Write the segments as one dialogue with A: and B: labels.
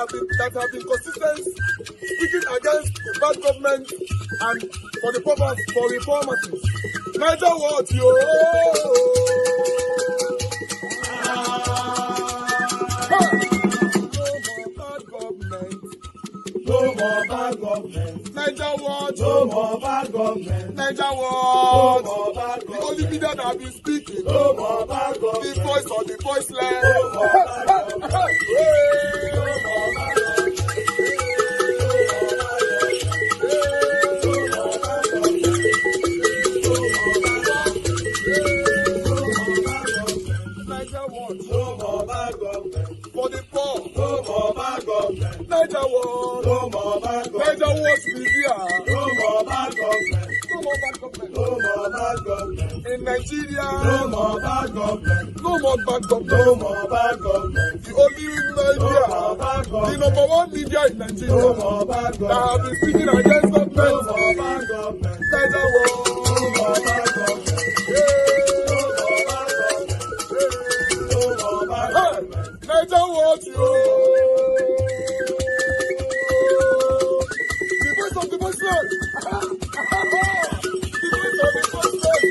A: that have been consistent, speaking against the bad government and for the purpose for reformers. Niger what yo. No more bad government. Niger what? No more bad government. Niger what? No more bad government. The only media that have been speaking. No more bad government. The voice of the voiceless. No more bad government. No more bad government. Niger what? No more bad government. For the poor. No more bad government. Niger what? No more bad government. Niger what media. No more bad government. No more bad government. No more bad government. In Nigeria. No more bad government. No more bad government. No more bad government. The only media. No more bad government. The number one media in Nigeria. No more bad government. That have been speaking against government. No more bad government. Niger what? No more bad government. Niger what you? The voice of the voiceless. The voice of the voiceless.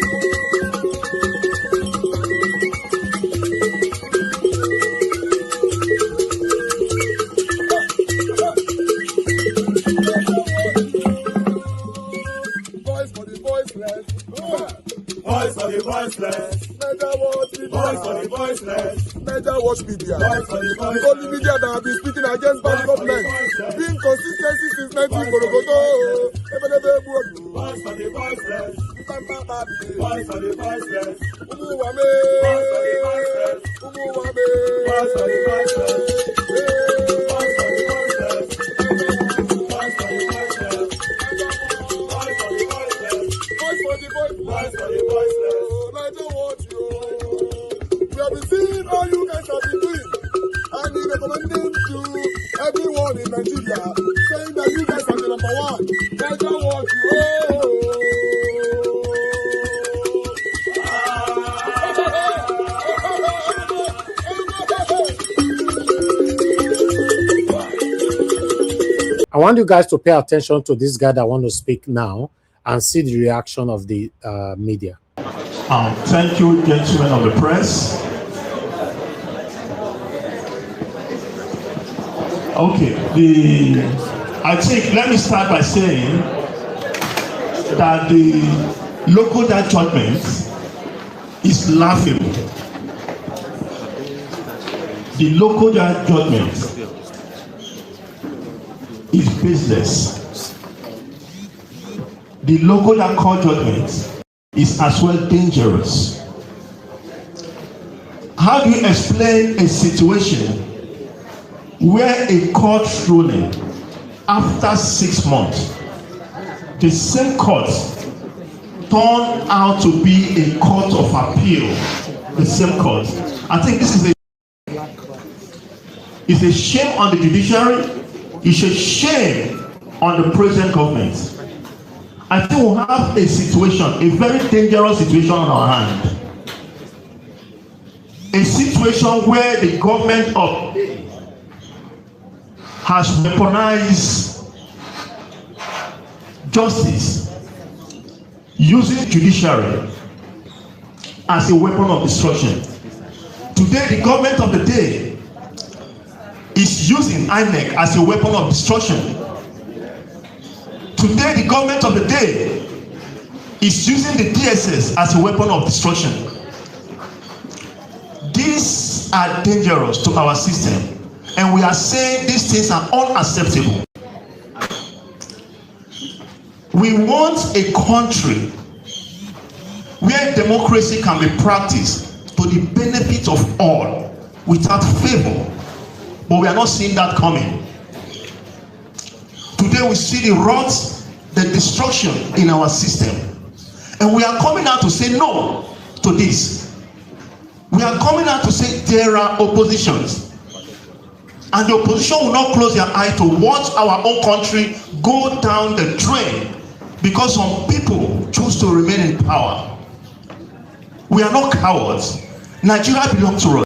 A: Voice for the voiceless. Voice for the voiceless. Niger what? Voice for the voiceless. Niger watch media. The only media that have been speaking against bad government. Being consistency since 1944. Voice for the voiceless. Voice for the voiceless. Umuwame. Voice for the voiceless. Umuwame. Voice for the voiceless. Voice for the voiceless. Voice for the voiceless. Voice for the voiceless. Voice for the voiceless. Voice for the voiceless. Niger watch you. We have been seeing all you guys have been doing, and we recommending to everyone in Nigeria, saying that you guys are the number one. Niger what you.
B: I want you guys to pay attention to this guy that want to speak now and see the reaction of the media.
C: Thank you, gentlemen of the press. Okay, I think let me start by saying that the local judgment is laughable. The local judgment is baseless. The local court judgment is as well dangerous. How do you explain a situation where a court ruling after 6 months, the same court turned out to be a court of appeal, the same court? I think this is a shame on the judiciary. It's a shame on the present government. I think we have a situation, a very dangerous situation on our hand. A situation where the government of has weaponized justice, using judiciary as a weapon of destruction. Today, the government of the day is using INEC as a weapon of destruction. Today, the government of the day is using the DSS as a weapon of destruction. These are dangerous to our system, and we are saying these things are unacceptable. We want a country where democracy can be practiced to the benefit of all without favor, but we are not seeing that coming. Today we see the rot, the destruction in our system, and we are coming out to say no to this. We are coming out to say there are oppositions, and the opposition will not close their eye to watch our own country go down the drain because some people choose to remain in power. We are not cowards. Nigeria belongs to us.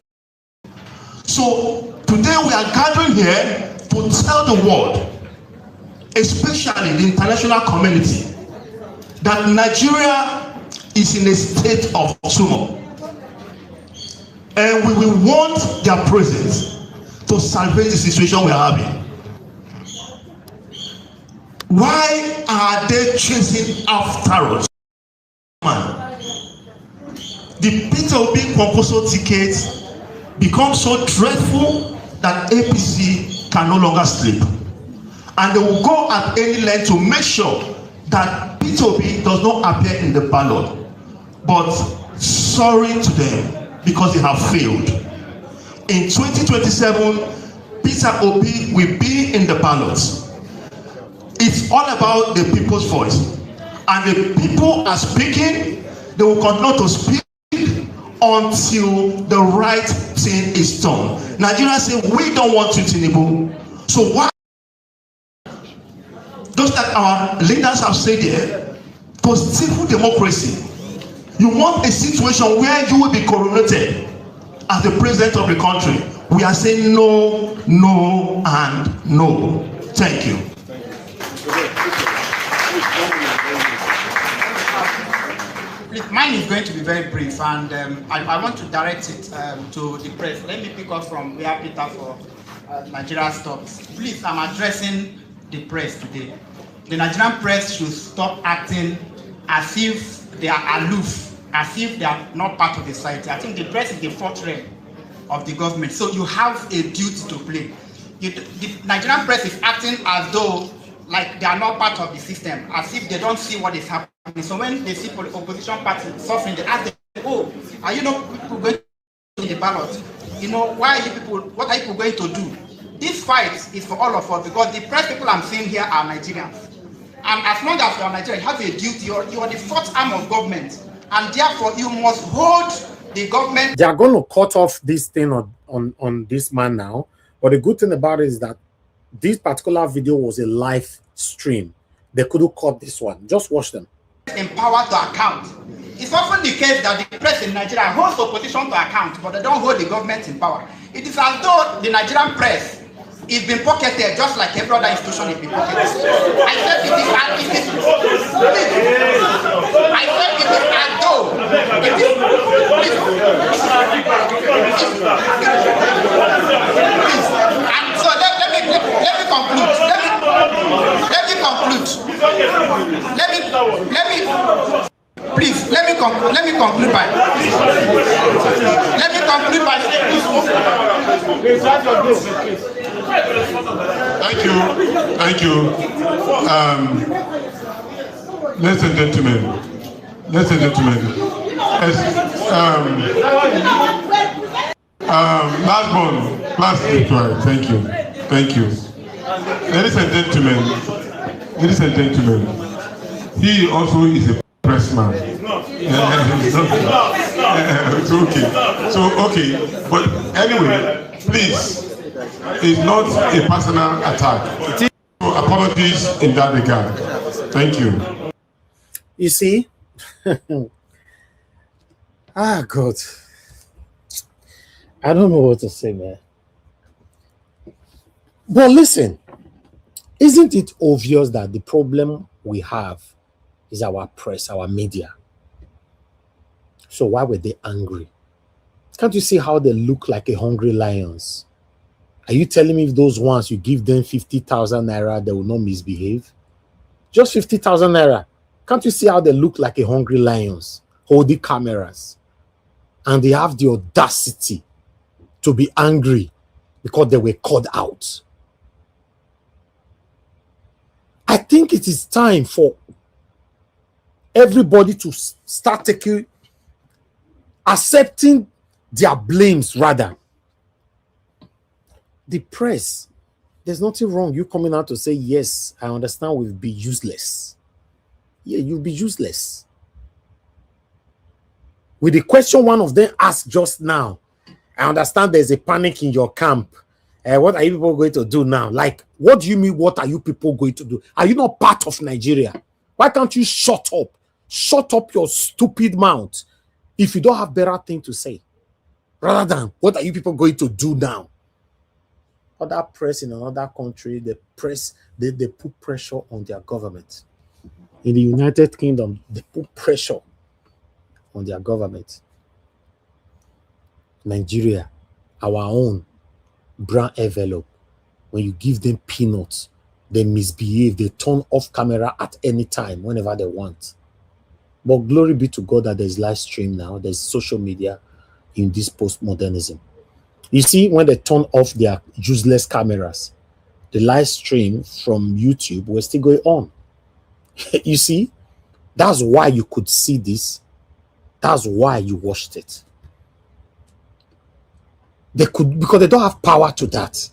C: So today we are gathering here to tell the world, especially the international community, that Nigeria is in a state of turmoil. And we will want their presence to salvage the situation we are having. Why are they chasing after us? Man, the Peter Obi Kwankwaso ticket becomes so dreadful that APC can no longer sleep. And they will go at any length to make sure that Peter Obi does not appear in the ballot. But sorry to them, because they have failed. In 2027, Peter Obi will be in the ballot. It's all about the people's voice. And the people are speaking, they will continue to speak until the right thing is done. Nigeria say, we don't want you, Tinubu. So why? Just like our leaders have said here, to civil democracy, you want a situation where you will be coronated as the president of the country. We are saying no, no, and no. Thank you.
D: Mine is going to be very brief, and I want to direct it to the press. Let me pick up from where Peter for Nigeria stops. Please, I'm addressing the press today. The Nigerian press should stop acting as if they are aloof, as if they are not part of the society. I think the press is the fourth realm of the government, so you have a duty to play. The Nigerian press is acting as though like they are not part of the system, as if they don't see what is happening. So when they see opposition parties suffering, they ask them, oh, are you not people going to the ballot? You know, why are you people, what are you people going to do? This fight is for all of us, because the press people I'm seeing here are Nigerians. And as long as you are Nigerian, you have a duty, you are the fourth arm of government, and therefore you must hold the government.
B: They are going to cut off this thing on this man now. But the good thing about it is that this particular video was a live stream. They couldn't cut this one. Just watch them.
D: Empowered to account. It's often the case that the press in Nigeria holds opposition to account, but they don't hold the government in power. It is as though the Nigerian press is being pocketed just like every other institution is being pocketed. I said it is as though it is, and so let me conclude. Let me conclude by
A: Thank you. Ladies and gentlemen, last reply. Thank you. Ladies and gentlemen, he also is a pressman. It's okay. But anyway, please, it's not a personal attack. So apologies in that regard. Thank you.
B: You see? God. I don't know what to say, man. But listen, isn't it obvious that the problem we have is our press, our media? So why were they angry? Can't you see how they look like a hungry lions? Are you telling me if those ones, you give them 50,000 naira, they will not misbehave? Just 50,000 naira. Can't you see how they look like a hungry lions holding cameras? And they have the audacity to be angry because they were called out. I think it is time for everybody to start accepting their blames rather. The press, there's nothing wrong. You coming out to say, yes, I understand we'll be useless. Yeah, you'll be useless. With the question one of them asked just now, I understand there's a panic in your camp. What are you people going to do now? Like, what do you mean, what are you people going to do? Are you not part of Nigeria? Why can't you shut up? Shut up your stupid mouth if you don't have better thing to say. Rather than, what are you people going to do now? other press in another country, they put pressure on their government. In the United Kingdom, they put pressure on their government. Nigeria, our own brown envelope, when you give them peanuts, they misbehave, they turn off camera at any time, whenever they want. But glory be to God that there's live stream now, there's social media in this postmodernism. You see, when they turn off their useless cameras, the live stream from YouTube was still going on. You see, that's why you could see this. That's why you watched it. They could, because they don't have power to that.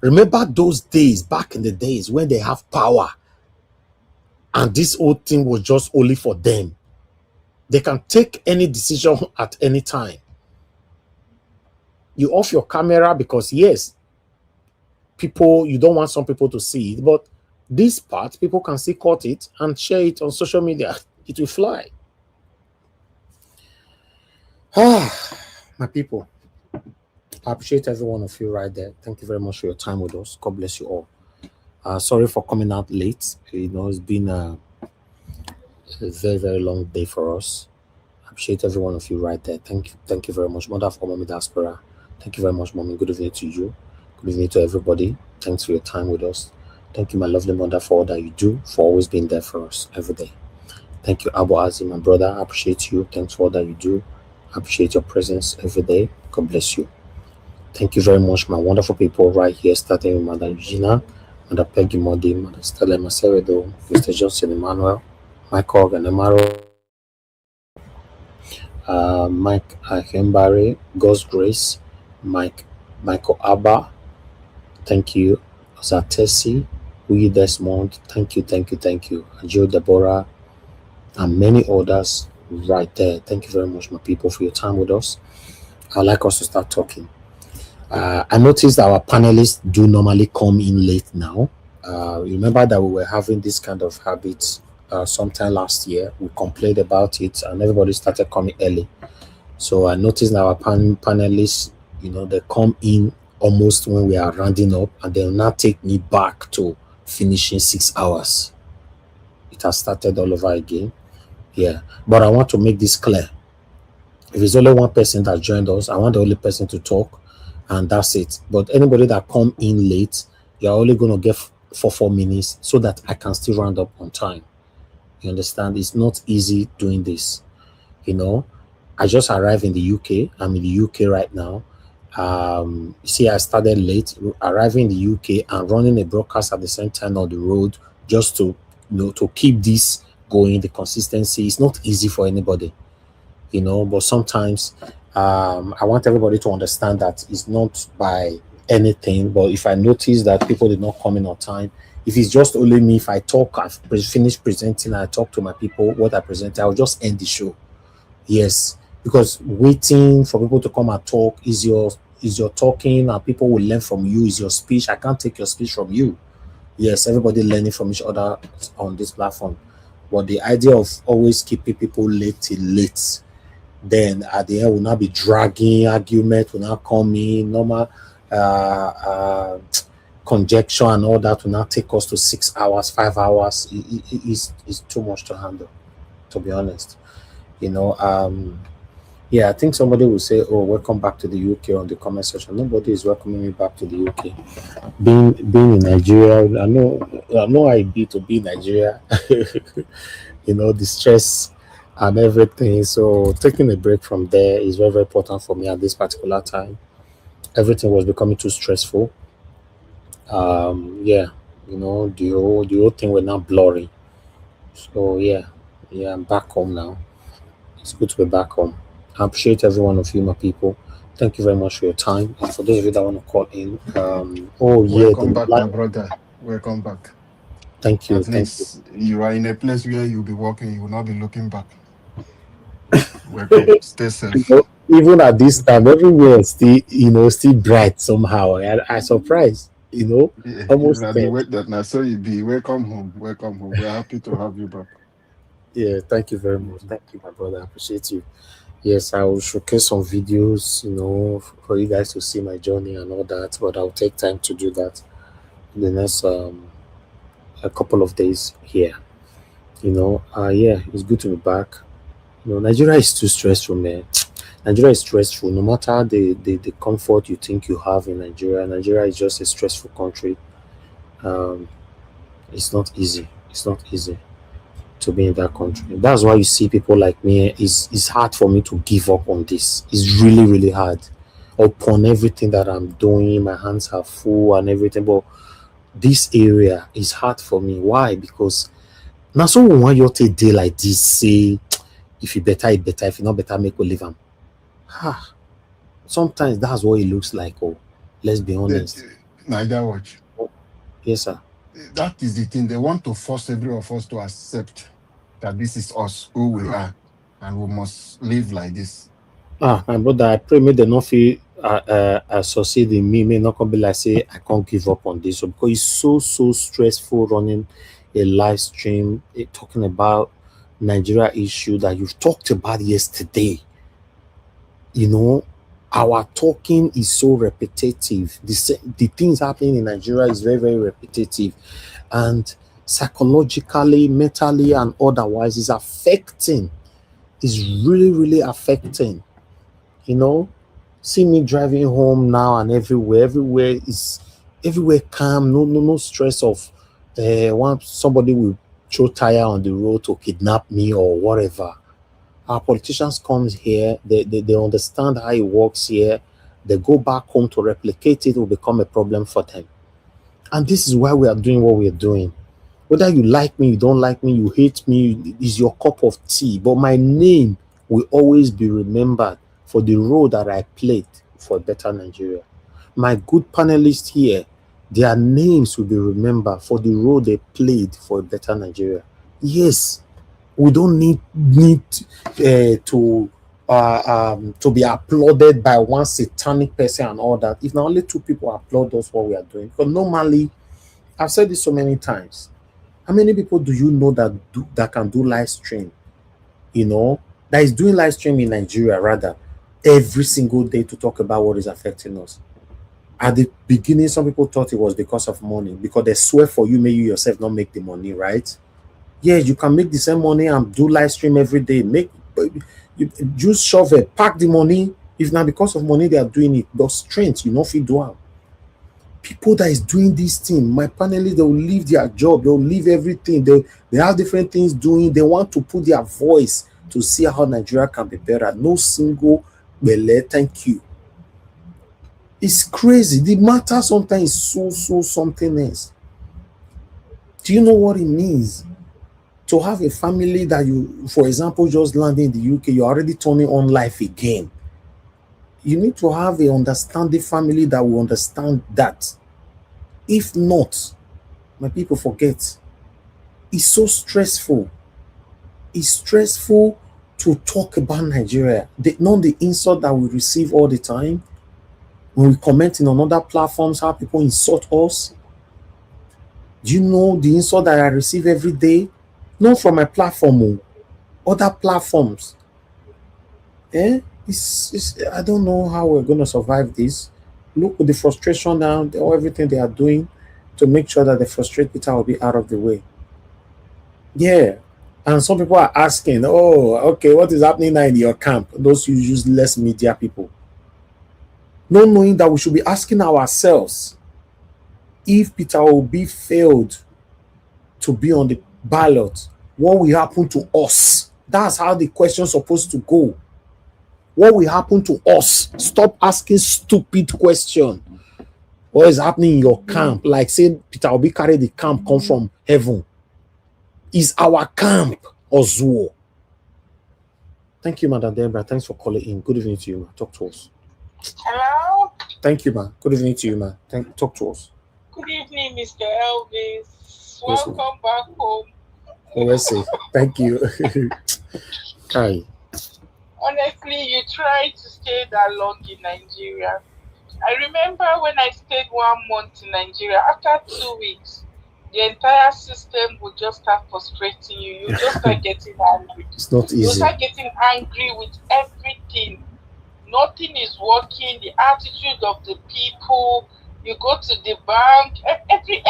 B: Remember those days, back in the days when they have power and this whole thing was just only for them. They can take any decision at any time. You off your camera because yes, people, you don't want some people to see it, but this part, people can still cut it and share it on social media. It will fly. My people, I appreciate every one of you right there. Thank you very much for your time with us. God bless you all. Sorry for coming out late. You know, it's been a very, very long day for us. I appreciate every one of you right there. Thank you very much. Mother for Mommy Diaspora. Thank you very much, Mommy. Good evening to you. Good evening to everybody. Thanks for your time with us. Thank you, my lovely mother, for all that you do, for always being there for us every day. Thank you, Abu Azim, my brother. I appreciate you. Thanks for all that you do. I appreciate your presence every day. God bless you. Thank you very much, my wonderful people right here, starting with Mother Eugenia, Mother Peggy Modi, Mother Stella Maceredo, Mr. Johnson Emmanuel, Michael Ganemaro, Mike Akembari, God's Grace, Michael Abba. Thank you, Zatesi, Uyi Desmond. Thank you. Joe Deborah, and many others right there. Thank you very much, my people, for your time with us. I'd like us to start talking. I noticed our panelists do normally come in late now. Remember that we were having this kind of habit sometime last year. We complained about it and everybody started coming early. So I noticed that our panelists, you know, they come in almost when we are rounding up and they'll now take me back to finishing 6 hours. It has started all over again. Yeah, but I want to make this clear. If it's only one person that joined us, I want the only person to talk, and that's it. But anybody that come in late, you're only going to get for 4 minutes so that I can still round up on time. You understand? It's not easy doing this. You know, I just arrived in the UK. I'm in the UK right now. See, I started late, arriving in the UK and running a broadcast at the same time on the road just to, you know, to keep this going. The consistency is not easy for anybody, you know, but sometimes I want everybody to understand that it's not by anything, but if I notice that people did not come in on time, if it's just only me, if I talk, I've finished presenting, I talk to my people what I present, I'll just end the show. Yes, because waiting for people to come and talk is your talking, and people will learn from you, is your speech. I can't take your speech from you. Yes, everybody learning from each other on this platform. But the idea of always keeping people late till late, then at the end will not be dragging, argument will not come in, normal conjecture and all that will not take us to 6 hours, 5 hours. It's too much to handle, to be honest. You know, yeah, I think somebody will say, oh, welcome back to the UK on the comment section. Nobody is welcoming me back to the UK. Being in Nigeria, I know I be to be in Nigeria. You know, the stress and everything. So taking a break from there is very, very important for me at this particular time. Everything was becoming too stressful. Yeah, you know, the whole thing was now blurry. So yeah, I'm back home now. It's good to be back home. I appreciate every one of you, my people. Thank you very much for your time. And for those of you that want to call in,
E: welcome back, my brother. Welcome back.
B: Thank you.
E: At least you are in a place where you'll be walking, you will not be looking back. Welcome. Stay safe.
B: You know, even at this time, everywhere is still bright somehow. I surprised, you know.
E: Yeah,
B: almost
E: the way that so you be. Welcome home. Welcome home. We're happy to have you back.
B: Yeah, thank you very much. Thank you, my brother. I appreciate you. Yes, I will showcase some videos, for you guys to see my journey and all that. But I'll take time to do that in the next a couple of days here. Yeah, it's good to be back. Nigeria is too stressful, man. Nigeria is stressful. No matter the comfort you think you have in Nigeria, Nigeria is just a stressful country. Um, it's not easy. It's not easy to be in that country. That's why you see people like me. It's hard for me to give up on this. It's really, really hard. Upon everything that I'm doing, my hands are full and everything. But this area is hard for me. Why? Because now someone want you to day like this, say if you better, it better. If you not better, make we leave them. Ah, sometimes that's what it looks like. Oh, let's be honest.
E: Naija watch.
B: Yes, sir.
E: That is the thing. They want to force every of us to accept that this is us, who we are, and we must live like this.
B: My brother, I pray may they not feel succeed in me, may not come be like say I can't give up on this. So because it's so stressful running a live stream talking about Nigeria issue that you've talked about yesterday. Our talking is so repetitive. The things happening in Nigeria is very, very repetitive, and psychologically, mentally, and otherwise is affecting. Is really, really affecting. See me driving home now and everywhere calm. No stress of somebody will throw tire on the road to kidnap me or whatever. Our politicians comes here, they understand how it works here, they go back home to replicate it, will become a problem for them. And this is why we are doing what we are doing. Whether you like me, you don't like me, you hate me, is your cup of tea, but my name will always be remembered for the role that I played for a better Nigeria. My good panelists here, their names will be remembered for the role they played for a better Nigeria. Yes, we don't need to be applauded by one satanic person and all that. If not only two people applaud us what we are doing, because normally, I've said this so many times. How many people do you know that can do live stream? That is doing live stream in Nigeria rather every single day to talk about what is affecting us. At the beginning, some people thought it was because of money, because they swear for you, may you yourself not make the money, right? Yeah, you can make the same money and do live stream every day. You just shove it, pack the money. If not because of money, they are doing it. But strength, you know, if you do it. People that is doing this thing, my panelists, they will leave their job, they'll leave everything. They have different things doing. They want to put their voice to see how Nigeria can be better. No single bele, thank you. It's crazy. The matter sometimes is so something else. Do you know what it means to have a family that you, for example, just landed in the UK, you're already turning on life again? You need to have a understanding family that will understand that. If not, my people forget. It's so stressful. It's stressful to talk about Nigeria. Not the insult that we receive all the time. When we comment on other platforms, how people insult us. Do you know the insult that I receive every day? Not from my platform, other platforms. I don't know how we're going to survive this. Look at the frustration now, everything they are doing to make sure that the frustrated Peter will be out of the way. Yeah. And some people are asking, oh, okay, what is happening now in your camp? Those useless media people. Not knowing that we should be asking ourselves if Peter Obi failed to be on the ballot, what will happen to us? That's how the question's supposed to go. What will happen to us? Stop asking stupid questions. What is happening in your camp? Like say Peter Obi carried the camp come from heaven. Is our camp Ozuo? Thank you, Madam Deborah. Thanks for calling in. Good evening to you, ma. Talk to us.
F: Hello?
B: Thank you, ma. Good evening to you, ma. Talk to us.
F: Good evening, Mr. Elvis. Welcome back home.
B: Oh, thank you. Hi.
F: Honestly, you tried to stay that long in Nigeria. I remember when I stayed 1 month in Nigeria, after 2 weeks, the entire system will just start frustrating you. You just start getting angry.
B: It's not
F: You
B: easy.
F: start getting angry with everything. Nothing is working. The attitude of the people. You go to the bank. Every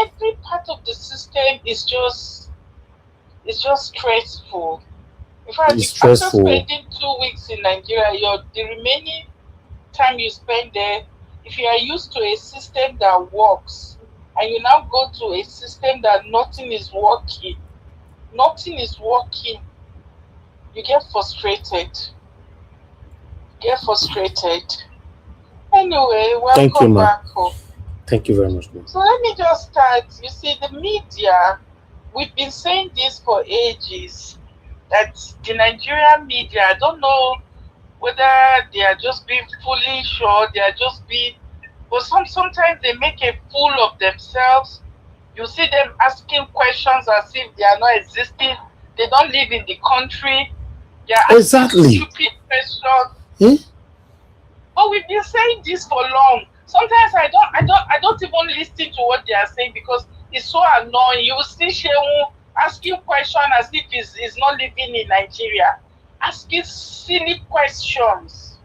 F: part of the system is just stressful. In fact,
B: It's
F: after
B: stressful.
F: spending 2 weeks in Nigeria, the remaining time you spend there, if you are used to a system that works, and you now go to a system that nothing is working, you get frustrated. Get frustrated. Anyway,
B: Thank you,
F: welcome
B: ma.
F: back home.
B: Thank you very much, ma.
F: So let me just start. You see, the media, we've been saying this for ages, that the Nigerian media, I don't know whether they are just being foolish or they are just being, but sometimes they make a fool of themselves. You see them asking questions as if they are not existing. They don't live in the country. They are asking
B: Exactly.
F: stupid questions.
B: Eh?
F: But we've been saying this for long. Sometimes I don't even listen to what they are saying because it's so annoying. You will see Shehu asking questions as if he's not living in Nigeria, asking silly questions.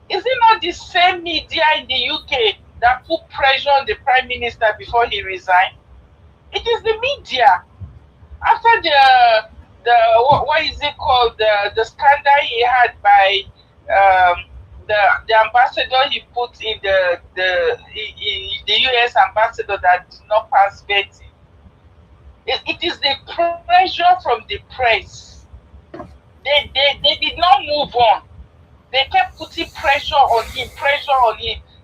F: Is it not the same media in the UK that put pressure on the Prime Minister before he resigned? It is the media. After the what is it called, the scandal he had by um, the ambassador he put in the US ambassador that did not pass vetting. It is the pressure from the press. They did not move on. They kept putting pressure on him.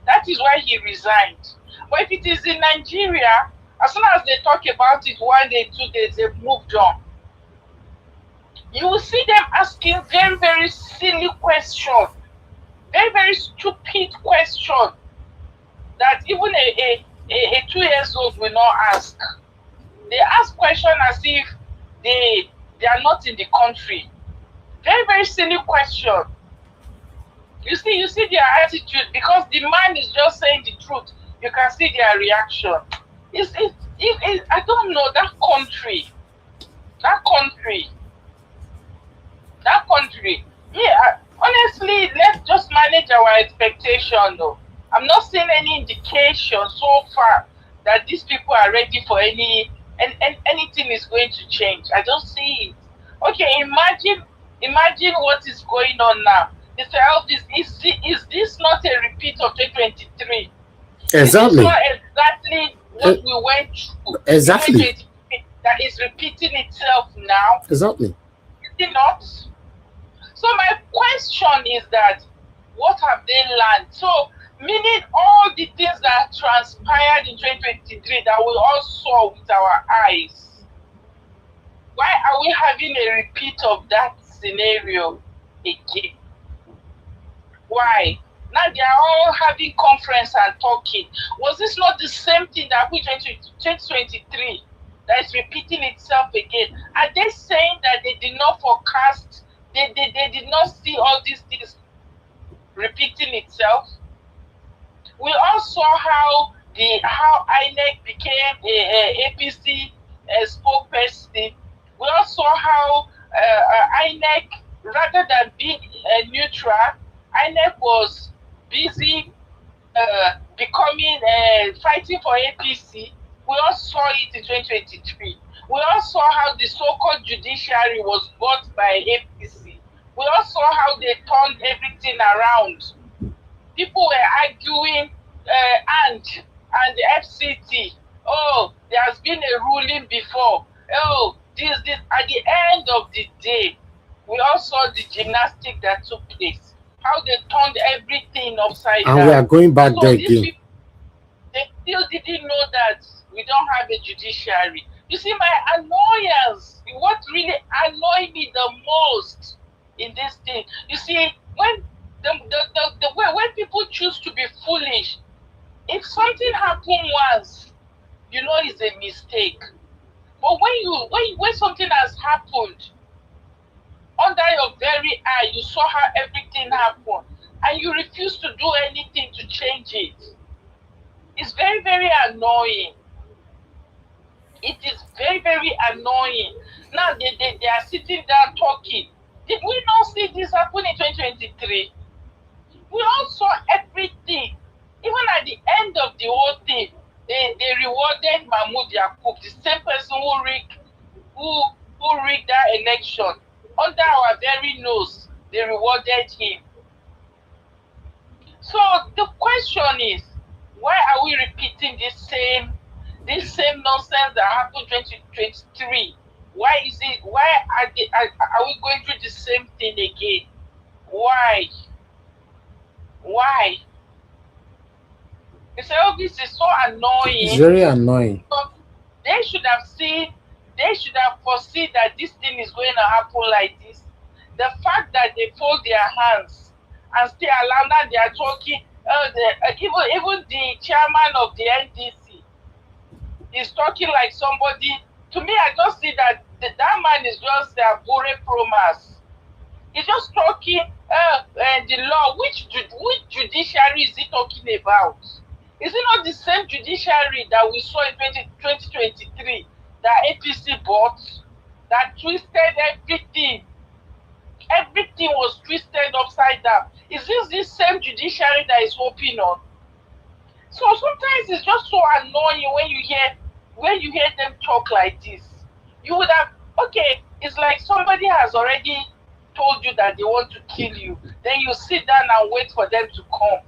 F: That is why he resigned. But if it is in Nigeria, as soon as they talk about it 1 day, 2 days, they've moved on. You will see them asking very, very silly questions, very, very stupid questions that even a 2 years old will not ask. They ask questions as if they are not in the country. Very, very silly question. You see their attitude because the man is just saying the truth. You can see their reaction. I don't know that country. That country. Yeah, honestly, let's just manage our expectation though. I'm not seeing any indication so far that these people are ready for and anything is going to change. I don't see it. Okay, imagine what is going on now. Mr. Elvis, is this not a repeat of 2023? Is this
B: Exactly.
F: not exactly what
B: Eh,
F: we went through in
B: exactly.
F: 2023 that is repeating itself now?
B: Exactly.
F: Is it not? So my question is that what have they learned? So meaning all the things that transpired in 2023 that we all saw with our eyes, why are we having a repeat of that scenario again? Why? Now they are all having conference and talking. Was this not the same thing that we 2023 that is repeating itself again? Are they saying that they did not forecast, they did not see all these things repeating itself? We all saw how INEC became a APC spokesperson. We all saw how INEC, rather than being neutral, INEC was busy becoming fighting for APC. We all saw it in 2023. We all saw how the so-called judiciary was bought by APC. We all saw how they turned everything around. People were arguing and the FCT. Oh, there has been a ruling before. Oh, this. At the end of the day, we all saw the gymnastic that took place. How they turned everything upside
B: And
F: down.
B: we are going back
F: So
B: there
F: these
B: again.
F: people, they still didn't know that we don't have a judiciary. You see, my annoyance, what really annoyed me the most in this thing, you see, when the way when people choose to be foolish, if something happened once, you know it's a mistake. But when something has happened under your very eye, you saw how everything happened, and you refuse to do anything to change it. It's very, very annoying. very, very annoying. Now they are sitting down talking. Did we not see this happen in 2023? We all saw everything. Even at the end of the whole thing, they rewarded Mahmoud Yakub, the same person who rigged that election. Under our very nose, they rewarded him. So the question is, why are we repeating this same nonsense that happened 2023? Why are we going through the same thing again? Why? You say, oh, this is so annoying.
B: It's very annoying.
F: They should have foreseen that this thing is going to happen like this. The fact that they fold their hands and stay around and they are talking, even the chairman of the NDC is talking like somebody. To me, I just see that that man is just Bore Promas. He's just talking the law. Which judiciary is he talking about? Is it not the same judiciary that we saw in 2023 that APC bought, that twisted everything? Everything was twisted upside down. Is this same judiciary that is hoping on? So sometimes it's just so annoying when you hear them talk like this. You would have, okay, it's like somebody has already told you that they want to kill you. Then you sit down and wait for them to come.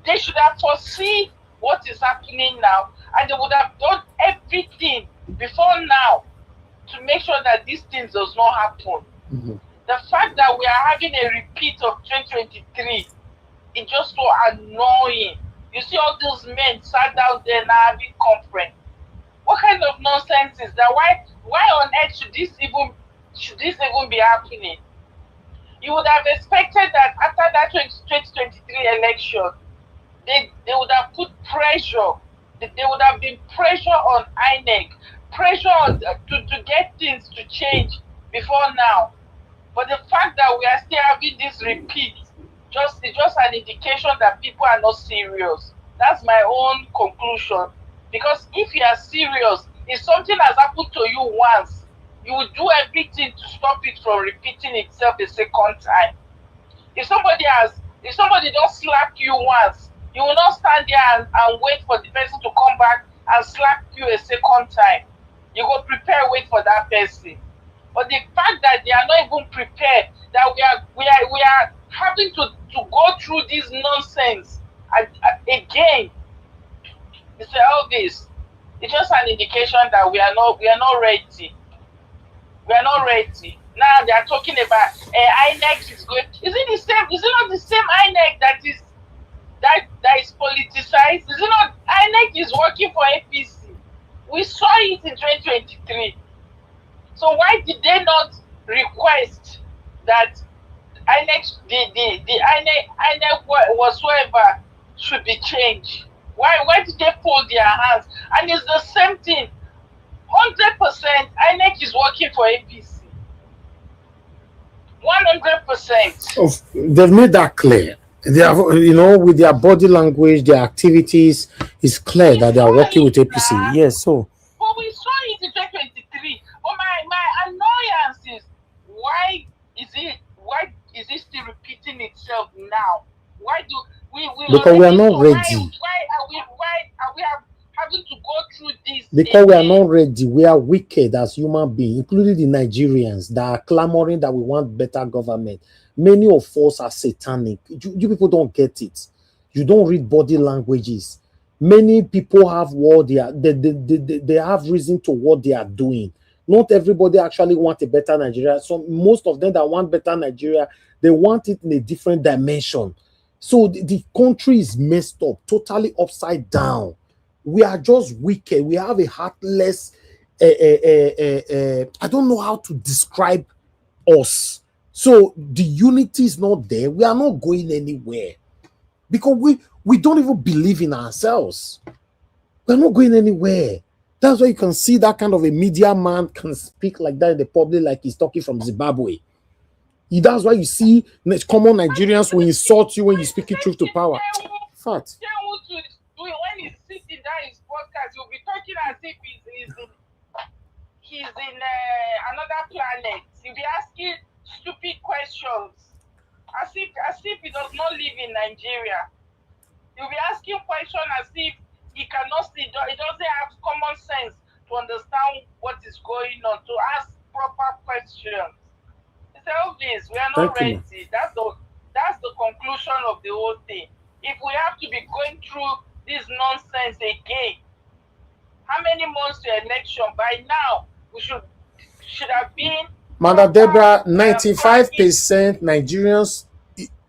F: They should have foreseen what is happening now, and they would have done everything before now to make sure that these things does not happen.
B: Mm-hmm.
F: The fact that we are having a repeat of 2023 is just so annoying. You see all those men sat down there now having conference. What kind of nonsense is that? Why on earth should this even be happening? You would have expected that after that 2023 election, they would have put pressure. There would have been pressure on INEC, pressure on, to get things to change before now. But the fact that we are still having this repeat is just an indication that people are not serious. That's my own conclusion. Because if you are serious, if something has happened to you once, you will do everything to stop it from repeating itself a second time. If somebody don't slap you once, you will not stand there and wait for the person to come back and slap you a second time. You go prepare, wait for that person. But the fact that they are not even prepared, that we are having to go through this nonsense again. Mr. Elvis, it's just an indication that we are not ready. We are not ready. Now they are talking about INEC is going. Is it the same? Is it not the same INEC that is politicized? Is it not INEC is working for APC? We saw it in 2023. So why did they not request that INEC, the INEC whatsoever should be changed? Why did they fold their hands? And it's the same thing. 100% INEC is working for APC. 100%.
B: They've made that clear. They have, with their body language, their activities, it's clear that they are working with APC. Yes, so.
F: But we saw it in 2023. But my annoyance is why is it still repeating itself now? Why do we
B: because we are not ready.
F: Why are we having to go through this?
B: Because we are not ready. We are wicked as human beings, including the Nigerians that are clamoring that we want better government. Many of us are satanic. You people don't get it. You don't read body languages. Many people have what they have reason to what they are doing. Not everybody actually want a better Nigeria. So most of them that want better Nigeria, they want it in a different dimension. So the country is messed up, totally upside down. We are just wicked. We have a heartless, I don't know how to describe us. So the unity is not there. We are not going anywhere because we don't even believe in ourselves. We're not going anywhere. That's why you can see that kind of a media man can speak like that in the public, like he's talking from Zimbabwe. That's why you see common Nigerians will insult you when you're speaking truth to power. Fact.
F: When he's sitting down his podcast, you'll be talking as if he's in another planet. He'll be asking stupid questions, as if he does not live in Nigeria. He'll be asking questions as if he cannot see. He doesn't have common sense to understand what is going on, to ask proper questions. He said, "Oh, this we are not
B: Thank you, ma.
F: ready." That's the conclusion of the whole thing. If we have to be going through this nonsense again, how many months to election? By now, we should have been.
B: Mother Deborah, 95% Nigerians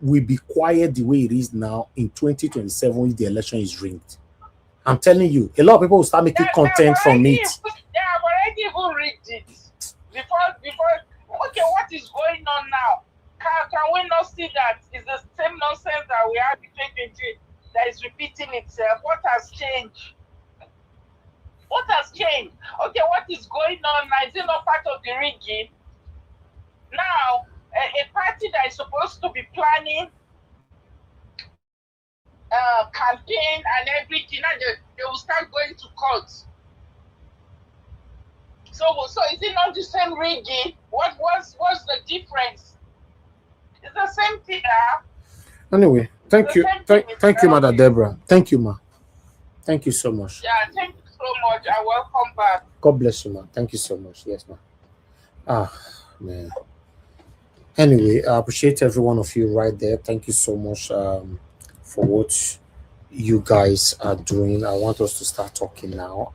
B: will be quiet the way it is now in 2027 if the election is rigged. I'm telling you, a lot of people will start making content from it.
F: They have already even rigged it. Before, okay, what is going on now? Can we not see that it's the same nonsense that we had in 2023 that is repeating itself? What has changed? What has changed? Okay, what is going on now? Is it not part of the rigging? Now, a party that is supposed to be planning campaign and everything, and they will start going to court. So is it not the same rigging? What's the difference? It's the same thing.
B: Anyway, thank you, thank you, Mother Deborah. Thank you, ma. Thank you so much.
F: Yeah, thank you so much. I welcome back.
B: God bless you, ma. Thank you so much. Yes, ma. Ah, man. Anyway, I appreciate every one of you right there. Thank you so much for what you guys are doing. I want us to start talking now.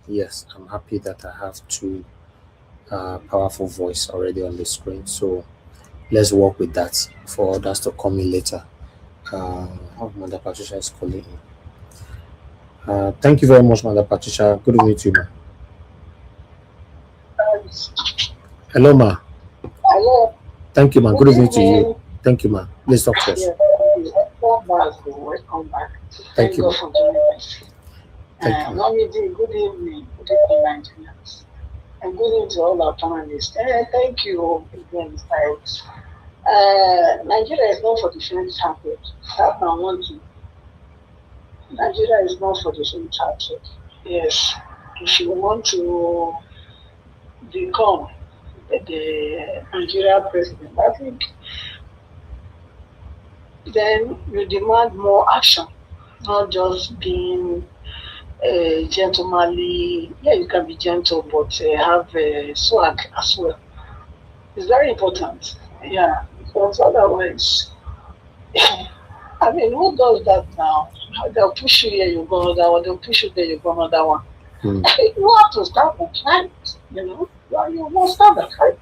B: Yes, I'm happy that I have two powerful voice already on the screen. So let's work with that for others to come in later. Mother Patricia is calling in. Thank you very much, Mother Patricia. Good evening to you, ma. Hello, ma.
G: Hello.
B: Thank you, ma. Good evening to you. Thank you, ma. Let's talk to us.
G: Welcome back.
B: Thank you.
G: God for joining us.
B: Thank you.
G: Mommy D, good evening. Good evening, Nigerians. And good evening to all our panelists. Thank you again, Mr. Nigeria is not for the faint-hearted. That's not one thing. Nigeria is not for the faint-hearted. Yes. If you want to become the Nigeria president, I think then you demand more action, not just being gentlemanly. Yeah, you can be gentle, but have swag as well. It's very important. Yeah, because otherwise, I mean, who does that now? They'll push you here, you go another one. They'll push you there, you go another one. You have to start the fight, you must start the fight.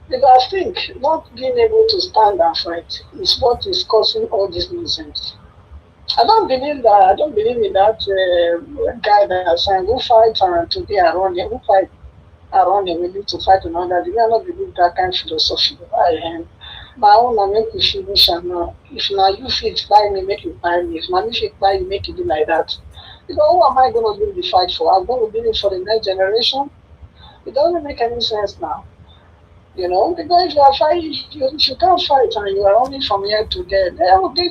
G: Because I think not being able to stand and fight is what is causing all this nonsense. I don't believe in that guy that saying, "Who fight today around him? Who fight around him? We need to fight another." I don't believe that kind of philosophy. My own, I make you finish and now. If now you fit buy me, make you buy me. If now you fit buy you, make you do like that. Because who am I going to do the fight for? I'm going to do it for the next generation. It doesn't make any sense now. Because if you are fighting, if you can't fight and you are only from here to there,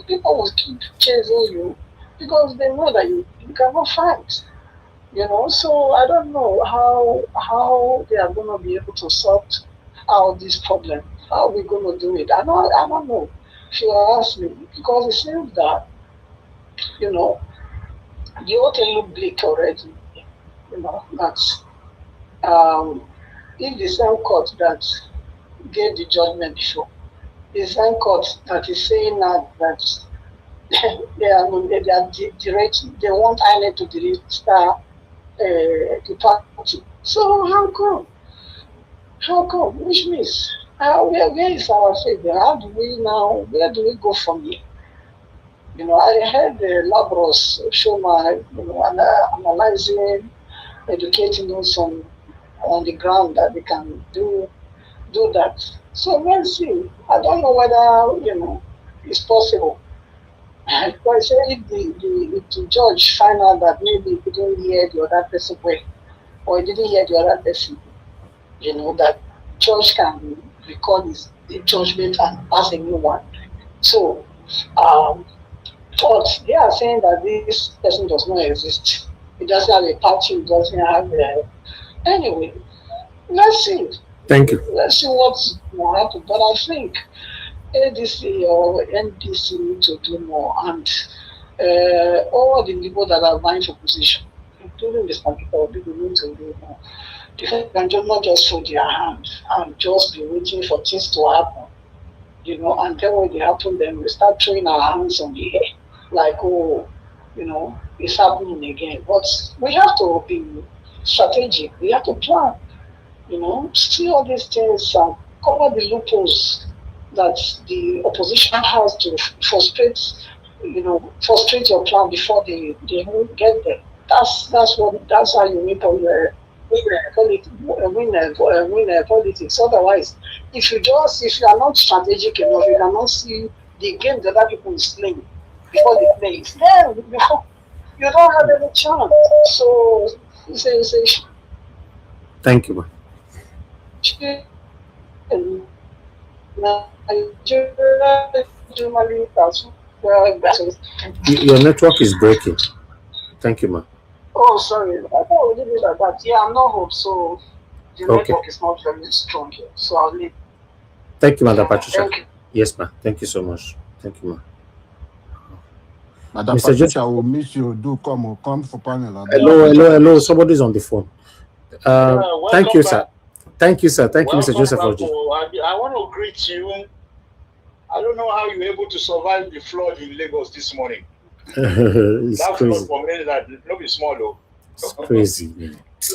G: people will keep chasing you because they know that you cannot fight. So I don't know how they are going to be able to sort out this problem. How are we going to do it? I don't know. If you ask me, because it seems that the whole thing look bleak already. That's if the same court that gave the judgment before, the same court that is saying now that they want INEC to register the party. So how come? Which means where is our faith? Where do we go from here? I heard Labros Shoma, analyzing, educating us on the ground that they can do that. So let's see. I don't know whether it's possible. But say if the judge find out that maybe he didn't hear the other person well, or he didn't hear the other person, that judge can record the judgment and pass a new one. So but they are saying that this person does not exist. It doesn't have a party. It doesn't have a... Anyway, let's see.
B: Thank you.
G: Let's see what will happen. But I think ADC or NDC need to do more, and all the people that are vying for position, including the people need to do more. They can just not just hold their hand and just be waiting for things to happen, and then when they happen, then we start throwing our hands on the air, like, oh, it's happening again. But we have to be strategic. We have to plan, see all these things and cover the loopholes that the opposition has to frustrate your plan before they get there. That's how you win politics. Otherwise, if you are not strategic enough, you cannot see the game that other people is playing before they play it, then you don't have any chance. So it's
B: Thank you, man. Your network is breaking. Thank you, man.
G: Oh, sorry. I thought we did it like that. Yeah, I'm not home, so the
B: Okay.
G: network is not very strong here. So I'll leave.
B: Thank you, Madam Patricia.
G: Thank you.
B: Yes, ma'am. Thank you so much. Thank you, ma'am.
E: Madam
B: Mr.
E: Patricia
B: Joseph.
E: will miss you. Do come for panel.
B: Hello. Somebody's on the phone.
H: Welcome
B: Thank you,
H: back.
B: sir. Thank you, sir. Thank you, Mr.
H: Welcome
B: Joseph.
H: back.
B: Oji.
H: I want to greet you. I don't know how you were able to survive the flood in Lagos this morning.
B: It's
H: That flood
B: crazy.
H: for me, that not be small though.
B: It's crazy, man.
H: It's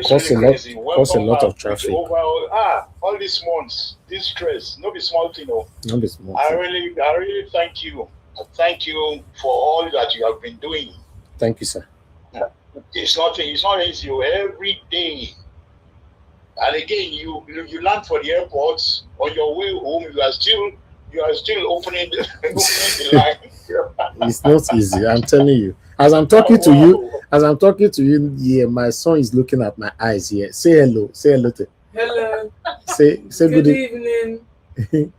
B: Cause
H: really
B: a lot-
H: crazy.
B: cause a
H: Welcome
B: lot
H: back
B: of traffic.
H: all these months, this stress, no be small thing.
B: Not this much.
H: I really thank you. I thank you for all that you have been doing.
B: Thank you, sir.
H: It's not easy every day. And again, you land for the airport. On your way home, you are still opening the line.
B: It's not easy. I'm telling you. As I'm talking to you, yeah, my son is looking at my eyes here. Say hello. Say hello to.
I: Hello.
B: Say
I: Good
B: good
I: evening.
H: Evening.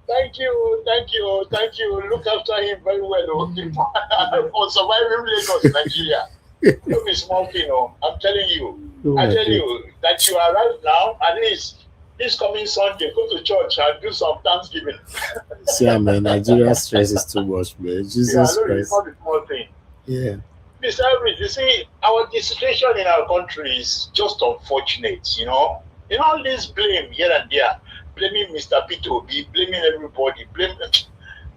H: Thank you. Look after him very well. On surviving Lagos, Nigeria. Don't be small thing. I'm telling you.
B: Oh
H: I
B: my
H: tell
B: God.
H: you that you arrive now. At least this coming Sunday, go to church and do some Thanksgiving.
B: See, I mean, Nigerian stress is too much, man. Jesus
H: It's
B: Christ.
H: not a small thing.
B: Yeah.
H: Mr. Everett, you see, the situation in our country is just unfortunate, In all this blame here and there, blaming Mr. P2B, blaming everybody,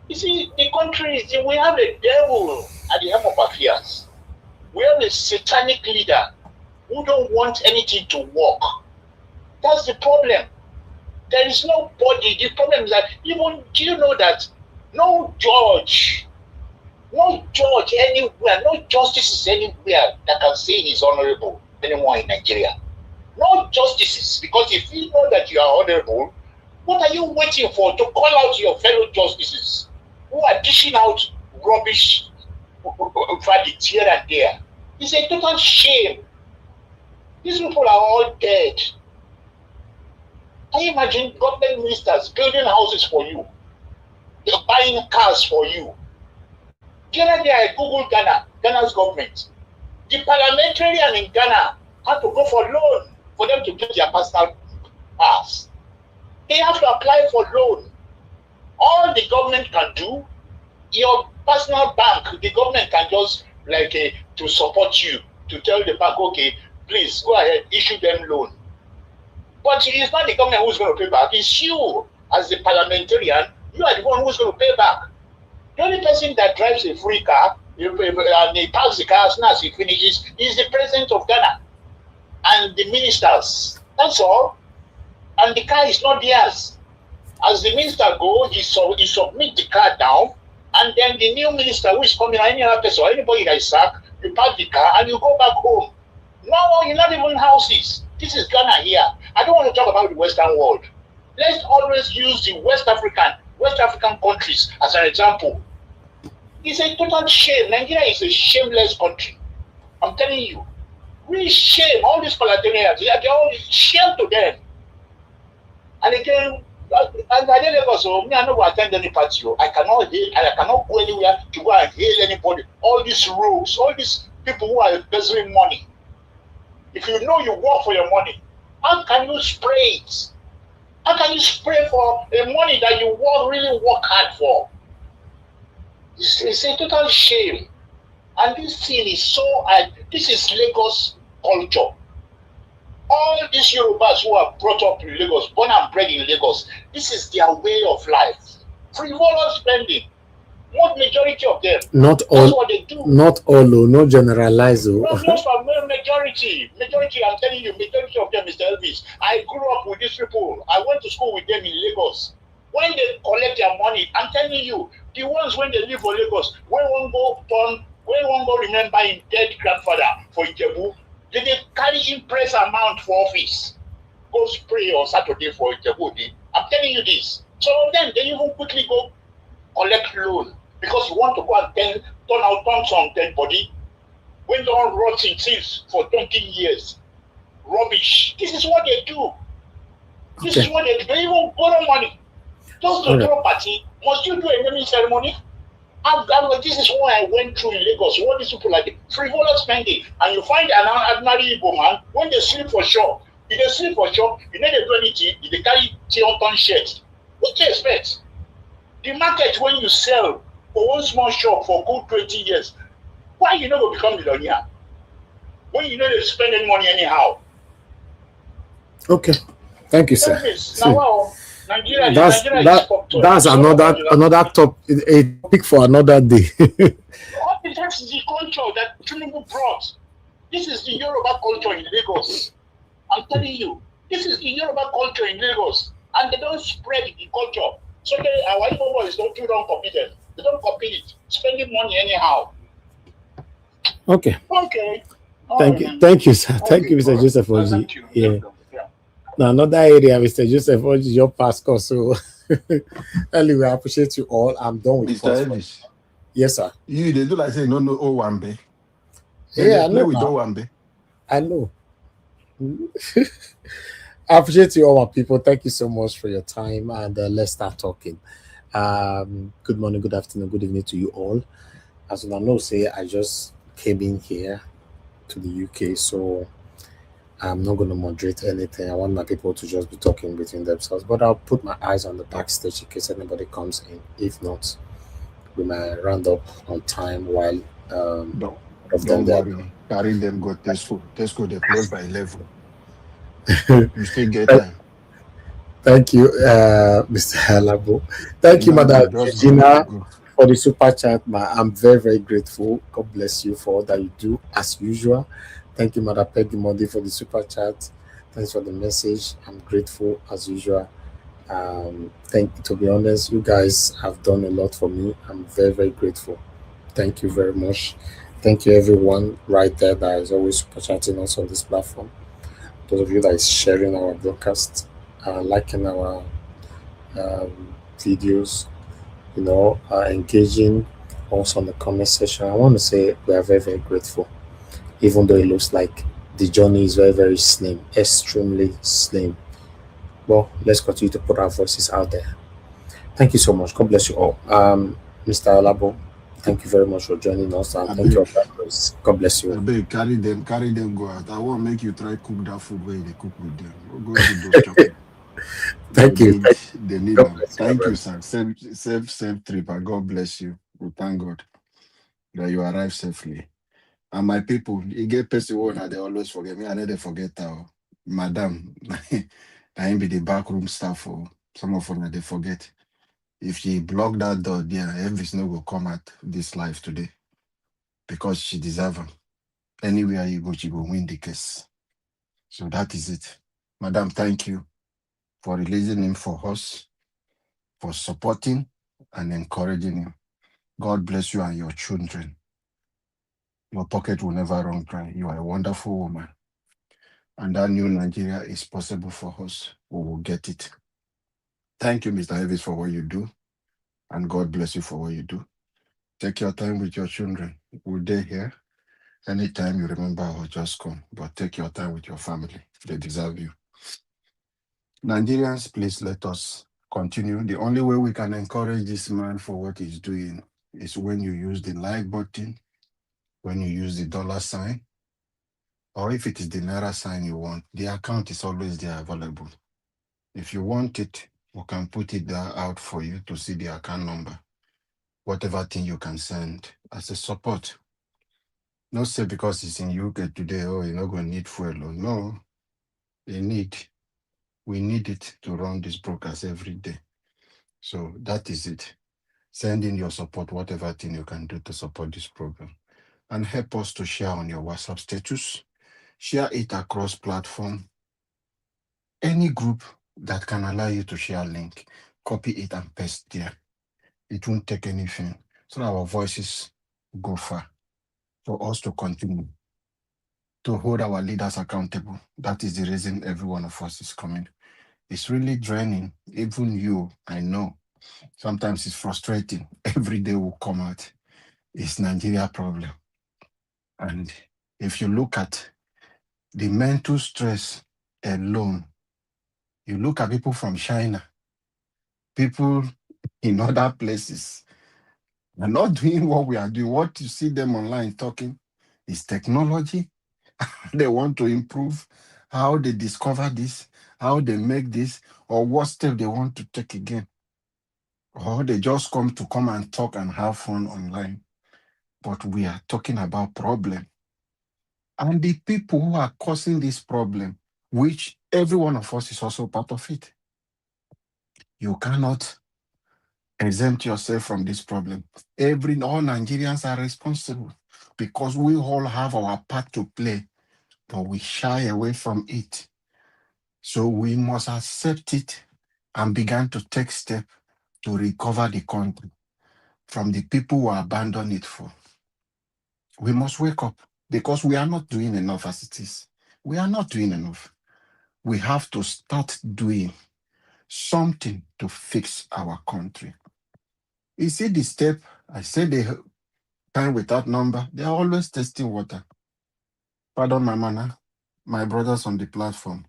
H: You see, the country we have a devil at the helm of affairs. We have a satanic leader who don't want anything to work. That's the problem. There is nobody. The problem is that do you know that no judge anywhere, no justices anywhere that can say he's honorable anymore in Nigeria. No justices, because if you know that you are honorable, what are you waiting for to call out your fellow justices who are dishing out rubbish verdicts here and there? It's a total shame. These people are all dead. Can you imagine government ministers building houses for you? They're buying cars for you. The other day I Googled Ghana's government. The parliamentarian in Ghana had to go for loan for them to get their personal cars. They have to apply for loan. All the government can do, your personal bank, the government can just to support you, to tell the bank, okay, please go ahead, issue them loan. But it's not the government who's going to pay back. It's you, as the parliamentarian, you are the one who's going to pay back. The only person that drives a free car and he parks the car as soon as he finishes is the president of Ghana and the ministers. That's all. And the car is not theirs. As the minister goes, he submit the car down, and then the new minister who is coming, any other person or anybody that is sacked, you park the car and you go back home. No, you're not even houses. This is Ghana here. I don't want to talk about the Western world. Let's always use the West African countries as an example. It's a total shame. Nigeria is a shameless country. I'm telling you. We shame all these parliamentarians. They're all shame to them. And again, And I Lagos, so me, I no go attend any party. I cannot hail, I cannot go anywhere to go and hail anybody. All these rules, all these people who are embezzling money. If you know you work for your money, how can you spray it? How can you spray for the money that you really work hard for? It's a total shame. And this thing is so, this is Lagos culture. All these Yorubas who are brought up in Lagos, born and bred in Lagos, this is their way of life. Frivolous spending. What majority of them?
B: Not all.
H: That's what they do.
B: Not all, no generalize.
H: No, most of them, majority. Majority, I'm telling you, majority of them, Mr. Elvis. I grew up with these people. I went to school with them in Lagos. When they collect their money, I'm telling you, the ones when they live for Lagos, when one go remember him dead grandfather for Ijebu, they carry impress amount for office. Go spray on Saturday for Ijebu. I'm telling you this. Some of them, they even quickly go collect loan because you want to go and turn some dead body when don't rot in things for 20 years. Rubbish. This is what they do. This is what they do. They even borrow money. Just to throw party. Must you do a naming ceremony? This is what I went through in Lagos. What these people like frivolous spending. And you find an ordinary Igbo man, when they sleep for shop, if they sleep for shop, you know they do anything, if they carry 10-ton shirt. What do you expect? The market when you sell for one small shop for good 20 years, why you not go become millionaire? When you know they spend any money anyhow.
B: Okay. Thank you, sir.
H: Now, Nigeria,
B: that's another topic, a topic for another day.
H: That's the culture that Tinubu brought. This is the Yoruba culture in Lagos. I'm telling you, this is the Yoruba culture in Lagos, and they don't spread the culture. So our Igbo boys don't copy them. They don't copy it, spending money anyhow.
B: Okay.
H: Okay.
B: Thank you, sir. Thank you, Mr. Joseph Oji. Yeah. Now, another area, Mr. Joseph Oji, your past course. So, anyway, I appreciate you all. I'm done with
E: Mr. Elvis.
B: Yes, sir.
E: You they do like say no Owambe.
B: Yeah, I know.
E: With Owambe.
B: I know. I appreciate you all, my people. Thank you so much for your time, and let's start talking. Good morning, good afternoon, good evening to you all. As you know, say I just came in here to the UK, so I'm not going to moderate anything. I want my people to just be talking between themselves, but I'll put my eyes on the backstage in case anybody comes in. If not, we might round up on time while
E: don't worry. Carry them go Tesco. Tesco they close by 11. You still get time.
B: Thank you, Mr. Halabo. Thank you, Madam Regina, for the super chat. I'm very, very grateful. God bless you for all that you do, as usual. Thank you, Madam Peggy Mondi, for the super chat. Thanks for the message. I'm grateful, as usual. To be honest, you guys have done a lot for me. I'm very, very grateful. Thank you very much. Thank you, everyone right there that is always super chatting us on this platform. Those of you that is sharing our broadcast, liking our videos, engaging also on the comment section. I want to say we are very, very grateful, even though it looks like the journey is very, very slim, extremely slim. Well, let's continue to put our voices out there. Thank you so much. God bless you all. Mr. Alabo, thank you very much for joining us, and thank you all. God bless you.
E: Carry them, go out. I want to make you try cook that food where they cook with them. Go to those chocolate.
B: Thank you.
E: They need them. Thank you, sir. Safe trip. And God bless you. We thank God that you arrive safely. And my people, you get person one, they always forget me. I never forget that. Madam, I be the backroom staff for some of them they forget. If she block that door there, Elvis no go come at this life today. Because she deserve it. Anywhere you go, she will win the case. So that is it. Madam, thank you for releasing him for us, for supporting and encouraging him. God bless you and your children. Your pocket will never run dry. You are a wonderful woman. And that new Nigeria is possible for us. We will get it. Thank you, Mr. Elvis, for what you do. And God bless you for what you do. Take your time with your children. We're there here. Anytime you remember, I'll just come. But take your time with your family. They deserve you. Nigerians, please let us continue. The only way we can encourage this man for what he's doing is when you use the like button, when you use the dollar sign, or if it is the Naira sign you want, the account is always there available. If you want it, we can put it there out for you to see the account number. Whatever thing you can send as a support. Not say because it's in UK today, oh, you're not going to need fuel. Oh, no, we need it to run this broadcast every day. So that is it. Send in your support, whatever thing you can do to support this program. And help us to share on your WhatsApp status. Share it across platform. Any group that can allow you to share a link, copy it and paste there. It won't take anything. So our voices go far. For us to continue to hold our leaders accountable. That is the reason every one of us is coming. It's really draining. Even you, I know. Sometimes it's frustrating. Every day will come out. It's Nigeria problem. And if you look at the mental stress alone, you look at people from China, people in other places, they're not doing what we are doing. What you see them online talking is technology. They want to improve how they discover this, how they make this, or what step they want to take again. Or they just come and talk and have fun online. But we are talking about problem. And the people who are causing this problem, which every one of us is also part of it. You cannot exempt yourself from this problem. All Nigerians are responsible because we all have our part to play, but we shy away from it. So we must accept it and begin to take steps to recover the country from the people who abandoned it for. We must wake up because we are not doing enough as it is. We are not doing enough. We have to start doing something to fix our country. You see the step, I said the time without number, they are always testing water. Pardon my manner, my brothers on the platform.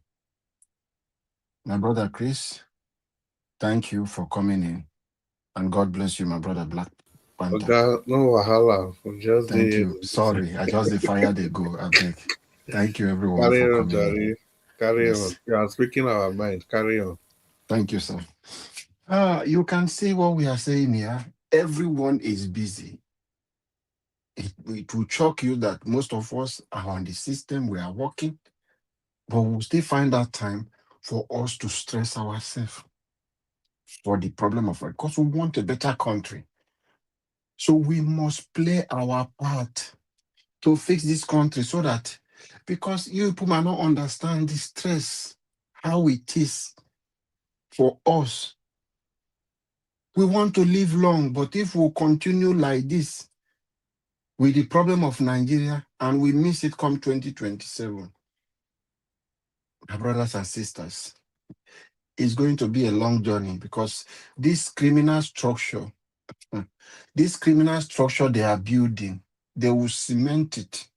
E: My brother Chris, thank you for coming in. And God bless you, my brother Black Panther.
A: Oga, no wahala. Just
E: Thank you. Sorry, I just the fire they go. I beg. Thank you, everyone,
A: carry
E: for
A: on,
E: coming in.
A: Jerry. Carry
E: Yes.
A: on. You are speaking our mind. Carry on.
E: Thank you, sir. You can see what we are saying here. Everyone is busy. It will shock you that most of us are on the system, we are working, but we'll still find that time for us to stress ourselves for the problem of it, because we want a better country. So we must play our part to fix this country so that, because you people might not understand the stress, how it is for us. We want to live long, but if we continue like this with the problem of Nigeria and we miss it come 2027, my brothers and sisters, it's going to be a long journey because this criminal structure they are building, they will cement it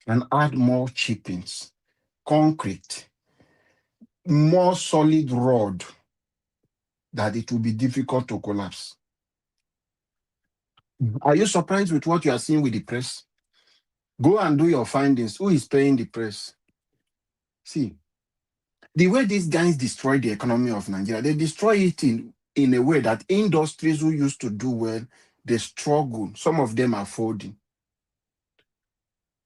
E: and add more chippings, concrete, more solid road that it will be difficult to collapse. Are you surprised with what you are seeing with the press? Go and do your findings. Who is paying the press? See, the way these guys destroy the economy of Nigeria, they destroy it in a way that industries who used to do well, they struggle. Some of them are folding.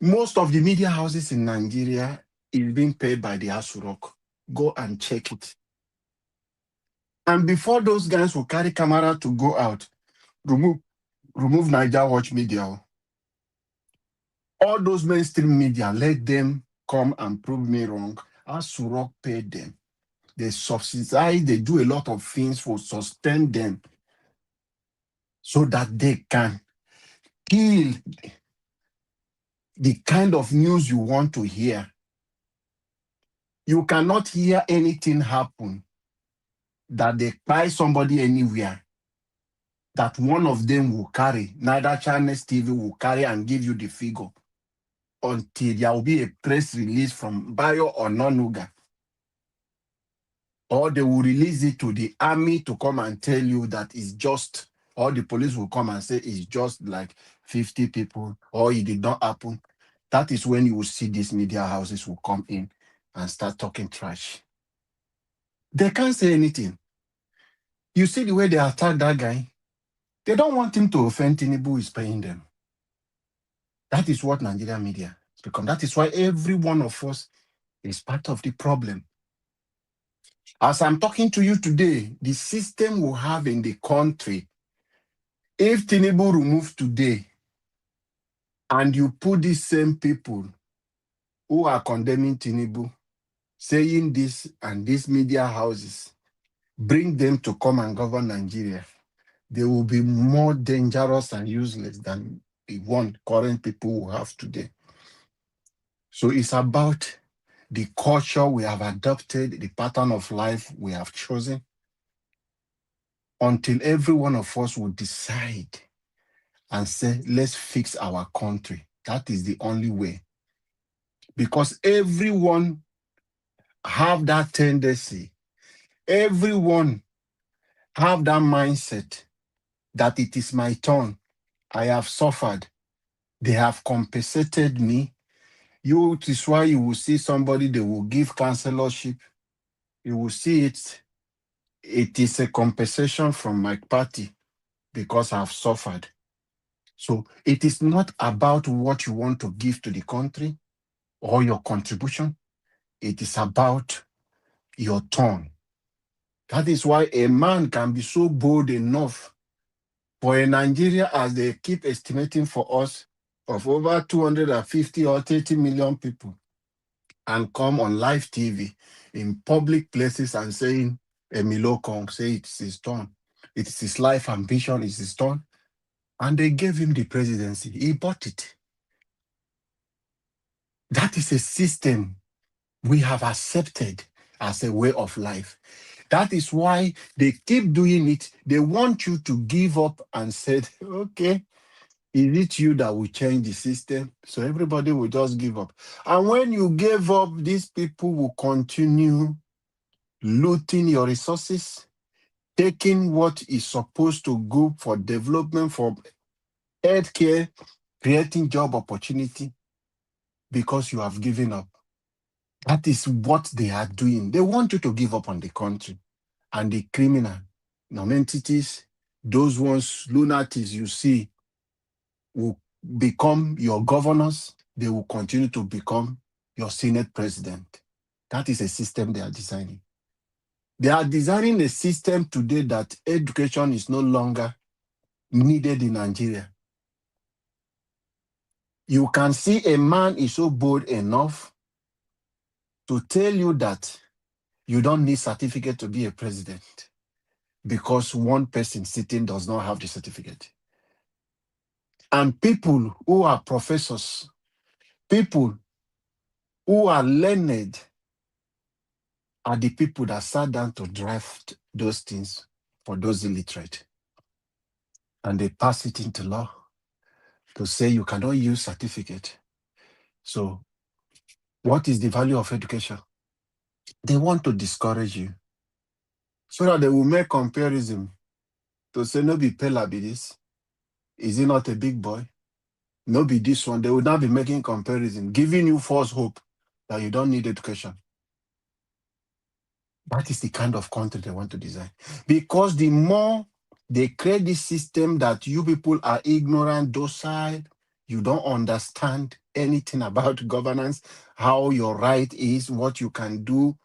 E: Most of the media houses in Nigeria is being paid by the Asurok. Go and check it. And before those guys will carry camera to go out, remove Niger Watch Media. All those mainstream media, let them come and prove me wrong. Asurok paid them. They subsidize, they do a lot of things for sustain them so that they can kill the kind of news you want to hear. You cannot hear anything happen that they buy somebody anywhere that one of them will carry, neither Chinese TV will carry and give you the figure until there will be a press release from Bayo or Nonuga. or they will release it to the army to come and tell you that it's just, or the police will come and say it's just like 50 people, or it did not happen. That is when you will see these media houses will come in and start talking trash. They can't say anything. You see the way they attack that guy? They don't want him to offend Tinubu who is paying them. That is what Nigerian media has become. That is why every one of us is part of the problem. As I'm talking to you today, the system we have in the country, if Tinubu removed today and you put these same people who are condemning Tinubu, saying this and these media houses, bring them to come and govern Nigeria, they will be more dangerous and useless than the one current people we have today. So it's about the culture we have adopted, the pattern of life we have chosen, until every one of us will decide and say, let's fix our country. That is the only way. Because everyone have that tendency, everyone have that mindset that it is my turn. I have suffered. They have compensated me. It is why you will see somebody, they will give counselorship. You will see it. It is a compensation from my party because I've suffered. So it is not about what you want to give to the country or your contribution. It is about your turn. That is why a man can be so bold enough for a Nigeria, as they keep estimating for us, of over 250 or 30 million people, and come on live TV in public places and saying, Emilio Kong, say it's his turn. It is his life ambition, it's his turn. And they gave him the presidency. He bought it. That is a system we have accepted as a way of life. That is why they keep doing it. They want you to give up and say, okay, is it you that will change the system? So everybody will just give up. And when you give up, these people will continue looting your resources, taking what is supposed to go for development, for healthcare, creating job opportunity, because you have given up. That is what they are doing. They want you to give up on the country. And the criminal non-entities, those ones, lunatics you see, will become your governors. They will continue to become your Senate president. That is a system they are designing. They are designing a system today that education is no longer needed in Nigeria. You can see a man is so bold enough to tell you that you don't need certificate to be a president because one person sitting does not have the certificate. And people who are professors, people who are learned, are the people that sat down to draft those things for those illiterate. And they pass it into law to say you cannot use certificate. So what is the value of education? They want to discourage you so that they will make comparison to say, no be Pella be this. Is he not a big boy? No be this one. They will not be making comparison, giving you false hope that you don't need education. That is the kind of country they want to design. Because the more they create this system that you people are ignorant, docile, you don't understand anything about governance, how your right is, what you can do.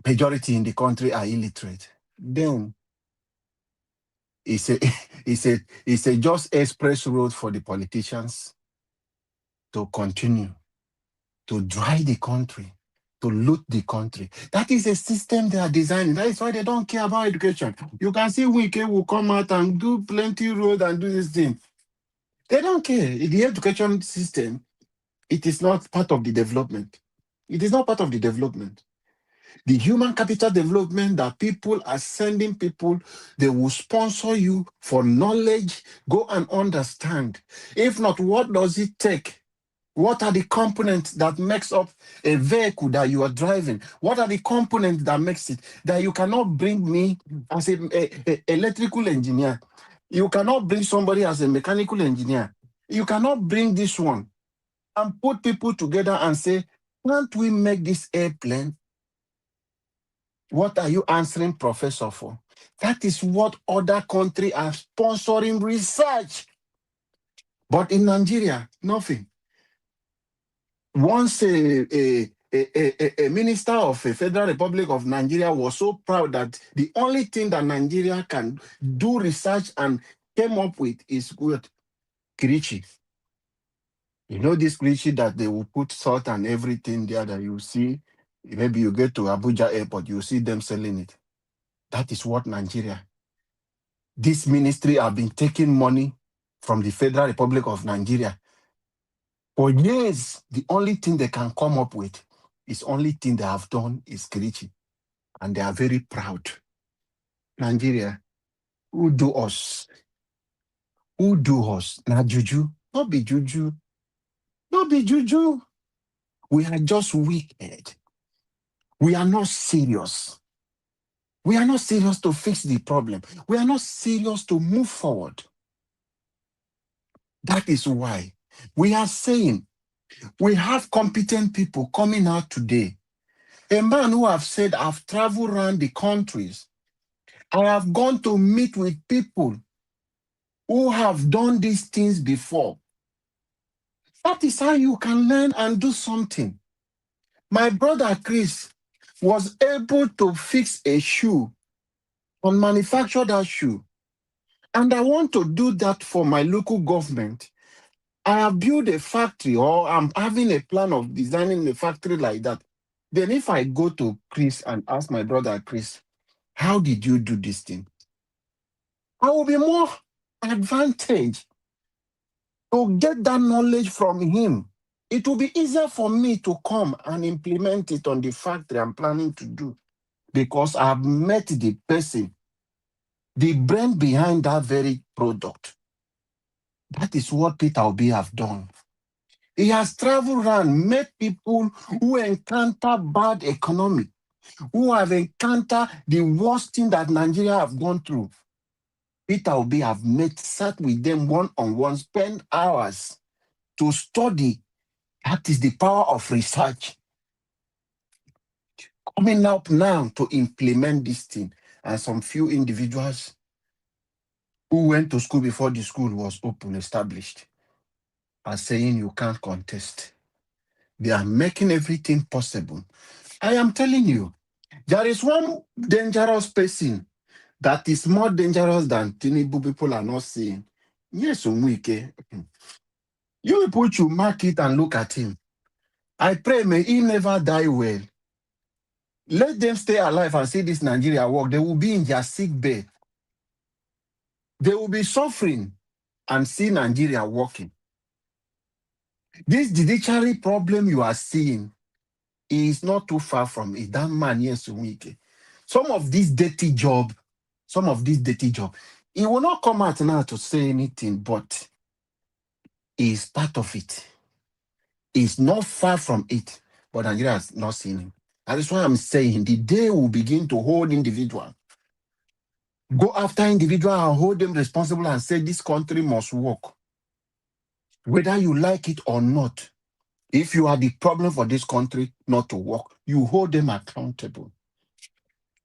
E: Majority in the country are illiterate. Then it's a just express road for the politicians to continue to dry the country, to loot the country. That is a system they are designing. That is why they don't care about education. You can see Wike will come out and do plenty road and do this thing. They don't care. The education system, it is not part of the development. It is not part of the development. The human capital development that people are sending people, they will sponsor you for knowledge. Go and understand. If not, what does it take What are the components that makes up a vehicle that you are driving? What are the components that makes it that you cannot bring me as a electrical engineer? You cannot bring somebody as a mechanical engineer. You cannot bring this one and put people together and say, can't we make this airplane? What are you answering professor for? That is what other countries are sponsoring research. But in Nigeria, nothing. Once a minister of the Federal Republic of Nigeria was so proud that the only thing that Nigeria can do research and came up with is what? Kirichi. You know this Kirichi that they will put salt and everything there that you see. Maybe you get to Abuja airport, you see them selling it. That is what Nigeria. This ministry have been taking money from the Federal Republic of Nigeria. For years, the only thing they can come up with is only thing they have done is Kirichi. And they are very proud. Nigeria, who do us? Who do us? Now juju. Not be juju. Not be juju. We are just wicked. We are not serious. We are not serious to fix the problem. We are not serious to move forward. That is why we are saying we have competent people coming out today. A man who have said, I've traveled around the countries. I have gone to meet with people who have done these things before. That is how you can learn and do something. My brother Chris was able to fix a shoe and manufacture that shoe. And I want to do that for my local government. I have built a factory, or I'm having a plan of designing a factory like that. Then if I go to Chris and ask my brother Chris, how did you do this thing? I will be more advantaged to get that knowledge from him. It will be easier for me to come and implement it on the factory I'm planning to do, because I've met the person, the brain behind that very product. That is what Peter Obi have done. He has traveled around, met people who encounter bad economy, who have encountered the worst thing that Nigeria have gone through. Peter Obi have met, sat with them one-on-one, spent hours to study. That is the power of research. Coming up now to implement this thing. And some few individuals who went to school before the school was open, established, are saying you can't contest. They are making everything possible. I am telling you, there is one dangerous person that is more dangerous than Tinubu people are not seeing. Yes, Umwike. You people should mark it and look at him. I pray may he never die well. Let them stay alive and see this Nigeria work. They will be in their sick bed. They will be suffering and see Nigeria working. This judiciary problem you are seeing is not too far from it. That man, yes, Umwike. Some of this dirty job, he will not come out now to say anything, but he is part of it. He's not far from it, but Nigeria has not seen him. That is why I'm saying the day will begin to hold individual, go after individual and hold them responsible and say this country must work. Whether you like it or not, if you are the problem for this country not to work, you hold them accountable.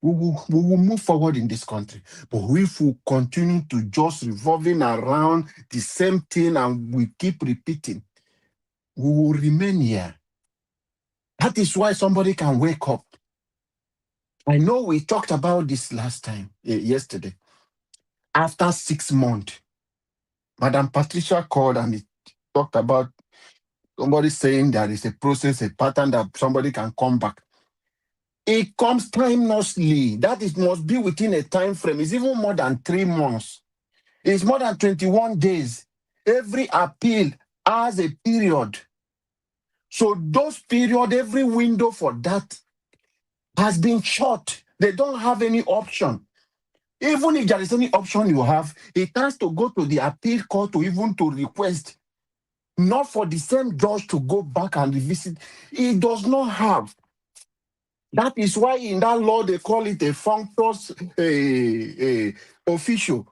E: We will move forward in this country. But if we continue to just revolving around the same thing and we keep repeating, we will remain here. That is why somebody can wake up. I know we talked about this last time, yesterday. After 6 months, Madam Patricia called and talked about somebody saying there is a process, a pattern that somebody can come back. It comes timelessly. That it must be within a time frame. It's even more than 3 months. It's more than 21 days. Every appeal has a period. So those period, every window for that has been short. They don't have any option. Even if there is any option you have, it has to go to the appeal court to even to request. not for the same judge to go back and revisit. He does not have. That is why in that law they call it a functus official,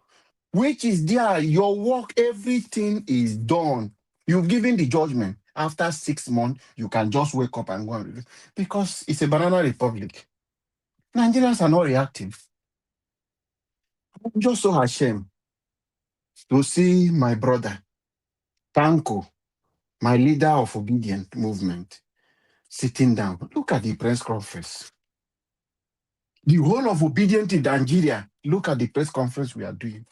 E: which is there. Your work, everything is done. You've given the judgment. After 6 months, you can just wake up and go and review. Because it's a banana republic. Nigerians are not reactive. I'm just so ashamed to see my brother, Tanko, my leader of obedient movement, sitting down. Look at the press conference. The whole of obedient in Nigeria, look at the press conference we are doing.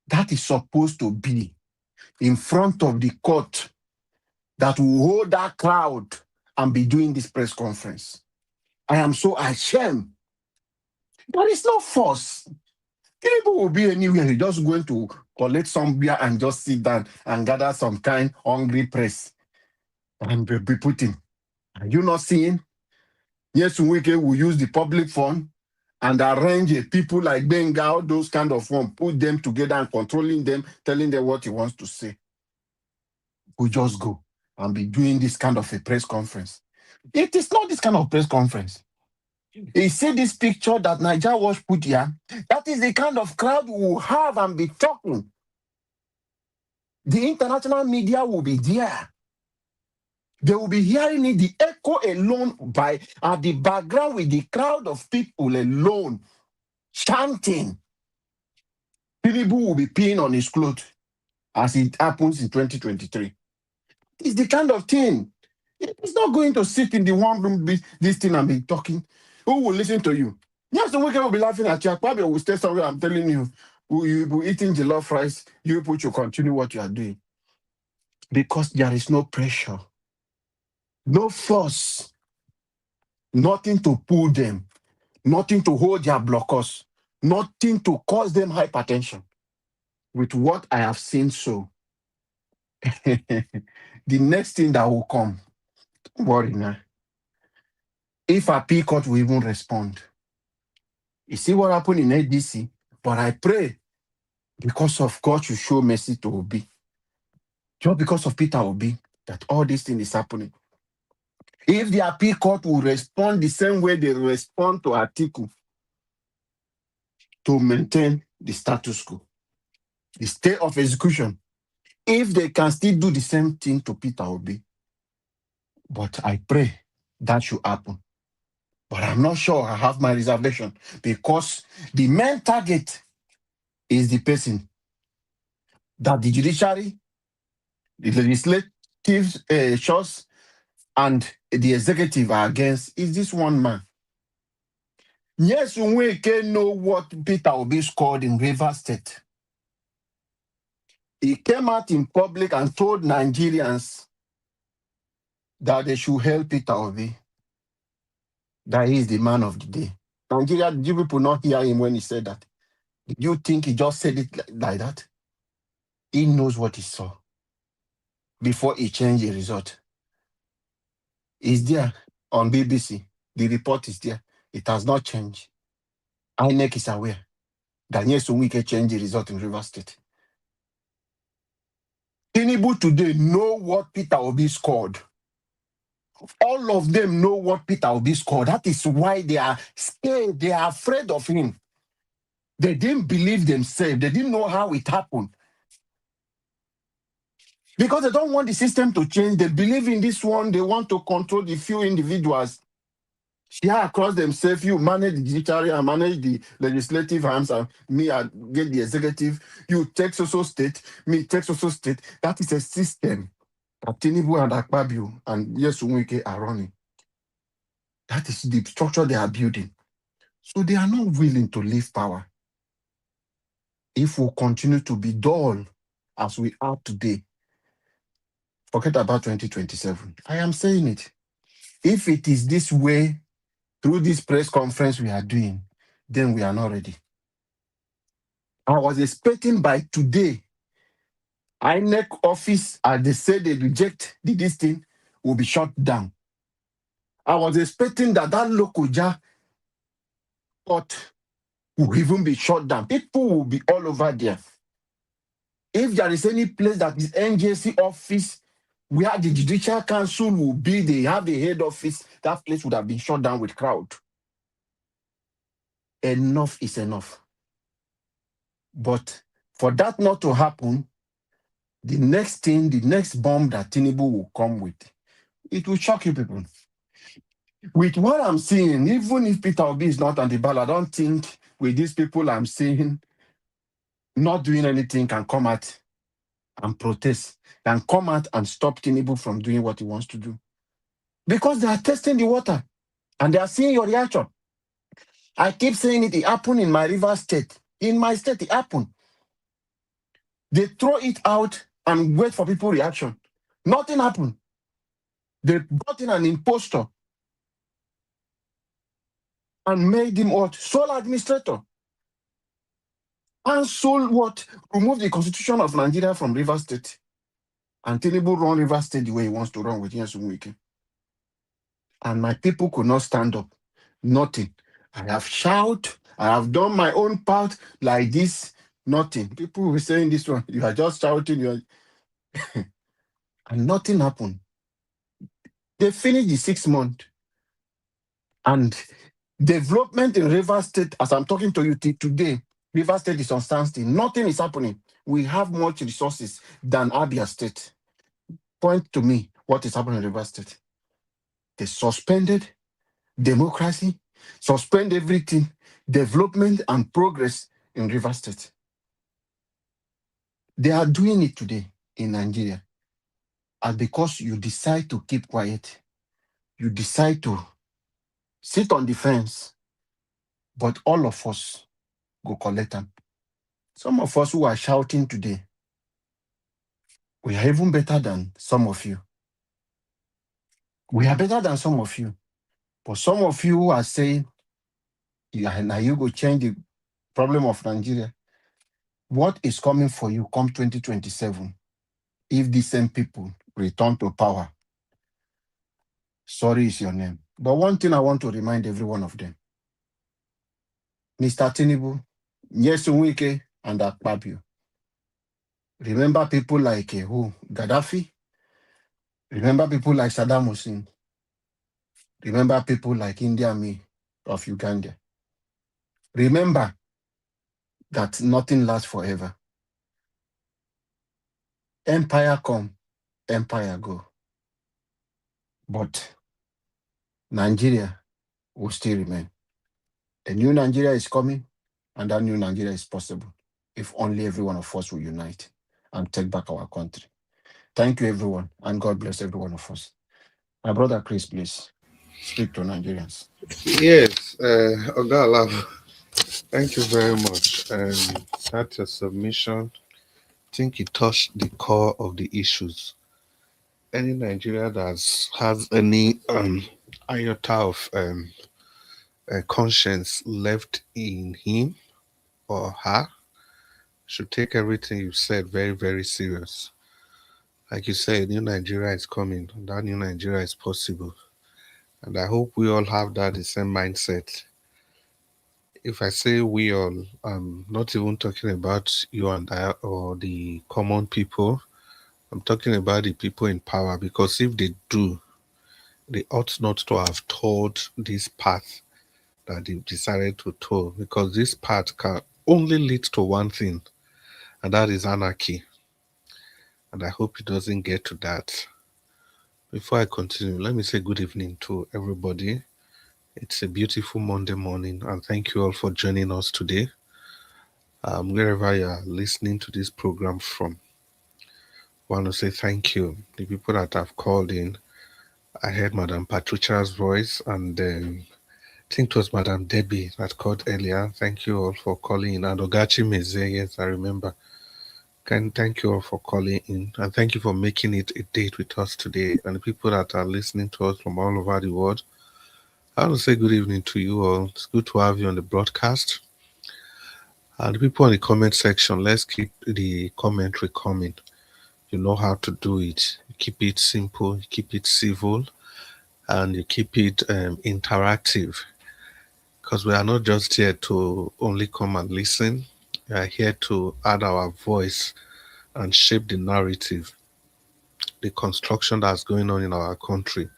E: That is supposed to be in front of the court that will hold that crowd and be doing this press conference. I am so ashamed. But it's not force. People will be anywhere. You're just going to collect some beer and just sit down and gather some kind hungry press and be putting. Are you not seeing? Yes, Wike will use the public fund and arrange people like Benga, all those kind of one, put them together and controlling them, telling them what he wants to say. We just go and be doing this kind of a press conference. It is not this kind of press conference. You see this picture that Niger Watch put here? That is the kind of crowd we will have and be talking. The international media will be there. They will be hearing it, the echo alone by at the background with the crowd of people alone chanting. People will be peeing on his clothes as it happens in 2023. It's the kind of thing. It's not going to sit in the one room, this thing and be talking. Who will listen to you? Yes, the weekend will be laughing at you. Probably will stay somewhere. I'm telling you, you will be eating jollof rice. You put you continue what you are doing. Because there is no pressure, no force, nothing to pull them, nothing to hold their blockers, nothing to cause them hypertension. With what I have seen so, the next thing that will come, don't worry now. If a P court will even respond, you see what happened in ADC? But I pray because of God to show mercy to Obi. Just because of Peter Obi, that all this thing is happening. If the appeal court will respond the same way they respond to Atiku to maintain the status quo, the state of execution, if they can still do the same thing to Peter Obi, but I pray that should happen. But I'm not sure. I have my reservation because the main target is the person that the judiciary, the legislative shows, and the executive are against is this one man. Yes, we can know what Peter Obi scored in Rivers State. He came out in public and told Nigerians that they should help Peter Obi, that he is the man of the day. Nigeria, did you people not hear him when he said that? Did you think he just said it like that? He knows what he saw before he changed the result. It's there on BBC. The report is there. It has not changed. INEC is aware that yes, we can change the result in Rivers State. Tinubu today know what Peter Obi scored. All of them know what Peter Obi scored. That is why they are scared. They are afraid of him. They didn't believe themselves. They didn't know how it happened. Because they don't want the system to change. They believe in this one. They want to control the few individuals. Share across themselves. You manage the judiciary and manage the legislative arms, and me, I get the executive. You take so state, me take so state. That is a system that Tinubu and Akpabio and Nyesom Wike are running. That is the structure they are building. So they are not willing to leave power. If we continue to be dull as we are today, forget about 2027. I am saying it. If it is this way, through this press conference we are doing, then we are not ready. I was expecting by today, INEC office, as they say they reject this thing, will be shut down. I was expecting that Lokoja court will even be shut down. People will be all over there. If there is any place that is NJC office where the Judicial Council will be, they have the head office, that place would have been shut down with crowd. Enough is enough. But for that not to happen, the next bomb that Tinubu will come with, it will shock you people. With what I'm seeing, even if Peter Obi is not on the ballot, I don't think with these people I'm seeing not doing anything can come out and protest, can come out and stop Tinubu from doing what he wants to do. Because they are testing the water and they are seeing your reaction. I keep saying it happened in my river state. In my state, it happened. They throw it out and wait for people's reaction. Nothing happened. They brought in an impostor and made him what? Sole administrator. And sole what? Remove the constitution of Nigeria from River State. And Tinubu run River State the way he wants to run with Nyesom Wike. And my people could not stand up. Nothing. I have shouted. I have done my own part like this. Nothing. People were saying this one. You are just shouting. You are and nothing happened. They finished the 6 months. And development in River State, as I'm talking to you today, River State is on standstill. Nothing is happening. We have much resources than Abia State. Point to me what is happening in River State. They suspended democracy, suspend everything, development and progress in River State. They are doing it today in Nigeria. And because you decide to keep quiet, you decide to sit on the fence, but all of us go collect them. Some of us who are shouting today, we are even better than some of you. We are better than some of you. But some of you who are saying, now you go change the problem of Nigeria. What is coming for you come 2027? If the same people return to power, sorry is your name. But one thing I want to remind every one of them, Mr. Tinubu, Nyesom Wike, and Akpabio. Remember people like who? Gaddafi? Remember people like Saddam Hussein? Remember people like Idi Amin of Uganda? Remember that nothing lasts forever. Empire come, empire go. But Nigeria will still remain. A new Nigeria is coming, and that new Nigeria is possible if only every one of us will unite and take back our country. Thank you, everyone, and God bless every one of us. My brother Chris, please speak to Nigerians.
I: Yes, Oga Alavo, thank you very much. That's your submission. I think it touched the core of the issues. Any Nigeria that has any iota of conscience left in him or her should take everything you said very, very serious. Like you said, new Nigeria is coming. That new Nigeria is possible. And I hope we all have that the same mindset. If I say we all, I'm not even talking about you and I or the common people. I'm talking about the people in power, because if they do, they ought not to have told this path that they've decided to tow, because this path can only lead to one thing, and that is anarchy. And I hope it doesn't get to that. Before I continue, let me say good evening to everybody. It's a beautiful Monday morning, and thank you all for joining us today. Wherever you are listening to this program from, I want to say thank you. The people that have called in, I heard Madam Patricia's voice, and I think it was Madam Debbie that called earlier. Thank you all for calling in. And Ogachi Meze, yes, I remember. Thank you all for calling in, and thank you for making it a date with us today. And the people that are listening to us from all over the world, I want to say good evening to you all. It's good to have you on the broadcast. And the people in the comment section, let's keep the commentary coming. You know how to do it. You keep it simple, you keep it civil, and you keep it interactive. Because we are not just here to only come and listen. We are here to add our voice and shape the narrative, the construction that's going on in our country.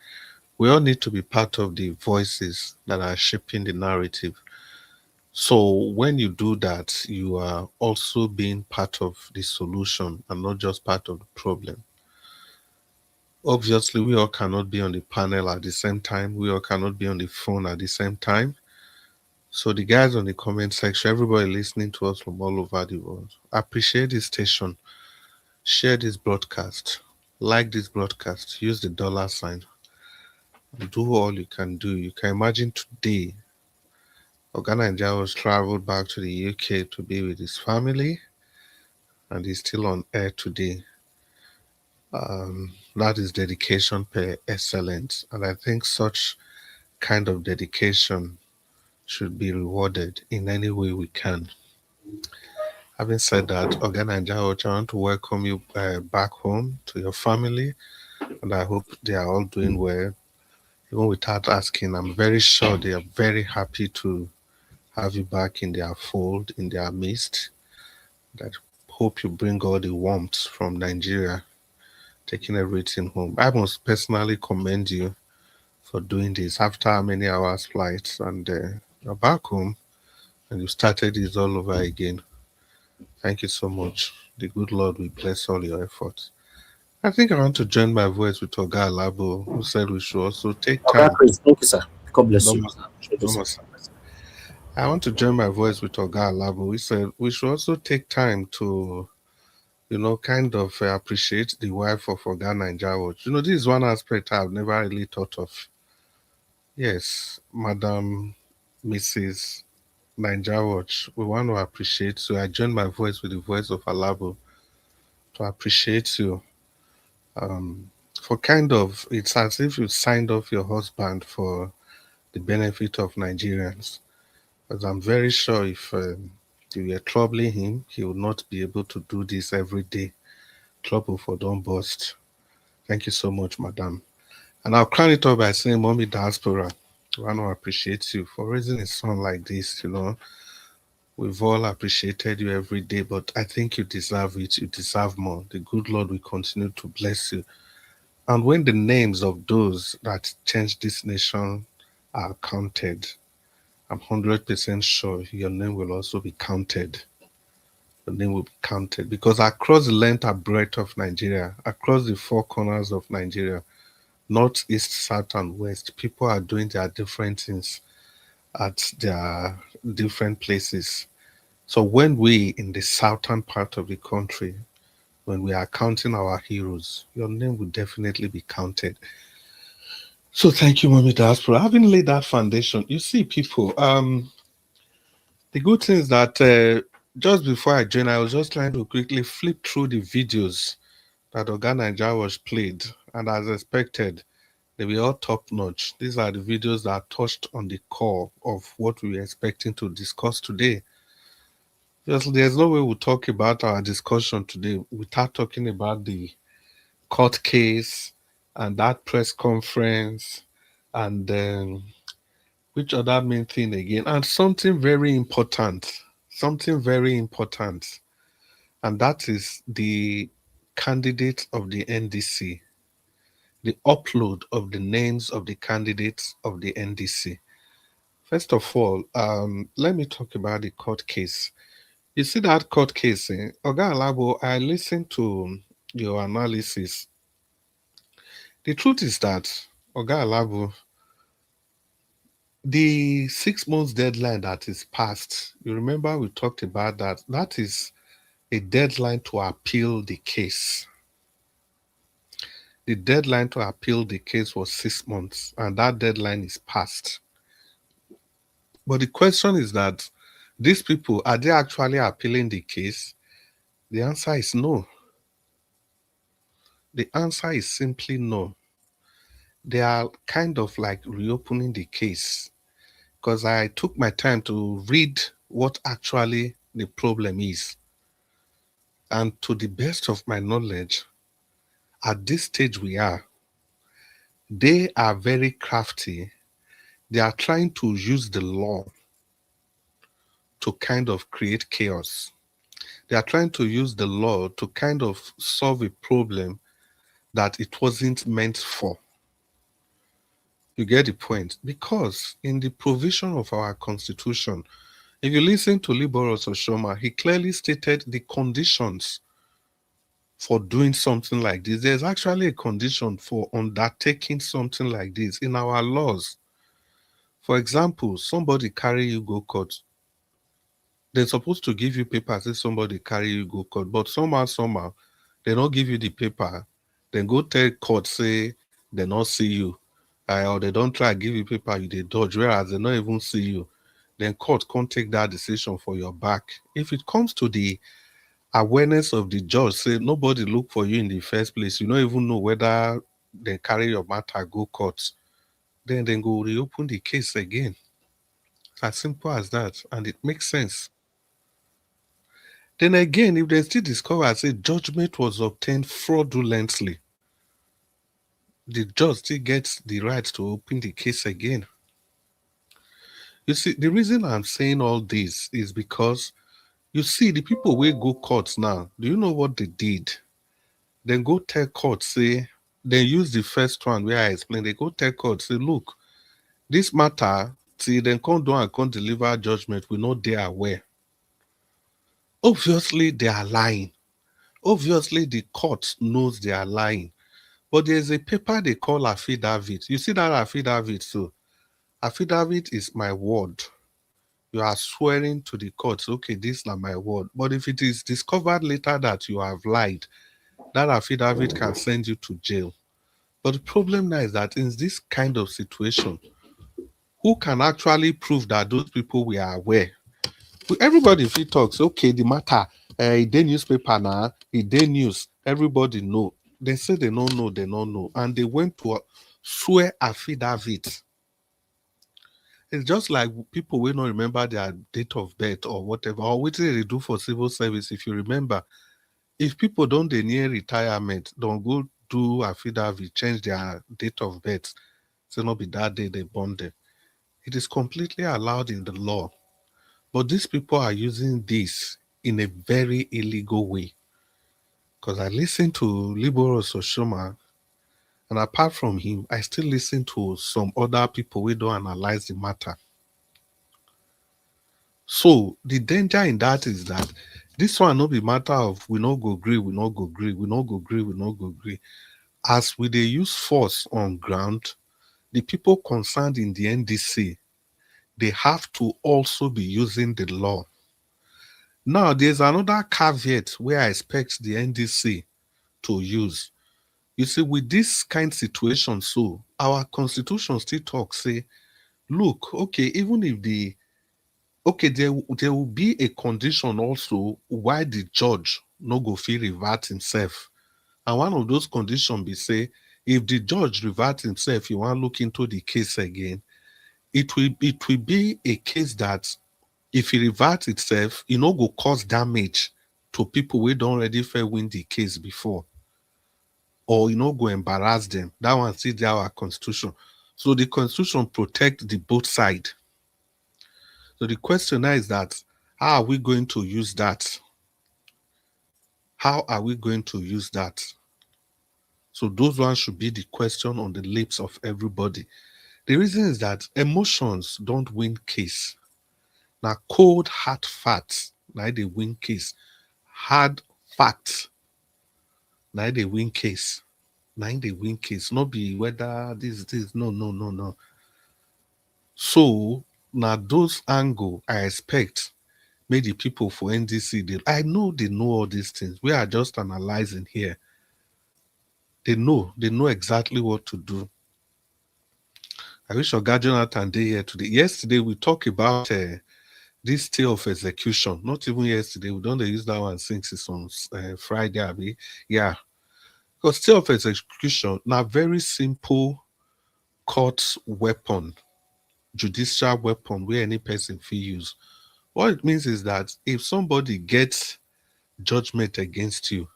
I: We all need to be part of the voices that are shaping the narrative. So when you do that, you are also being part of the solution and not just part of the problem. Obviously, we all cannot be on the panel at the same time. We all cannot be on the phone at the same time. So the guys on the comment section, everybody listening to us from all over the world, appreciate this station. Share this broadcast. Like this broadcast. Use the dollar sign. Do all you can do. You can imagine today, Oga was traveled back to the UK to be with his family, and he's still on air today. That is dedication per excellence, and I think such kind of dedication should be rewarded in any way we can. Having said that, Oga I want to welcome you back home to your family, and I hope they are all doing well. Even without asking, I'm very sure they are very happy to have you back in their fold, in their midst. That hope you bring all the warmth from Nigeria, taking everything home. I must personally commend you for doing this after how many hours flights, and you're back home and you started this all over again. Thank you so much. The good Lord will bless all your efforts. I think I want to join my voice with Oga Labo, who said we should also take
B: Okay,
I: time.
B: Chris, thank you, sir. God bless
I: No
B: you.
I: more,
B: Thank you,
I: no
B: sir.
I: more. I want to join my voice with Oga Labo. We said we should also take time to, kind of appreciate the wife of Oga Naija. This is one aspect I've never really thought of. Yes, Madam Mrs. Naija Watch, we want to appreciate. So I join my voice with the voice of Alabo to appreciate you. Um, for kind of, it's as if you signed off your husband for the benefit of Nigerians. Because I'm very sure if you were troubling him, he would not be able to do this every day. Trouble for don't burst. Thank you so much, madam. And I'll crown it up by saying, Mommy Diaspora, I want to appreciate you for raising a son like this. We've all appreciated you every day, but I think you deserve it. You deserve more. The good Lord will continue to bless you. And when the names of those that changed this nation are counted, I'm 100% sure your name will also be counted. Your name will be counted because across the length and breadth of Nigeria, across the four corners of Nigeria, north, east, south, and west, people are doing their different things at their different places. So when we in the southern part of the country, when we are counting our heroes, your name will definitely be counted. So thank you, Mommy Diaspora. Having laid that foundation, you see, people, the good thing is that just before I joined, I was just trying to quickly flip through the videos that Oga Naija was played, and as expected, they were all top notch. These are the videos that touched on the core of what we were expecting to discuss today. Just, there's no way we'll talk about our discussion today without talking about the court case and that press conference and which other main thing again, and something very important, and that is the candidates of the NDC, the upload of the names of the candidates of the NDC. First of all, let me talk about the court case. You see that court case, Oga Alabo, I listened to your analysis. The truth is that, Oga Alabo, the 6 months deadline that is passed, you remember we talked about that. That is a deadline to appeal the case. The deadline to appeal the case was 6 months, and that deadline is passed. But the question is that these people, are they actually appealing the case? The answer is no. The answer is simply no. They are kind of like reopening the case because I took my time to read what actually the problem is. And to the best of my knowledge, at this stage we are, they are very crafty. They are trying to use the law to kind of create chaos. They are trying to use the law to kind of solve a problem that it wasn't meant for. You get the point? Because in the provision of our constitution, if you listen to Liboros Oshoma, he clearly stated the conditions for doing something like this. There's actually a condition for undertaking something like this in our laws. For example, somebody carry you go court. They're supposed to give you paper, say somebody carry you go court, but somehow, they don't give you the paper. Then go tell court, say they not see you. Or they don't try to give you paper, you they dodge, whereas they not even see you. Then court can't take that decision for your back. If it comes to the awareness of the judge, say nobody look for you in the first place, you don't even know whether they carry your matter go court, then go reopen the case again. It's as simple as that, and it makes sense. Then again, if they still discover say judgment was obtained fraudulently, the judge still gets the right to open the case again. You see, the reason I'm saying all this is because you see the people will go courts now. Do you know what they did? Then go tell court, say, they use the first one where I explained, they go tell court, say, look, this matter, see, then come down and come deliver judgment, we know they are aware. Obviously, they are lying. Obviously, the court knows they are lying. But there's a paper they call affidavit. You see that affidavit? So, affidavit is my word. You are swearing to the court, okay, this is not my word. But if it is discovered later that you have lied, that affidavit can send you to jail. But the problem now is that in this kind of situation, who can actually prove that those people were aware? Everybody, if he talks, okay, the matter, it did newspaper now, it did news, everybody know. They say they don't know, they don't know. And they went to swear affidavit. It's just like people will not remember their date of birth or whatever, or what did they do for civil service. If you remember, if people don't they near retirement, don't go do affidavit, change their date of birth, so not be that day they born them. It is completely allowed in the law. But these people are using this in a very illegal way. Because I listened to Liboros Oshoma, and apart from him, I still listen to some other people who don't analyze the matter. So the danger in that is that this one no be matter of we no go agree, we no go agree, we no go agree, we no go agree. As we they use force on ground, the people concerned in the NDC, they have to also be using the law. Now, there's another caveat where I expect the NDC to use. You see, with this kind of situation, so our constitution still talks, say, look, okay, even if there will be a condition also why the judge no go feel revert himself. And one of those conditions be say, if the judge revert himself, you want to look into the case again, it will be a case that if it reverts itself, it no go cause damage to people who don't already fair win the case before. Or go embarrass them. That one still there our constitution. So the constitution protect the both side. So the question now is that how are we going to use that? How are we going to use that? So those ones should be the question on the lips of everybody. The reason is that emotions don't win case. Now cold hard facts, now they win case. Hard facts, now they win case. Now they win case. Not be whether this, no. So now those angle I expect maybe people for NDC, I know they know all these things. We are just analyzing here. They know exactly what to do. I wish Oga Jonathan day here today. Yesterday we talked about this stay of execution. Not even yesterday. We don't use that one since it's on Friday. Abi. Yeah. Because stay of execution, now very simple court weapon, judicial weapon where any person fee use. What it means is that if somebody gets judgment against you,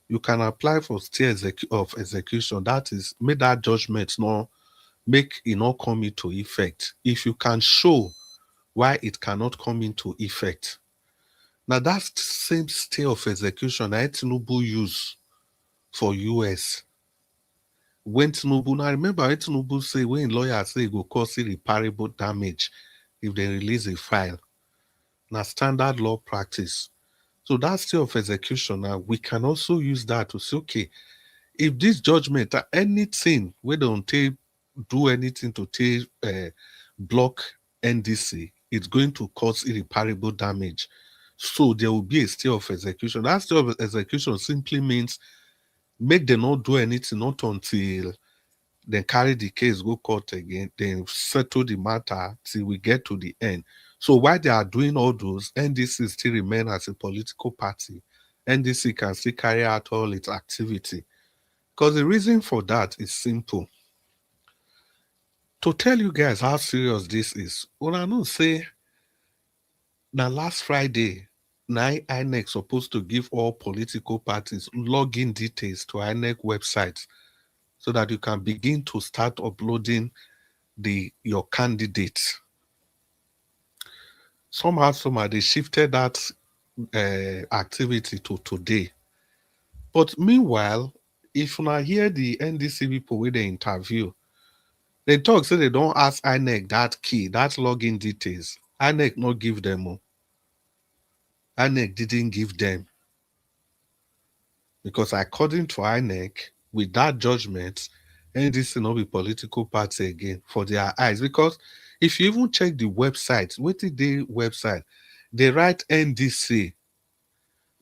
I: you can apply for stay of execution. That is, make that judgment not make it not come into effect. If you can show why it cannot come into effect, Now that same stay of execution that Tinubu use for US. When Tinubu, now remember when Tinubu say, when lawyers say it will cause irreparable damage if they release a file. Now standard law practice. So that stay of execution, now we can also use that to say, okay, if this judgment or anything we don't take do anything to take block NDC, it's going to cause irreparable damage. So there will be a stay of execution. That stay of execution simply means make them not do anything, not until they carry the case go court again, then settle the matter till we get to the end. So while they are doing all those, NDC still remain as a political party. NDC can still carry out all its activity. Because the reason for that is simple. To tell you guys how serious this is, when I know say now last Friday, now INEC supposed to give all political parties login details to INEC websites so that you can begin to start uploading your candidates. Somehow they shifted that activity to today. But meanwhile, if you hear the NDC people with the interview, they talk say they don't ask INEC that key, that login details. INEC not give them. INEC didn't give them. Because according to INEC, with that judgment, NDC not be political party again for their eyes. Because if you even check the website, what is the website? They write NDC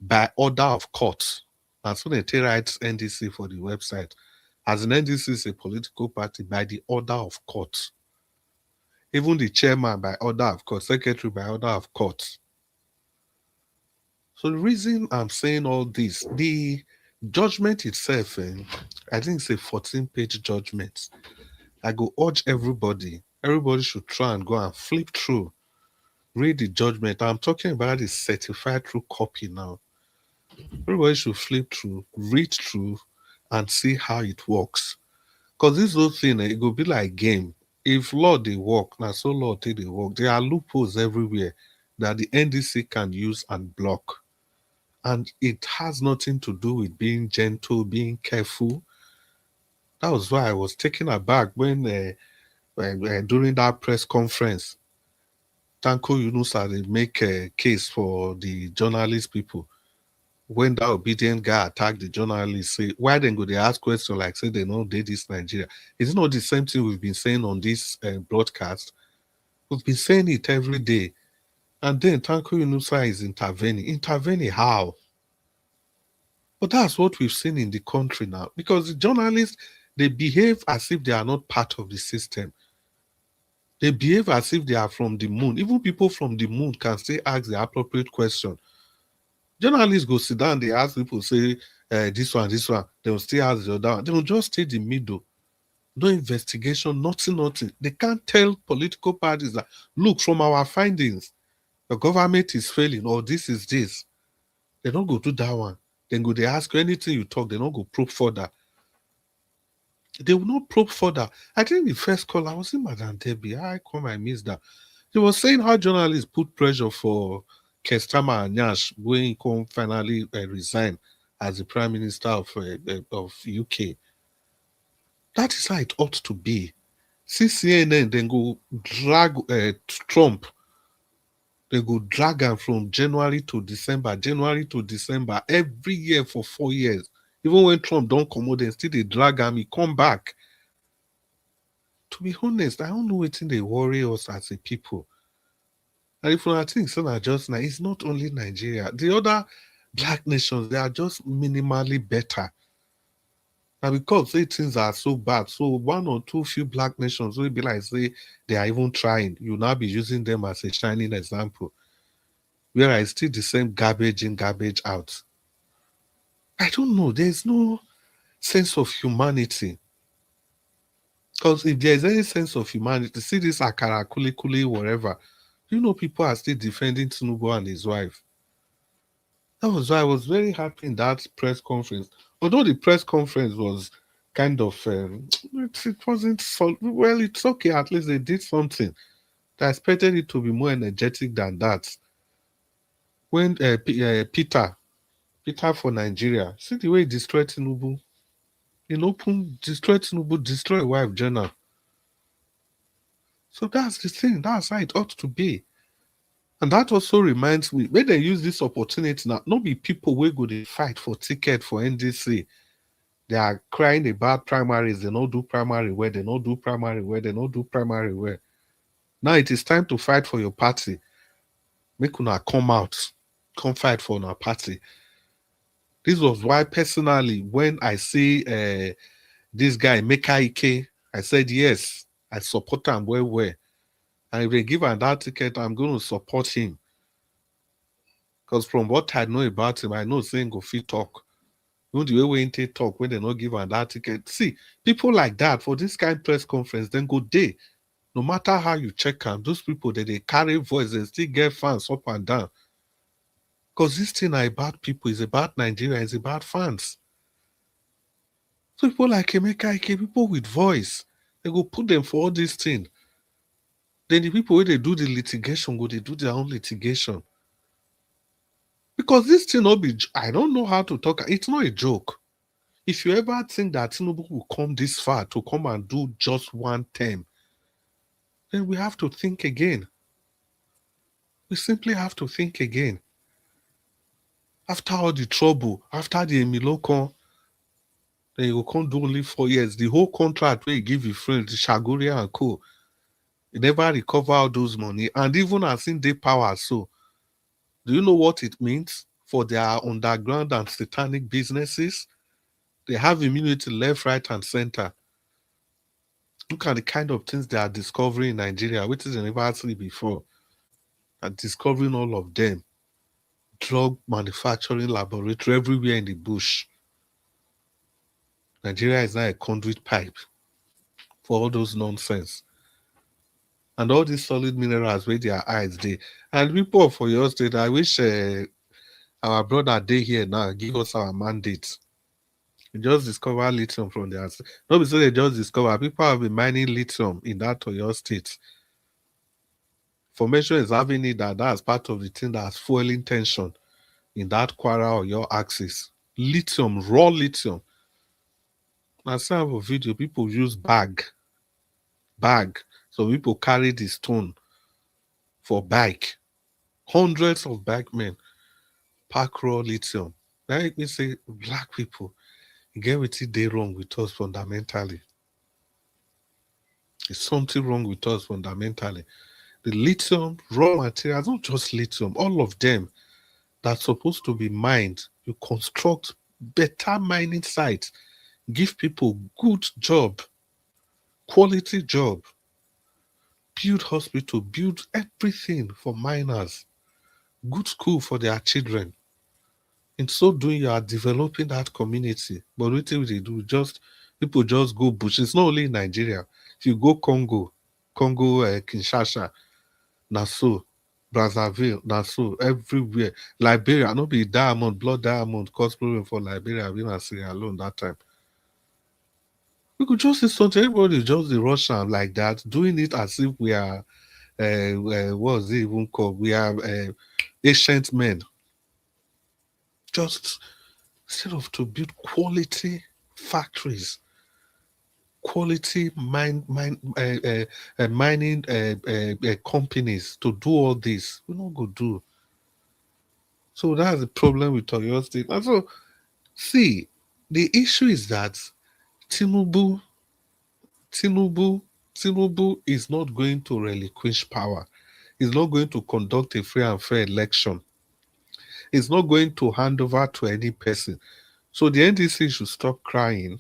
I: by order of court. And so they write NDC for the website. As an NDC is a political party by the order of court. Even the chairman by order of court, secretary by order of court. So the reason I'm saying all this, the judgment itself, I think it's a 14-page judgment. I go urge everybody should try and go and flip through, read the judgment. I'm talking about the certified true copy now. Everybody should flip through, read through, and see how it works. Because this whole thing, it will be like game. If law they work, now so law they work. There are loopholes everywhere that the NDC can use and block. And it has nothing to do with being gentle, being careful. That was why I was taken aback when during that press conference, Tanko Yunusa they make a case for the journalist people. When that obedient guy attacked the journalist, say, why then go they ask questions like, say, they know they this Nigeria? It's not the same thing we've been saying on this broadcast. We've been saying it every day. And then Tanko Yunusa is intervening. Intervening how? But that's what we've seen in the country now. Because the journalists, they behave as if they are not part of the system. They behave as if they are from the moon. Even people from the moon can still ask the appropriate question. Journalists go sit down, they ask people, say, this one. They will still ask the other one. They will just stay in the middle. No investigation, nothing. They can't tell political parties that, look, from our findings, the government is failing, or this is this. They don't go do that one. Then go, they ask you anything you talk, they don't go probe further. They will not probe further. I think the first call, I was in Madam Debbie. I missed that. He was saying how journalists put pressure for Kestama and Nyash when he come finally resign as the Prime Minister of UK. That is how it ought to be. See CNN, then go drag Trump. They go drag him from January to December, every year for 4 years. Even when Trump don't come out, they still they drag him, he come back. To be honest, I don't know what they worry us as a people. And if I think so, just now, it's not only Nigeria. The other black nations, they are just minimally better. And because say things are so bad, so one or two few black nations will be like, say, they are even trying. You'll now be using them as a shining example. Whereas still the same garbage in, garbage out. I don't know. There's no sense of humanity. Because if there's any sense of humanity, see this Akara Kuli, whatever, people are still defending Tinubu and his wife. That was why I was very happy in that press conference. Although the press conference was kind of, it wasn't, well, it's okay. At least they did something. I expected it to be more energetic than that. When Peter for Nigeria, see the way he destroyed Tinubu. In open, destroy Tinubu, destroy wife Jenna. So that's the thing. That's how it ought to be. And that also reminds me, when they use this opportunity now, not be people where go they fight for ticket for NDC. They are crying about primaries. They don't do primary where they don't do primary where they don't do primary where. Now it is time to fight for your party. Make una come out, come fight for our party. This was why personally, when I see this guy Meka Ike, I said yes, I support him well. And if they give him that ticket, I'm going to support him. Because from what I know about him, I know saying go fit talk. Even the way we talk when they not give him that ticket. See, people like that for this kind of press conference, then go day. No matter how you check them, those people that they carry voice, they still get fans up and down. Because this thing are about people, it's about Nigeria, it's about fans. So people like Emeka Ike, people with voice, they go put them for all these things. Then the people where they do the litigation, they do their own litigation. Because this thing not be, I don't know how to talk. It's not a joke. If you ever think that Tinubu will come this far to come and do just one term, then we have to think again. We simply have to think again. After all the trouble, after the Emilokon, then you will come do only 4 years. The whole contract where you give your friends, the Shagoria and co, you never recover all those money. And even as in day power, so do you know what it means for their underground and satanic businesses? They have immunity left, right, and center. Look at the kind of things they are discovering in Nigeria, which is never seen before. And discovering all of them. Drug manufacturing laboratory everywhere in the bush. Nigeria is now a conduit pipe for all those nonsense. And all these solid minerals where their eyes they. And people for your state, I wish our brother day here now give us our mandate. We just discover lithium from their state. Not because they just discover, people have been mining lithium in that Oyo state. Formation is having it that's part of the thing that's fueling tension in that Kwara or your axis. Lithium, raw lithium. I saw a video, people use bag. So people carry the stone for bike. Hundreds of bike men pack raw lithium. That make me say, black people, you get what they wrong with us fundamentally. There's something wrong with us fundamentally. The lithium, raw materials, not just lithium, all of them that's supposed to be mined. You construct better mining sites, give people good job, quality job, build hospital, build everything for miners, good school for their children. In so doing, you are developing that community. But what they do, people just go bush. It's not only in Nigeria. If you go Congo, Kinshasa, Nassau, Brazzaville, Nassau, everywhere. Liberia, not be diamond, blood diamond, cause problem for Liberia, being a Sierra Leone that time. We could just see something, everybody just the Russian like that, doing it as if we are, what was it even called? We are ancient men. Just instead of to build quality factories, quality mining companies to do all this, we not go do. So that's the problem with Oyo State. And so, see, the issue is that Tinubu is not going to relinquish power. He's not going to conduct a free and fair election. He's not going to hand over to any person. So the NDC should stop crying.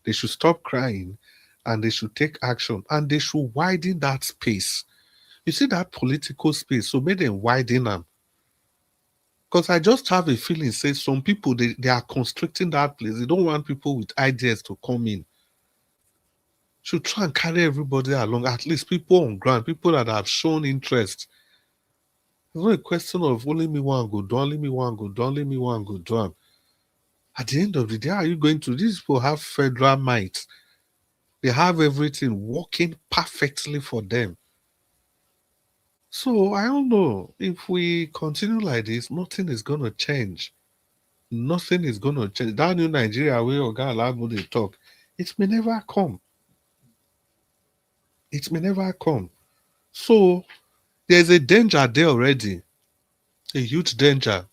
I: They should stop crying and they should take action and they should widen that space. You see that political space, so make them widen them. Because I just have a feeling, say some people, they are constricting that place. They don't want people with ideas to come in. Should try and carry everybody along, at least people on ground, people that have shown interest. It's not a question of only me one go do, only me one go do, only me one go do. At the end of the day, how are you going to? These people have federal might. They have everything working perfectly for them. So I don't know. If we continue like this, nothing is gonna change. Nothing is gonna change. That new Nigeria where Oga Alabo they talk, it may never come. It may never come. So there's a danger there already, a huge danger.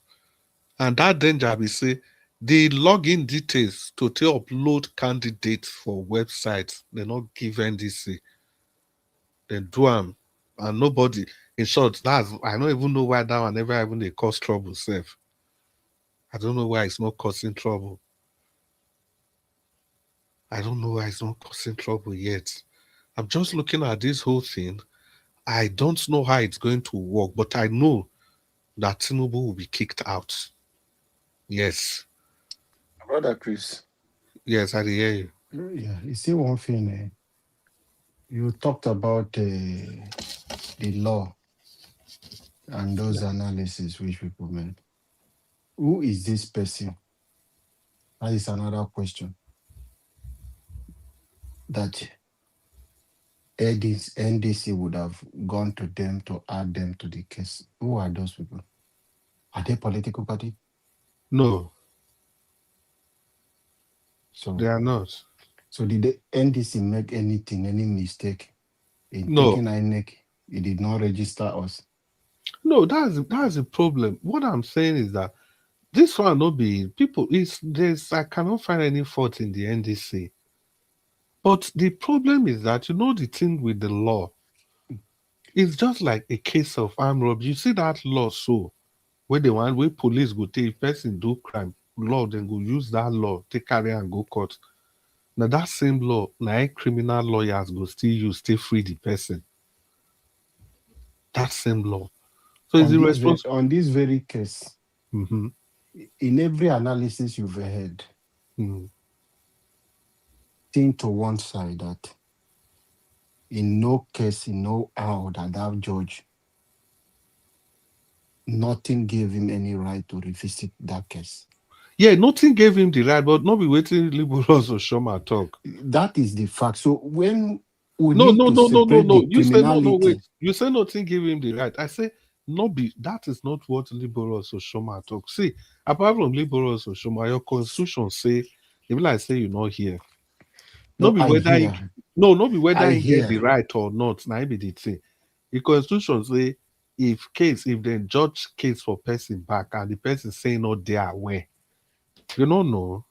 I: And that danger we say the login details to take upload candidates for websites, they not give NDC. They do them. And nobody, in short, that's I don't even know why that one never even they cause trouble, self. I don't know why it's not causing trouble. I don't know why it's not causing trouble yet. I'm just looking at this whole thing. I don't know how it's going to work, but I know that Tinubu will be kicked out. Yes.
E: Brother Chris.
I: Yes, I hear you.
E: Yeah, you see one thing. You talked about the law and those analysis which people made. Who is this person? That is another question. That NDC would have gone to them to add them to the case. Who are those people? Are they political party?
I: No,
E: So
I: they are not.
E: so did the NDC make any mistake in
I: No,
E: taking INEC? It did not register us.
I: no, that's the problem. What I'm saying is that this one not be people is there's I cannot find any fault in the NDC. But the problem is that you know the thing with the law, it's just like a case of armed robbery. You see that law so where the one where police go take person do crime, law then go use that law, take carry and go court. Now that same law, now criminal lawyers go still use, still free the person. That same law. So it's irresponsible.
E: On this very case,
I: Mm-hmm.
E: in every analysis you've heard,
I: Mm.
E: think to one side that in no case, in no how that judge, nothing gave him any right to revisit that case.
I: Yeah, nothing gave him the right, but not be waiting liberals or Shoma talk.
E: That is the fact. So when we
I: No,
E: need
I: no,
E: to
I: no, no, no,
E: separate
I: no.
E: the
I: You say no, no,
E: criminality,
I: wait. You say nothing gave him the right. I say no be that is not what liberals or Shoma talk. See, apart from liberals or Shoma, your constitution say, even like say you not here. No
E: no,
I: be
E: I
I: whether
E: hear,
I: no, not be whether
E: I
I: he get the
E: hear.
I: right or not. Now be the thing. The constitution say if they judge case for person back and the person say not they are aware, you don't know.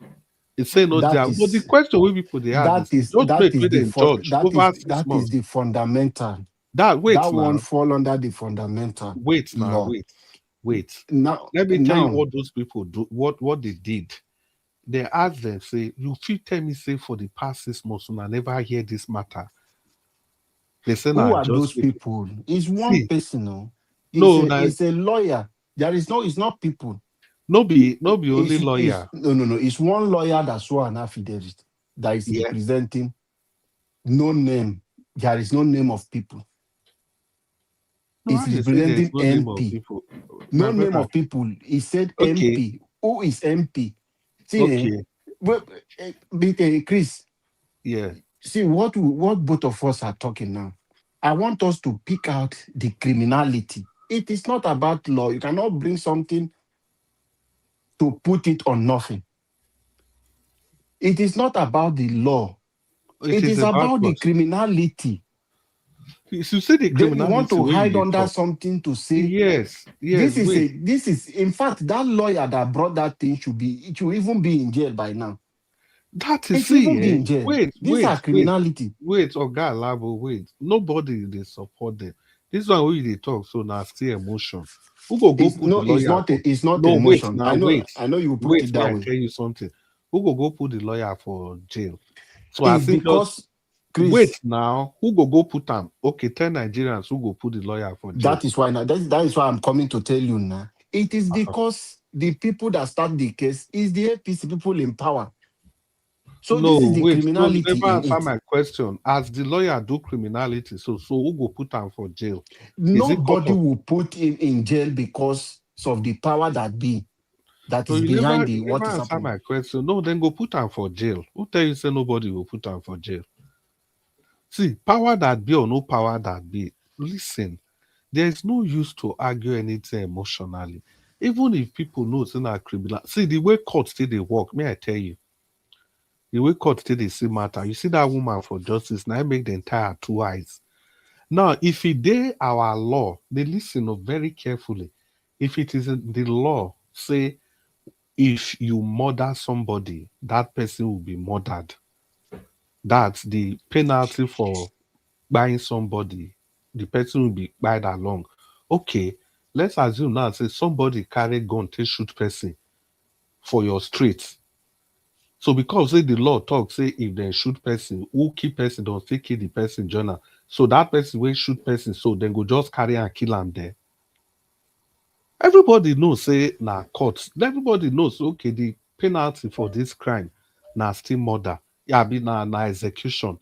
I: It's saying not
E: That
I: there. But the
E: is
I: question we people they ask is judgment with them judge over 6 months.
E: the fundamental.
I: That
E: That
I: wait
E: one
I: now,
E: fall under the fundamental
I: wait now,
E: law.
I: wait.
E: Now,
I: Let me tell you
E: now,
I: what those people do, what they did. They asked them, say, you feel tell me, say, for the past 6 months, and I never hear this matter. They say,
E: who
I: nah,
E: are those
I: just wait.
E: people? It's one
I: See,
E: person. No,
I: no, nah,
E: it's a lawyer. There is no. It's not people.
I: no be only
E: It's
I: lawyer.
E: no. It's one lawyer that swore an affidavit that is
I: Yeah.
E: representing no name. There is no name of people.
I: No,
E: It's
I: I just say there's
E: representing
I: no name of
E: MP.
I: people.
E: No
I: My
E: name
I: brother.
E: of people. He said
I: Okay,
E: MP. Who is MP? See,
I: okay,
E: Chris.
I: yeah.
E: See what both of us are talking now. I want us to pick out the criminality. It is not about law. You cannot bring something to put it on nothing. It is not about the law.
I: It
E: It
I: is
E: is
I: about
E: about the
I: what?
E: criminality.
I: You see the
E: Then you want
I: criminality
E: to
I: where you
E: hide
I: dey
E: under
I: talk.
E: something to say
I: Yes, yes, wait.
E: this is in fact that lawyer that brought that thing it should even be in jail by now.
I: That is
E: It should even
I: see,
E: be
I: eh?
E: in jail.
I: Wait,
E: These are
I: wait, wait,
E: criminality.
I: wait, Oga Alabo, wait. Nobody they support them. This one where they talk, so now still emotion. Who go
E: It's
I: put the
E: no,
I: lawyer for?
E: it's not
I: No, wait,
E: emotion.
I: now wait,
E: I know you put
I: wait,
E: it
I: may
E: that
I: I
E: way.
I: tell you something? Who go put the lawyer for jail? So I
E: It's
I: think just
E: because
I: wait
E: Chris,
I: now. Who go put them? Okay, 10 Nigerians who go put the lawyer for jail.
E: that is why now that is why I'm coming to tell you now. It is
I: Uh-huh.
E: because the people that start the case is the APC people in power. So
I: No,
E: this is the
I: wait. No, you
E: criminality
I: never
E: in
I: answer
E: it.
I: my question. As the lawyer do criminality, so who go put them for jail? Is it court
E: Nobody
I: of?
E: will put him in jail because of the power that
I: So
E: is behind
I: you
E: what
I: never
E: is
I: answer
E: happening.
I: my question. No, then go put them for jail. Who tell you say nobody will put them for jail? See, power that be or no power that be. Listen, There is no use to argue anything emotionally. Even if people know it's not criminal. See, the way courts still they work, may I tell you, the way courts still they see matter. You see that woman for justice, now make the entire two eyes. Now, if it dey our law, they listen up very carefully. If it is in the law, say if you murder somebody, that person will be murdered. That's the penalty for buying somebody. The person will be buyed along. Okay, let's assume now say somebody carry gun to shoot person for your street. So because say the law talk say if they shoot person, who kill person don't still kill the person journal. So that person will shoot person, so then go just carry and kill am there. Everybody knows say na court. Everybody knows okay the penalty for this crime na still murder. Yeah, be na execution.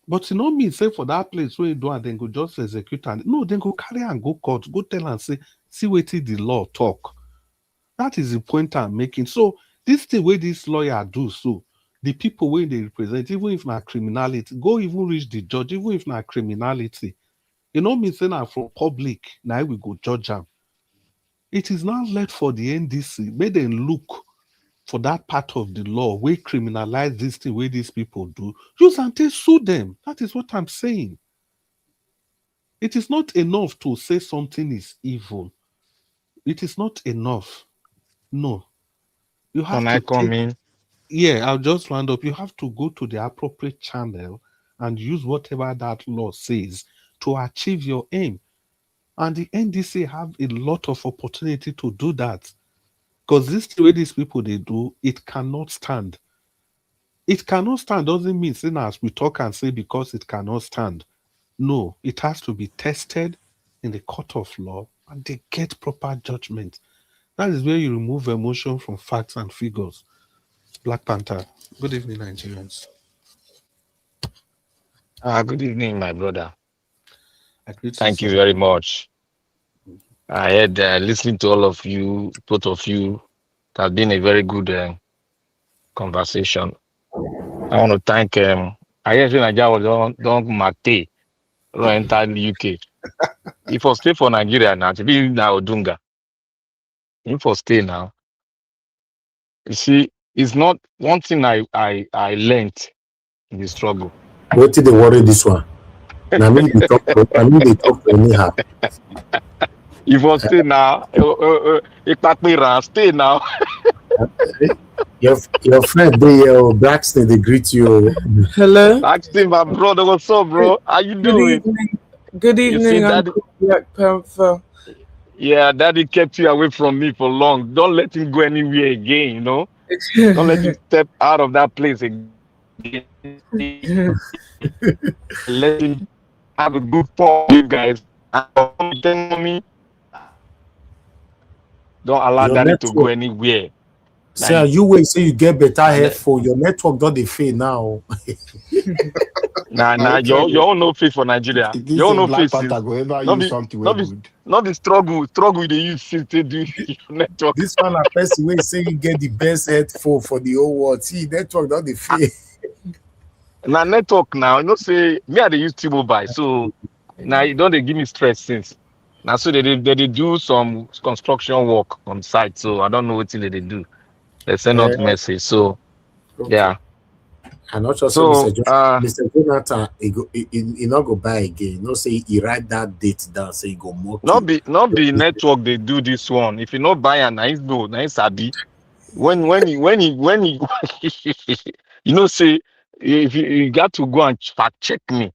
I: But you know me say for that place where you do and then go just execute and no, then go carry and go court, go tell and say, see what the law talk. That is the point I'm making. So this thing where this lawyer do so, the people when they represent, even if not criminality, go even reach the judge, even if not criminality. You know me saying I'm from public, now we go judge them. It is now left for the NDC, may them look for that part of the law where criminalize this thing where these people do. Use and they sue them. That is what I'm saying. It is not enough to say something is evil. It is not enough. No. You have
J: Can
I: to
J: I come
I: take,
J: in?
I: yeah, I'll just round up. You have to go to the appropriate channel and use whatever that law says to achieve your aim. And the NDC have a lot of opportunity to do that. Because this way these people they do, it cannot stand. It cannot stand doesn't mean saying as we talk and say because it cannot stand. No, it has to be tested in the court of law and they get proper judgment. That is where you remove emotion from facts and figures. Black Panther. Good evening, Nigerians.
J: Good evening, my brother.
I: I greet you,
J: Thank you
I: sir.
J: very much. I had listening to all of you, both of you. It has been a very good conversation. I want to thank I guess when Nigeria was don't Mate, don't enter the UK. If I stay for Nigeria now, to be now Odunga. If I stay now, you see, it's not one thing I learned in the struggle.
B: What did they worry this one? Now me they talk to anyhow.
J: If I stay now, stay now.
B: Your friend they Braxton they greet you.
K: Hello.
J: Asking my brother, what's up, bro? How you
K: Good
J: doing?
K: evening. Good
J: You see,
K: evening,
J: daddy.
K: Uncle Black Panther.
J: Yeah, daddy kept you away from me for long. Don't let him go anywhere again, you know? Don't let him step out of that place again. Let him have a good fun, you guys. Don't allow
B: Your
J: daddy to go
B: network.
J: anywhere.
B: Sir, you wait say you get better
J: And
B: headphone. Your network don't they fail now.
J: nah, you all no face for Nigeria.
E: It
J: You
E: is
J: all
E: a
J: no
E: Black
J: faces.
E: Panther go ever
J: Not
E: use
J: be,
E: something way
J: not be,
E: good.
J: not the struggle they use to do your network.
B: This one a person wey say you get the best headphone for the whole world. See, network don't they fail.
J: Now network now, you know say me I dey use T-Mobile, so now you don't they give me stress since. Now so they do some construction work on site, so I don't know what they do. They send out message, so
B: Okay.
J: yeah.
B: I not sure say
J: So
B: Mr. Jonathan he not go buy again. No say he write that date down, say he go mock you.
J: not be network they do this one. If you not buy a nice go, nice sabi. When he you know say if you got to go and fact check me.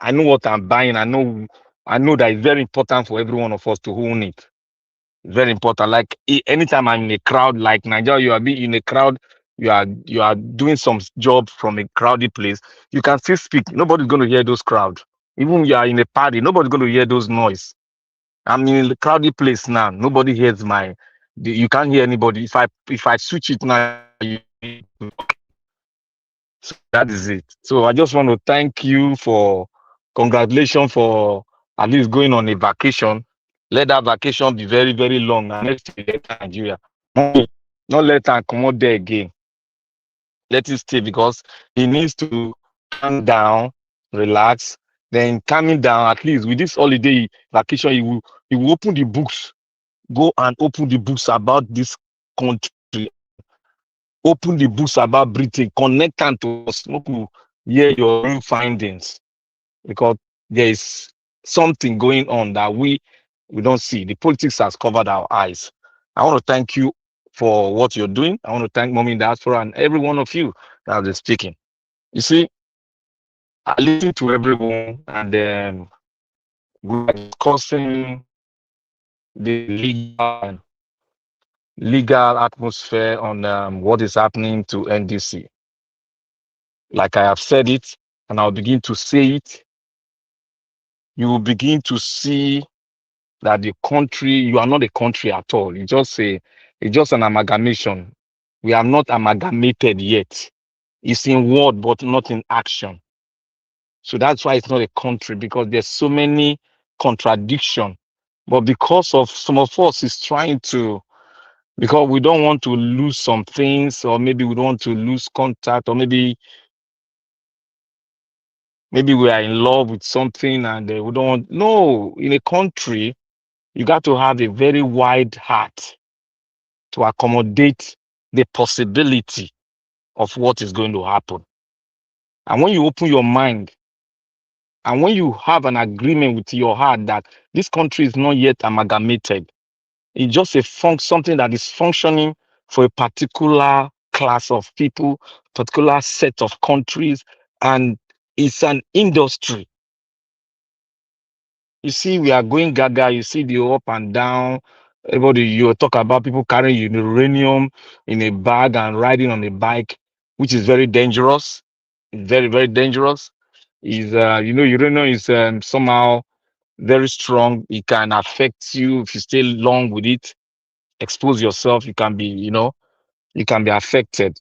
J: I know what I'm buying. I know that it's very important for every one of us to own it. Very important. Like anytime I'm in a crowd, like Nigeria, you are being in a crowd, you are doing some job from a crowded place. You can still speak. Nobody's going to hear those crowd. Even you are in a party, nobody's going to hear those noise. I'm in the crowded place now. Nobody hears you can't hear anybody. If I switch it now, so that is it. So I just want to thank you for congratulations for at least going on a vacation. Let that vacation be very, very long and next year let Nigeria. Not let her come out there again. Let it stay because he needs to calm down, relax. Then coming down, at least with this holiday vacation, he will open the books, go and open the books about this country, open the books about Britain, connect them to us, make we hear your real findings, because there is something going on that we don't see. The politics has covered our eyes. I want to thank you for what you're doing. I want to thank Mommy Diaspora and every one of you that have been speaking. You see, I listen to everyone, and we are discussing the legal atmosphere on what is happening to NDC. Like I have said it, and I'll begin to say it, you will begin to see that the country, you are not a country at all. It's just an amalgamation. We are not amalgamated yet. It's in word, but not in action. So that's why it's not a country, because there's so many contradiction. But because of some of us is trying to, because we don't want to lose some things, or maybe we don't want to lose contact, or maybe we are in love with something and we don't want. No, in a country, you got to have a very wide heart to accommodate the possibility of what is going to happen. And when you open your mind, and when you have an agreement with your heart that this country is not yet amalgamated, it's just something that is functioning for a particular class of people, particular set of countries, and it's an industry. You see, we are going gaga. You see the up and down. Everybody, you talk about people carrying uranium in a bag and riding on a bike, which is very dangerous. Very, very dangerous. Uranium is somehow very strong. It can affect you if you stay long with it. Expose yourself. You can be affected.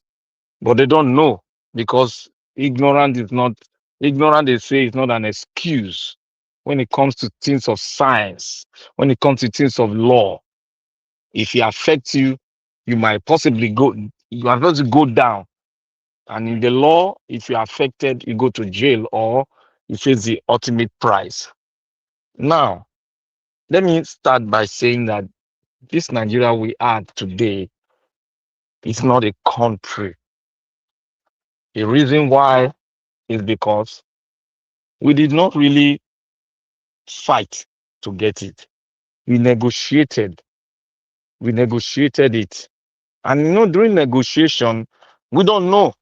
J: But they don't know, because ignorant, they say, is not an excuse when it comes to things of science, when it comes to things of law. If it affects you, you might possibly go down. And in the law, if you're affected, you go to jail, or you face the ultimate price. Now, let me start by saying that this Nigeria we are today is not a country. The reason why is because we did not really fight to get it. We negotiated. We negotiated it. And during negotiation, we don't know.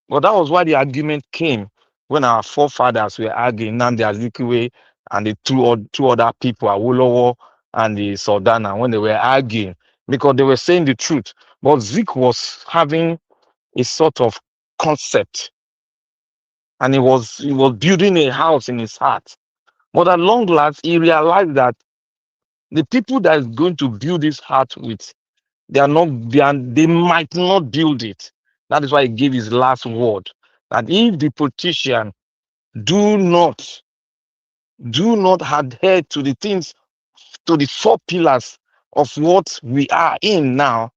J: But that was why the argument came when our forefathers were arguing, Nnamdi Azikiwe and the two other people, Awolowo and the Saldana, when they were arguing, because they were saying the truth. But Zik was having a sort of concept, and he was building a house in his heart. But at long last, he realized that the people that is going to build this heart with, they might not build it. That is why he gave his last word, that if the politician do not adhere to the things, to the four pillars of what we are in now,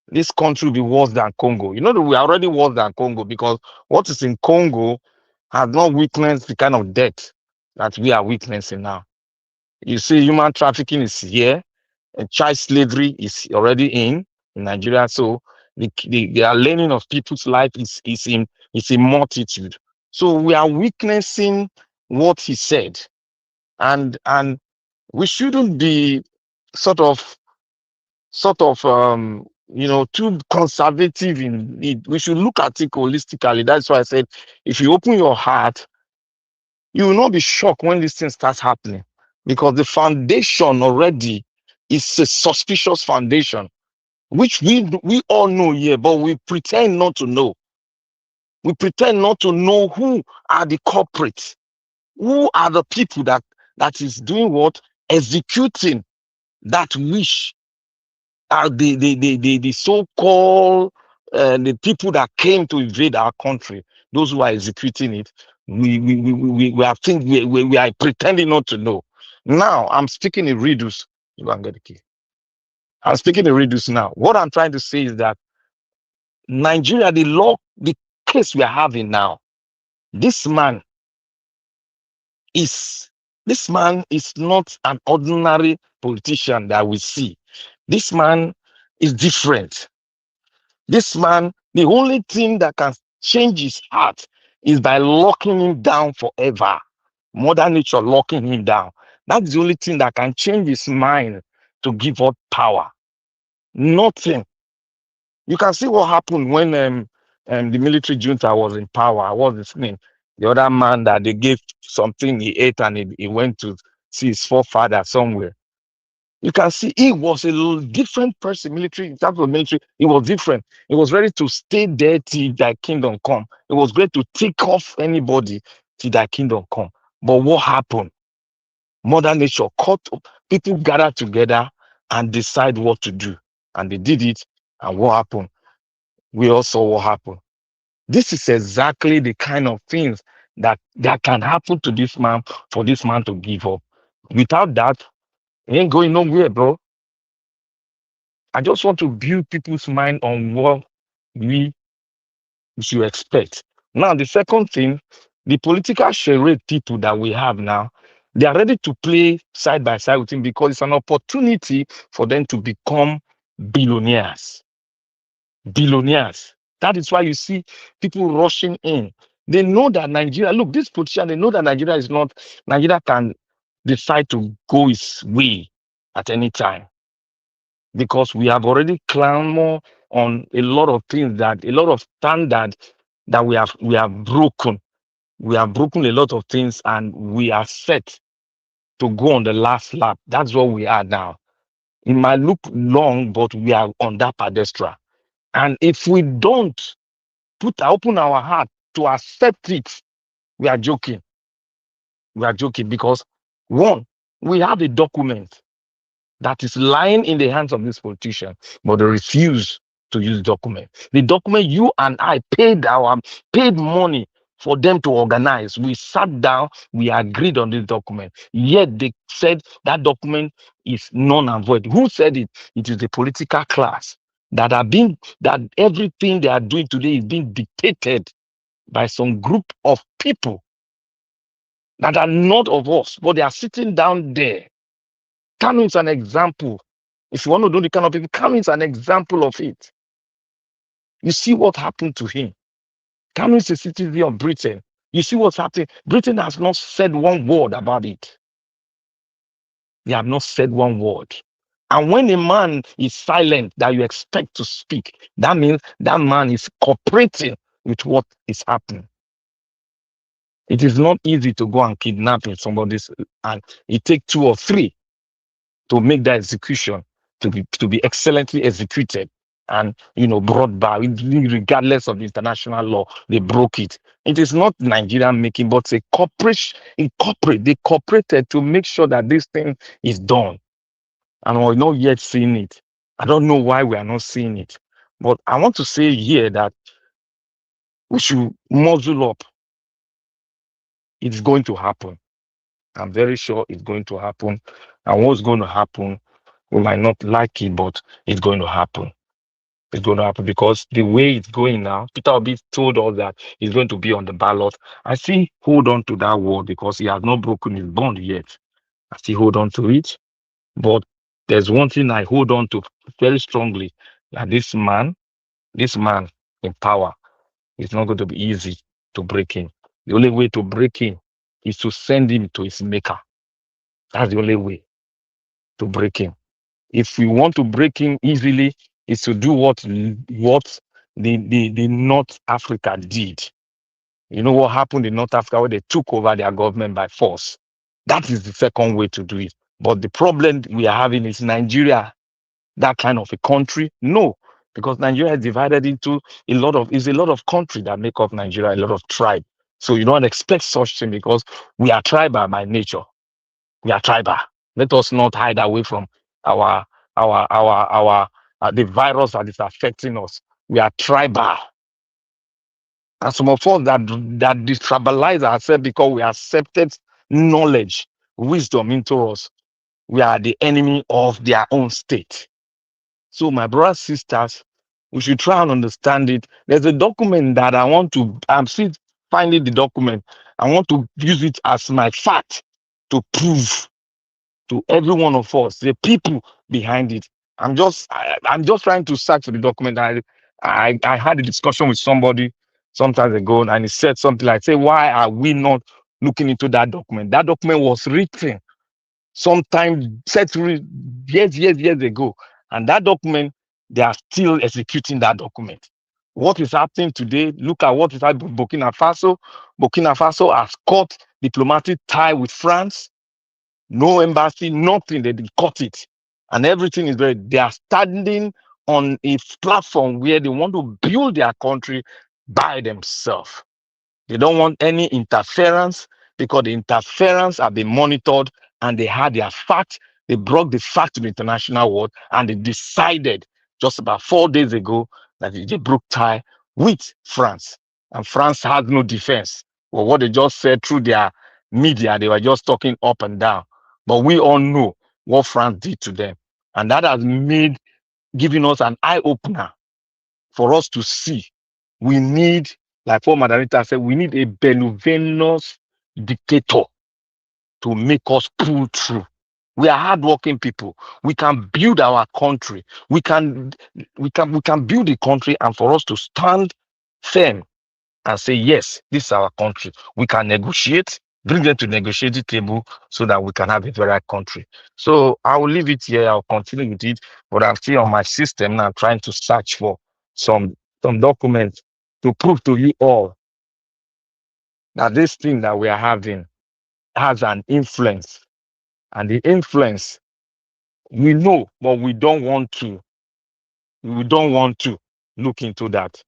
J: this country will be worse than Congo. You know that we are already worse than Congo, because what is in Congo has not witnessed the kind of death that we are witnessing now. You see, human trafficking is here, and child slavery is already in Nigeria. So the learning of people's life is in multitude. So we are witnessing what he said, and we shouldn't be sort of too conservative in it. We should look at it holistically. That's why I said, if you open your heart, you will not be shocked when this thing starts happening, because the foundation already is a suspicious foundation, which we all know here, but we pretend not to know. We pretend not to know who are the culprits, who are the people that is doing what, executing that wish, are the so-called the people that came to invade our country, those who are executing it. We are we are pretending not to know. Now I'm speaking in riddles. You go and get the key. I'm speaking in riddles now. What I'm trying to say is that Nigeria, the case we are having now, this man is this man is not an ordinary politician that we see. This man is different. This man, the only thing that can change his heart is by locking him down forever. Mother Nature locking him down. That's the only thing that can change his mind to give up power. Nothing. You can see what happened when the military junta was in power. What's his name? The other man that they gave something he ate and he went to see his forefather somewhere. You can see he was a little different person. Military, in terms of military, he was different. He was ready to stay there till thy kingdom come. It was ready to take off anybody till thy kingdom come. But what happened? Mother Nature caught up. People gathered together and decide what to do. And they did it. And what happened? We all saw what happened. This is exactly the kind of things that can happen to this man for this man to give up. Without that, he ain't going nowhere, bro. I just want to build people's mind on what we should expect. Now, the second thing, the political charade people that we have now, they are ready to play side by side with him because it's an opportunity for them to become billionaires. Billionaires. That is why you see people rushing in. They know that Nigeria, look, this politician, they know that Nigeria can decide to go its way at any time because we have already clamored on a lot of things, that a lot of standards that we have broken. We have broken a lot of things and we are set to go on the last lap. That's what we are now. It might look long, but we are on that pedestal. And if we don't open our heart to accept it, we are joking. We are joking because one, we have a document that is lying in the hands of this politician, but they refuse to use document. The document you and I paid money for them to organize. We sat down, we agreed on this document. Yet they said that document is non and void. Who said it? It is the political class that everything they are doing today is being dictated by some group of people that are not of us, but they are sitting down there. Kanu is an example. If you want to know the kind of people, Kanu is an example of it. You see what happened to him. Kanu is a citizen of Britain. You see what's happening. Britain has not said one word about it. They have not said one word. And when a man is silent that you expect to speak, that means that man is cooperating with what is happening. It is not easy to go and kidnap somebody's, and it takes 2 or 3 to make that execution to be excellently executed and brought back, regardless of the international law. They broke it. It is not Nigeria making, but a corporation. They cooperated to make sure that this thing is done, and we're not yet seeing it. I don't know why we are not seeing it, but I want to say here that we should muzzle up. It's going to happen. I'm very sure it's going to happen. And what's going to happen, we might not like it, but it's going to happen. It's going to happen because the way it's going now, Peter Obi told us that he's going to be on the ballot. I still hold on to that word because he has not broken his bond yet. I still hold on to it. But there's one thing I hold on to very strongly, that this man in power, it's not going to be easy to break him. The only way to break him is to send him to his maker. That's the only way to break him. If we want to break him easily, is to do what the North Africa did. You know what happened in North Africa, where they took over their government by force. That is the second way to do it. But the problem we are having is Nigeria, that kind of a country? No, because Nigeria is divided into a lot of country that make up Nigeria, a lot of tribe. So you don't expect such thing because we are tribal by nature. We are tribal. Let us not hide away from our the virus that is affecting us. We are tribal. And some of us that detribalize ourselves because we accepted knowledge, wisdom into us. We are the enemy of their own state. So my brothers, sisters, we should try and understand it. There's a document that I'm still finding the document. I want to use it as my fact to prove to every one of us, the people behind it. I'm just trying to search for the document. I had a discussion with somebody some time ago, and he said something like, "Say, why are we not looking into that document? That document was written sometime years ago, and that document they are still executing that document. What is happening today? Look at what is happening in Burkina Faso. Burkina Faso has cut diplomatic tie with France. No embassy, nothing. They cut it. And everything is very, they are standing on a platform where they want to build their country by themselves. They don't want any interference because the interference have been monitored and they had their fact. They brought the fact to the international world and they decided just about 4 days ago that they broke tie with France. And France has no defense. Well, what they just said through their media, they were just talking up and down. But we all know what France did to them. And that has giving us an eye opener for us to see. We need, like what Madarita said, we need a benevolent dictator to make us pull through. We are hardworking people. We can build our country. We can build the country, and for us to stand firm and say, yes, this is our country. We can negotiate, bring them to negotiating table so that we can have a very country. So I will leave it here. I'll continue with it, but I'm still on my system now trying to search for some documents to prove to you all that this thing that we are having has an influence. And the influence we know, but we don't want to. We don't want to look into that.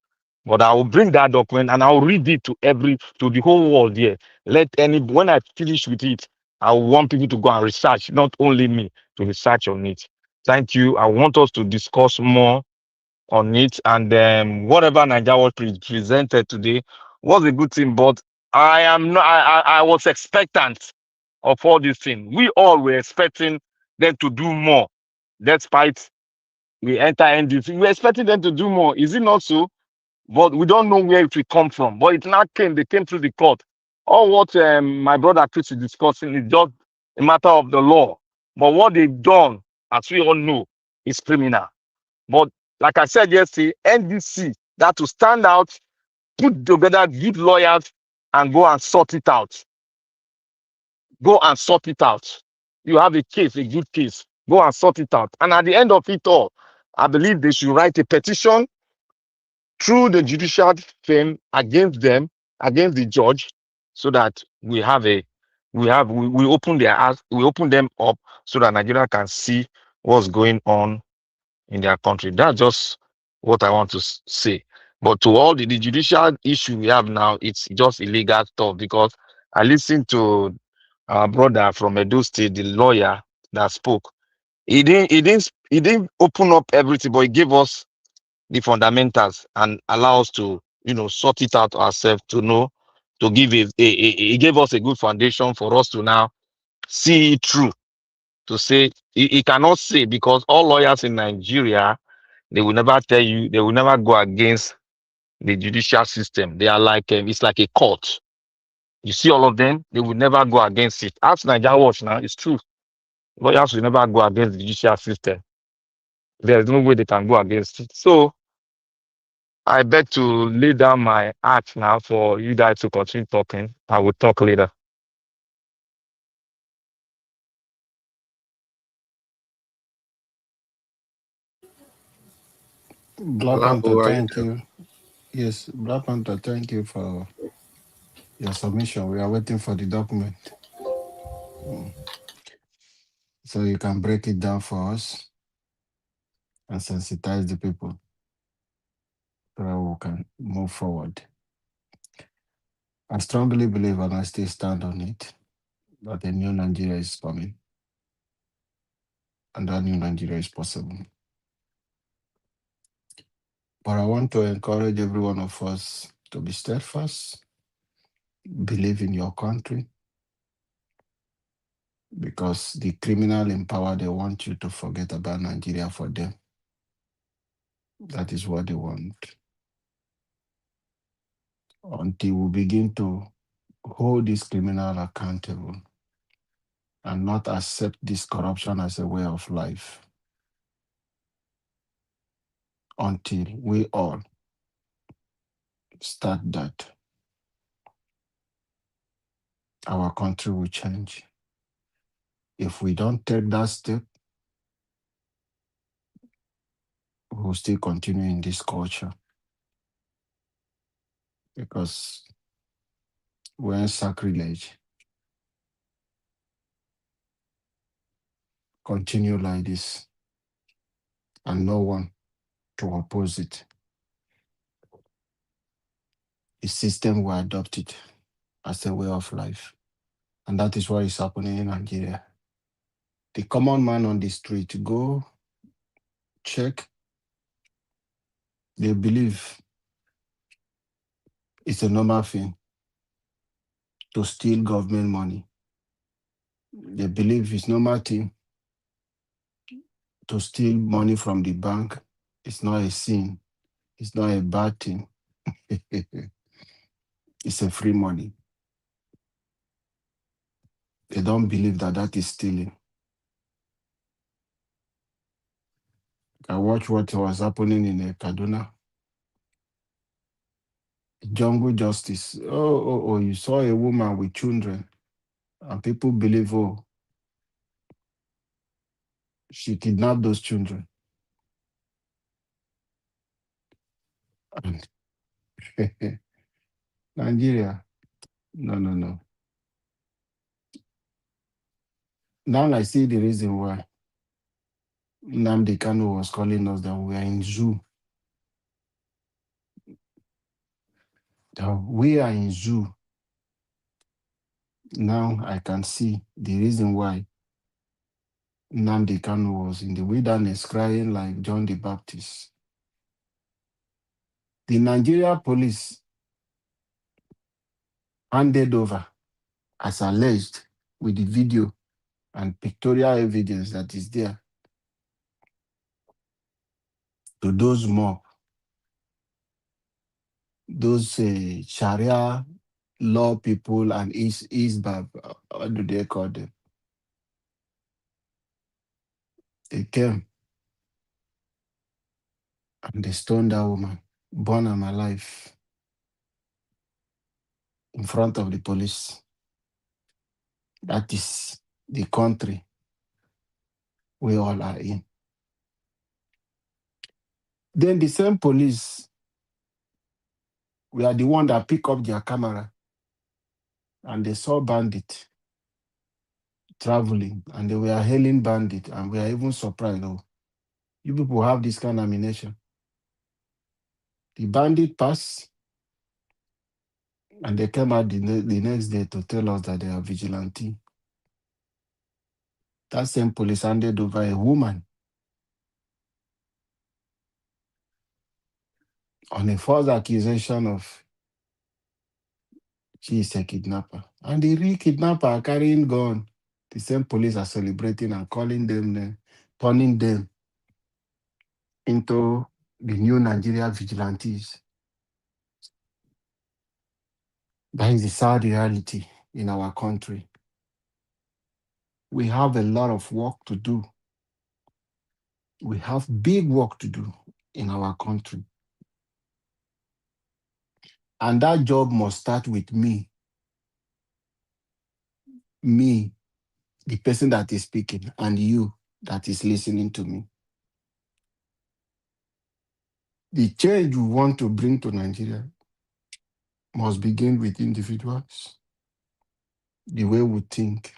J: But I will bring that document and I'll read it to the whole world here. When I finish with it, I want people to go and research, not only me, to research on it. Thank you. I want us to discuss more on it. And whatever Nigeria was presented today was a good thing. But I am not. I was expectant of all these things. We all were expecting them to do more, despite we enter NDC. We're expecting them to do more. Is it not so? But we don't know where it will come from. But it now came. They came through the court. All what my brother Chris is discussing is just a matter of the law. But what they've done, as we all know, is criminal. But like I said yesterday, NDC, that to stand out, put together good lawyers and go and sort it out. Go and sort it out. You have a case, a good case. Go and sort it out. And at the end of it all, I believe they should write a petition through the judicial firm against them, against the judge, so that we open their eyes, we open them up so that Nigeria can see what's going on in their country. That's just what I want to say. But to all the judicial issue we have now, it's just illegal stuff because I listened to our brother from Edo State, the lawyer that spoke. He didn't open up everything, but he gave us the fundamentals and allow us to, sort it out ourselves to know, to give he gave us a good foundation for us to now see it through. To say he cannot say because all lawyers in Nigeria, they will never tell you, they will never go against the judicial system. They are like it's like a court. You see all of them, they will never go against it. Ask Nigeria Watch now, it's true. Lawyers will never go against the judicial system. There's no way they can go against it. So I beg to lay down my act now for you guys to continue talking. I will talk later.
E: Black Panther,
I: Lambo, are you
E: thank
I: there?
E: you. Yes, Black Panther, thank you for your submission. We are waiting for the document. Mm. So you can break it down for us and sensitize the people so that we can move forward. I strongly believe and I still stand on it that a new Nigeria is coming and that new Nigeria is possible. But I want to encourage every one of us to be steadfast, believe in your country, because the criminal in power, they want you to forget about Nigeria for them. That is what they want. Until we begin to hold this criminal accountable and not accept this corruption as a way of life until we all start that, our country will change. If we don't take that step, we will still continue in this culture because we're in sacrilege. Continue like this and no one to oppose it. The system will adopt it as a way of life. And that is what is happening in Nigeria. The common man on the street, go check, they believe it's a normal thing to steal government money. They believe it's normal thing to steal money from the bank. It's not a sin. It's not a bad thing. It's a free money. They don't believe that that is stealing. I watched what was happening in Kaduna. Jungle justice. Oh, you saw a woman with children, and people believe, oh, she kidnapped those children. And Nigeria, no. Now I see the reason why Nnamdi Kanu was calling us that we are in zoo. That we are in zoo. Now I can see the reason why Nnamdi Kanu was in the wilderness crying like John the Baptist. The Nigeria police handed over, as alleged, with the video and pictorial evidence that is there, to those mob, those Sharia law people and Isbab, what do they call them? They came and they stoned that woman, born and alive, in front of the police. That is the country we all are in. Then the same police were the one that pick up their camera and they saw bandit traveling and they were hailing bandit, and we are even surprised, oh, you people have this kind of ammunition. The bandit passed and they came out the next day to tell us that they are vigilante. That same police handed over a woman on a false accusation of she is a kidnapper. And the real kidnapper are carrying gun. The same police are celebrating and calling them, turning them into the new Nigeria vigilantes. That is the sad reality in our country. We have a lot of work to do. We have big work to do in our country. And that job must start with me. Me, the person that is speaking, and you that is listening to me. The change we want to bring to Nigeria must begin with individuals. The way we think,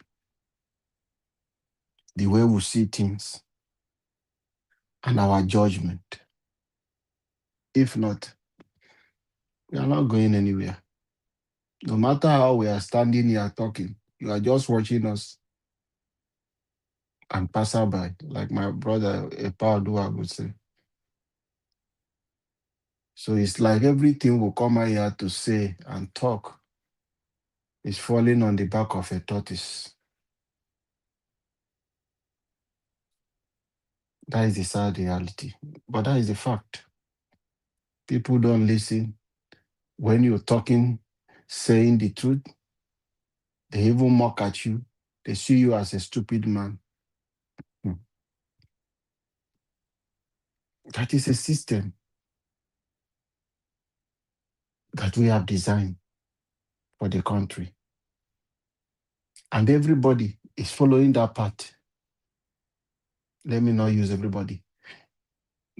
E: the way we see things, and our judgment. If not, we are not going anywhere. No matter how we are standing here talking, you are just watching us and pass by, like my brother Epaudua would say. So it's like everything we come out here to say and talk is falling on the back of a tortoise. That is the sad reality. But that is the fact. People don't listen when you're talking, saying the truth. They even mock at you. They see you as a stupid man. Hmm. That is a system that we have designed for the country. And everybody is following that path. Let me not use everybody.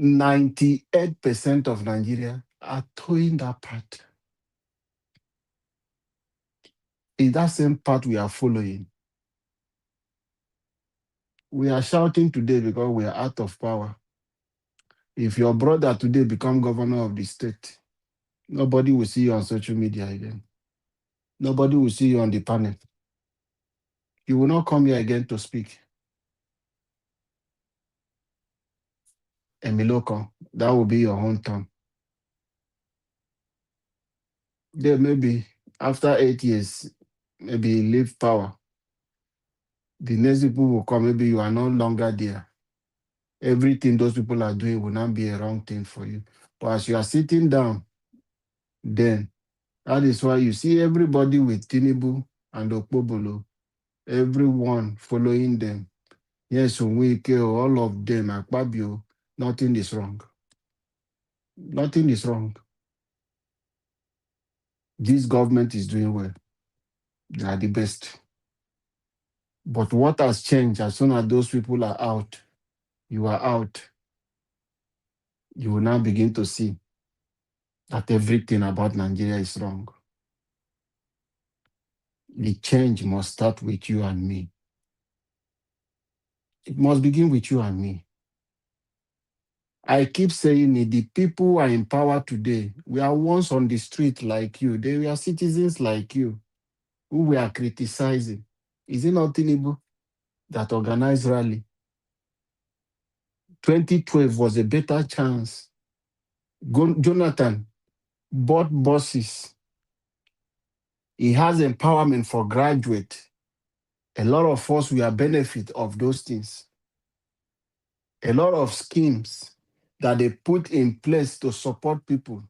E: 98% of Nigeria are towing that path. In that same path we are following, we are shouting today because we are out of power. If your brother today become governor of the state, nobody will see you on social media again. Nobody will see you on the panel. You will not come here again to speak. Emiloko, that will be your hometown. Then maybe after 8 years, maybe you leave power. The next people will come, maybe you are no longer there. Everything those people are doing will not be a wrong thing for you. But as you are sitting down, then that is why you see everybody with Tinubu and Okpobolo, everyone following them. Yes, Wike, all of them, Akpabio, nothing is wrong. Nothing is wrong. This government is doing well. They are the best. But what has changed as soon as those people are out, you are out, you will now begin to see that everything about Nigeria is wrong. The change must start with you and me. It must begin with you and me. I keep saying it, the people who are in power today, we are once on the street like you. They were citizens like you who we are criticizing. Is it not Tinubu that organized rally? 2012 was a better chance. Jonathan bought buses. He has empowerment for graduate. A lot of us, we are benefit of those things. A lot of schemes that they put in place to support people.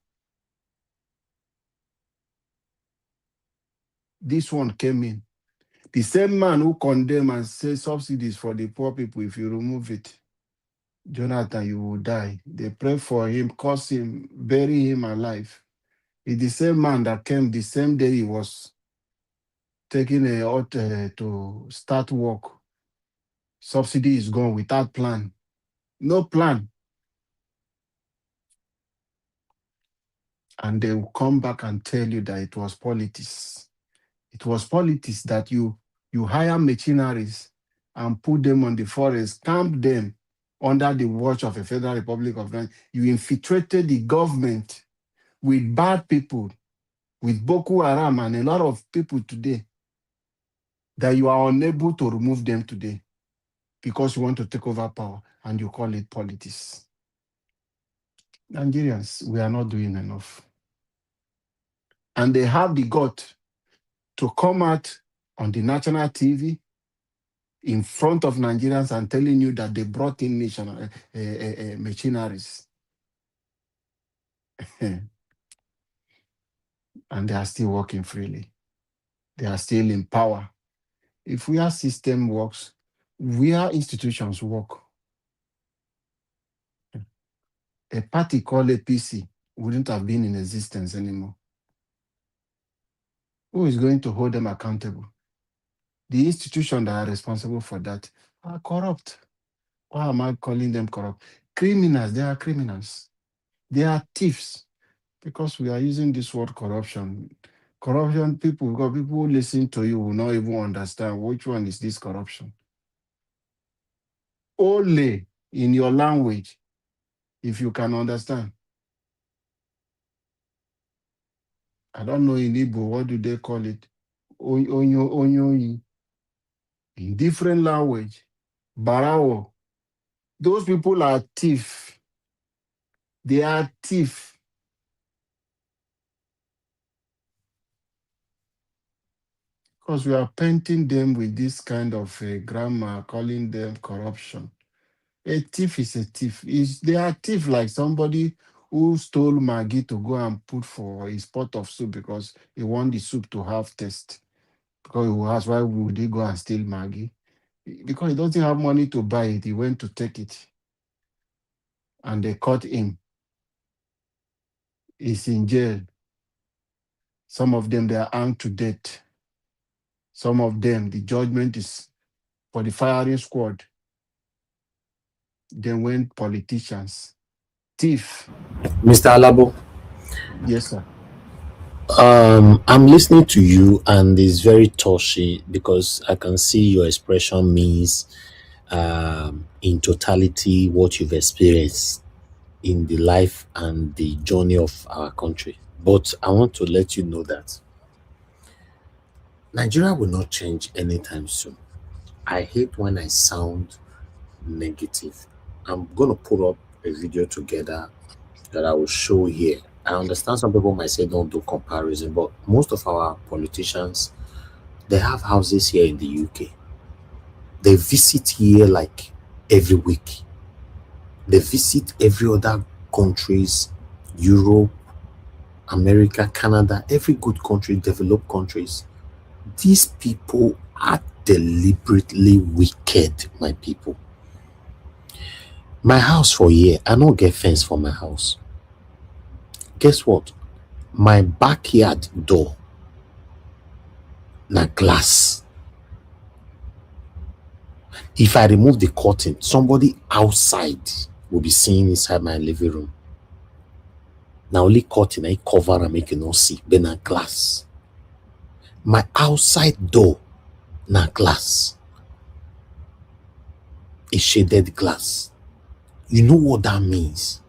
E: This one came in. The same man who condemn and say subsidies for the poor people, if you remove it, Jonathan, you will die. They pray for him, curse him, bury him alive. It's the same man that came the same day he was taking a out to start work. Subsidy is gone without plan. No plan. And they will come back and tell you that it was politics. It was politics that you hire machineries and put them on the forest, camp them under the watch of a Federal Republic of Nigeria. You infiltrated the government with bad people, with Boko Haram and a lot of people today, that you are unable to remove them today because you want to take over power and you call it politics. Nigerians, we are not doing enough. And they have the gut to come out on the national TV in front of Nigerians and telling you that they brought in national machineries. And they are still working freely. They are still in power. If our system works, our institutions work. A party called APC wouldn't have been in existence anymore. Who is going to hold them accountable? The institutions that are responsible for that are corrupt. Why am I calling them corrupt? Criminals, they are criminals. They are thieves. Because we are using this word corruption. Corruption, because people who listen to you will not even understand which one is this corruption. Only in your language, if you can understand. I don't know in Igbo, what do they call it? Onyo. In different language. Barawo. Those people are thieves. They are thieves. Because we are painting them with this kind of grammar, calling them corruption. A thief is a thief. They are thief like somebody who stole Maggie to go and put for his pot of soup because he want the soup to have taste. Because he will ask, why would he go and steal Maggie? Because he doesn't have money to buy it. He went to take it. And they caught him. He's in jail. Some of them, they are hanged to death. Some of them, the judgment is for the firing squad. Then went politicians. Thief.
B: Mr. Alabo,
E: Yes, sir.
B: I'm listening to you and it's very touchy because I can see your expression means in totality what you've experienced in the life and the journey of our country. But I want to let you know that Nigeria will not change anytime soon. I hate when I sound negative. I'm going to put up a video together that I will show here. I understand some people might say don't do comparison, but most of our politicians, they have houses here in the UK. They visit here like every week. They visit every other countries, Europe, America, Canada, every good country, developed countries. These people are deliberately wicked, my people. My house for here, I don't get fence for my house. Guess what? My backyard door, na glass. If I remove the curtain, somebody outside will be seeing inside my living room. Now only curtain I cover and make you not see, but na glass. My outside door, na glass. A shaded glass. You know what that means?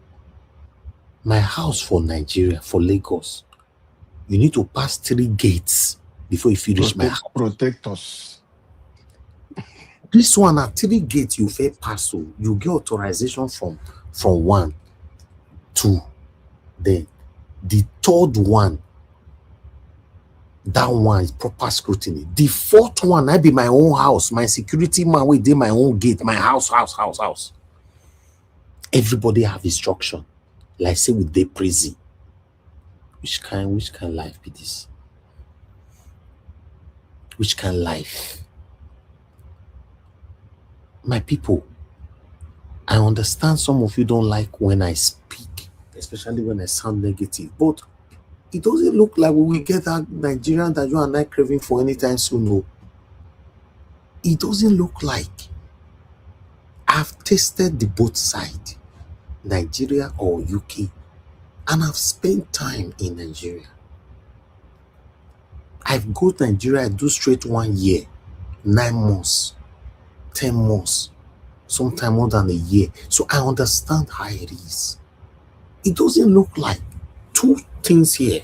B: My house for Nigeria, for Lagos, you need to pass 3 gates before you finish my house.
E: Protect us.
B: This one at 3 gates you fair pass, so you get authorization from 1, 2. Then the 3rd one, that one is proper scrutiny. The 4th one, I be my own house, my security man wey dey my own gate, my house. Everybody have instruction. Like say with the prison. Which kind life be this? Which kind life? My people, I understand some of you don't like when I speak, especially when I sound negative, but it doesn't look like we will get that Nigerian that you and I craving for anytime soon. No. It doesn't look like. I've tasted the both side, Nigeria or UK, and I've spent time in Nigeria. I've go to Nigeria, I do straight 1 year, 9 months, 10 months, sometimes more than a year. So I understand how it is. It doesn't look like 2 things here.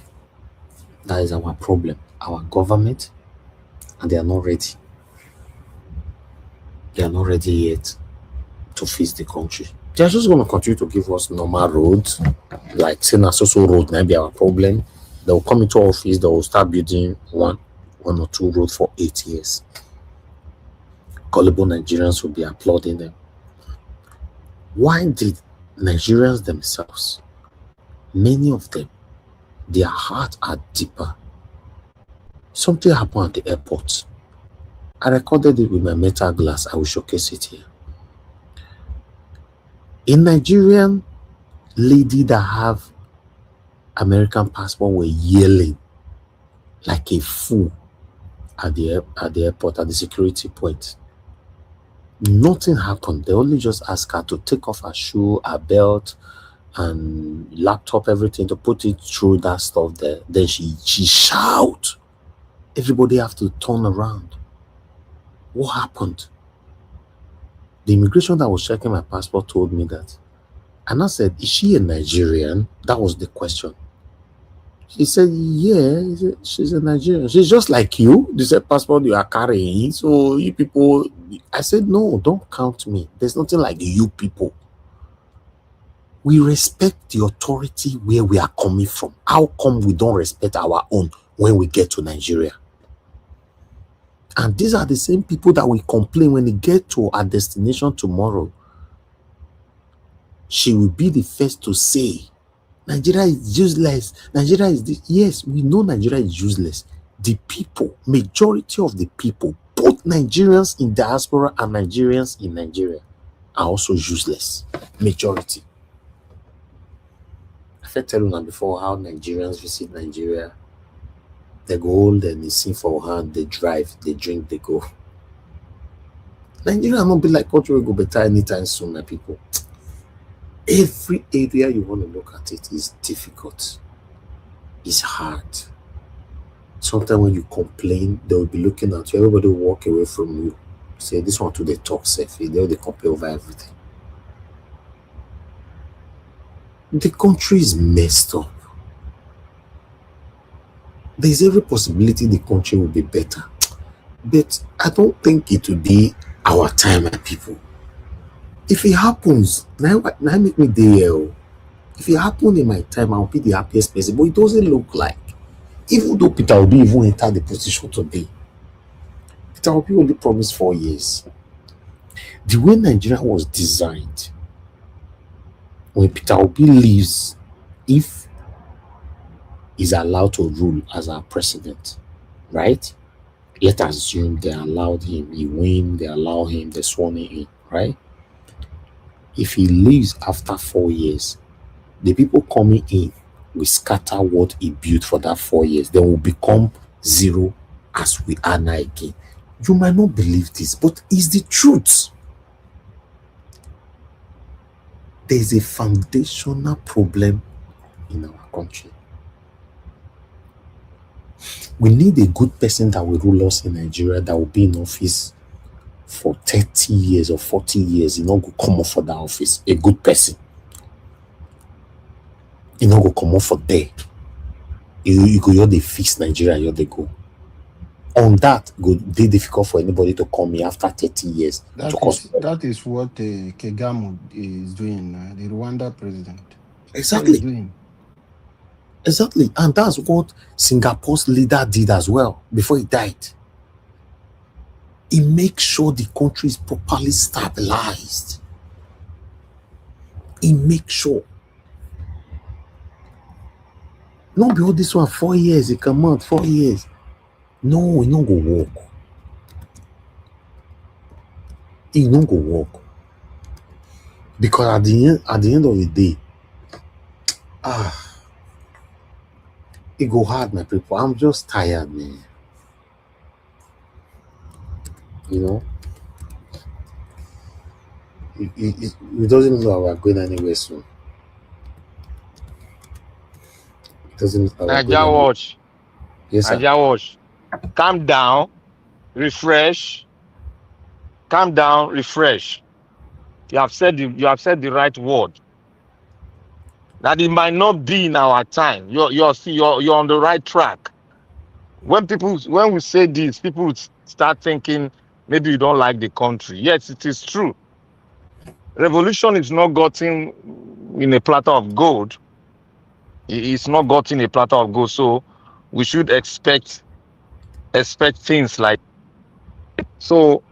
B: That is our problem. Our government, and they are not ready. They are not ready yet to face the country. They are just going to continue to give us normal roads, like saying a social road might be our problem. They will come into office, they will start building one or 2 roads for 8 years. Gullible Nigerians will be applauding them. Why did Nigerians themselves, many of them, their hearts are deeper? Something happened at the airport. I recorded it with my metal glass. I will showcase it here. A Nigerian lady that have American passport were yelling like a fool at the airport, at the security point. Nothing happened. They only just asked her to take off her shoe, her belt, and laptop, everything, to put it through that stuff there. Then she shout. Everybody have to turn around. What happened? The immigration that was checking my passport told me that. And I said, is she a Nigerian? That was the question. He said, yeah. He said, she's a Nigerian. She's just like you. The same passport you are carrying. So you people, I said, no, don't count me. There's nothing like you people. We respect the authority where we are coming from. How come we don't respect our own when we get to Nigeria? And these are the same people that will complain when they get to our destination tomorrow. She will be the first to say, Nigeria is useless. Nigeria is this. Yes, we know Nigeria is useless. the people, majority of the people, both Nigerians in diaspora and Nigerians in Nigeria, are also useless. Majority. I've told you before how Nigerians visit Nigeria. They go hold and they sing for hand, they drive, they drink, they go. Nigeria will not be like country will go better anytime soon, my people. Every area you want to look at it is difficult. It's hard. Sometimes when you complain, they will be looking at you. Everybody will walk away from you. Say, this one to the talk safely. They complain over everything. The country is messed up. There's every possibility the country will be better. But I don't think it will be our time, my people. If it happens, now make me there. If it happens in my time, I'll be the happiest person. But it doesn't look like. Even though Peter Obi even entered the position today, Peter Obi only promised 4 years. The way Nigeria was designed, when Peter Obi leaves, if he's allowed to rule as our president, right? Let's assume they allowed him, he win, they allow him, they sworn him in, right? If he leaves after 4 years, the people coming in will scatter what he built for that 4 years. They will become zero as we are now again. You might not believe this, but it's the truth. There's a foundational problem in our country. We need a good person that will rule us in Nigeria, that will be in office for 30 years or 40 years. You know, go come up for that office. A good person. You know, go come up for there. You go, you're the fix Nigeria, you're the go. On that, go be difficult for anybody to come here after 30 years.
E: That is what Kagame is doing, the Rwanda president.
B: Exactly. Exactly. And that's what Singapore's leader did as well before he died. He makes sure the country is properly stabilized. He makes sure. Not be all this one 4 years, he come out 4 years. No, he don't go work. He don't go work. Because at the end of the day, it go hard, my people. I'm just tired, man. You know? It doesn't mean we're going anywhere soon. It doesn't mean
J: Naija watch.
B: Yes, sir.
J: Naija watch. Calm down, refresh. Calm down, refresh. You have said the right word. That it might not be in our time. You're on the right track. When we say this, people start thinking maybe you don't like the country. Yes, it is true. Revolution is not gotten in a platter of gold. It's not gotten a platter of gold. So we should expect things like so.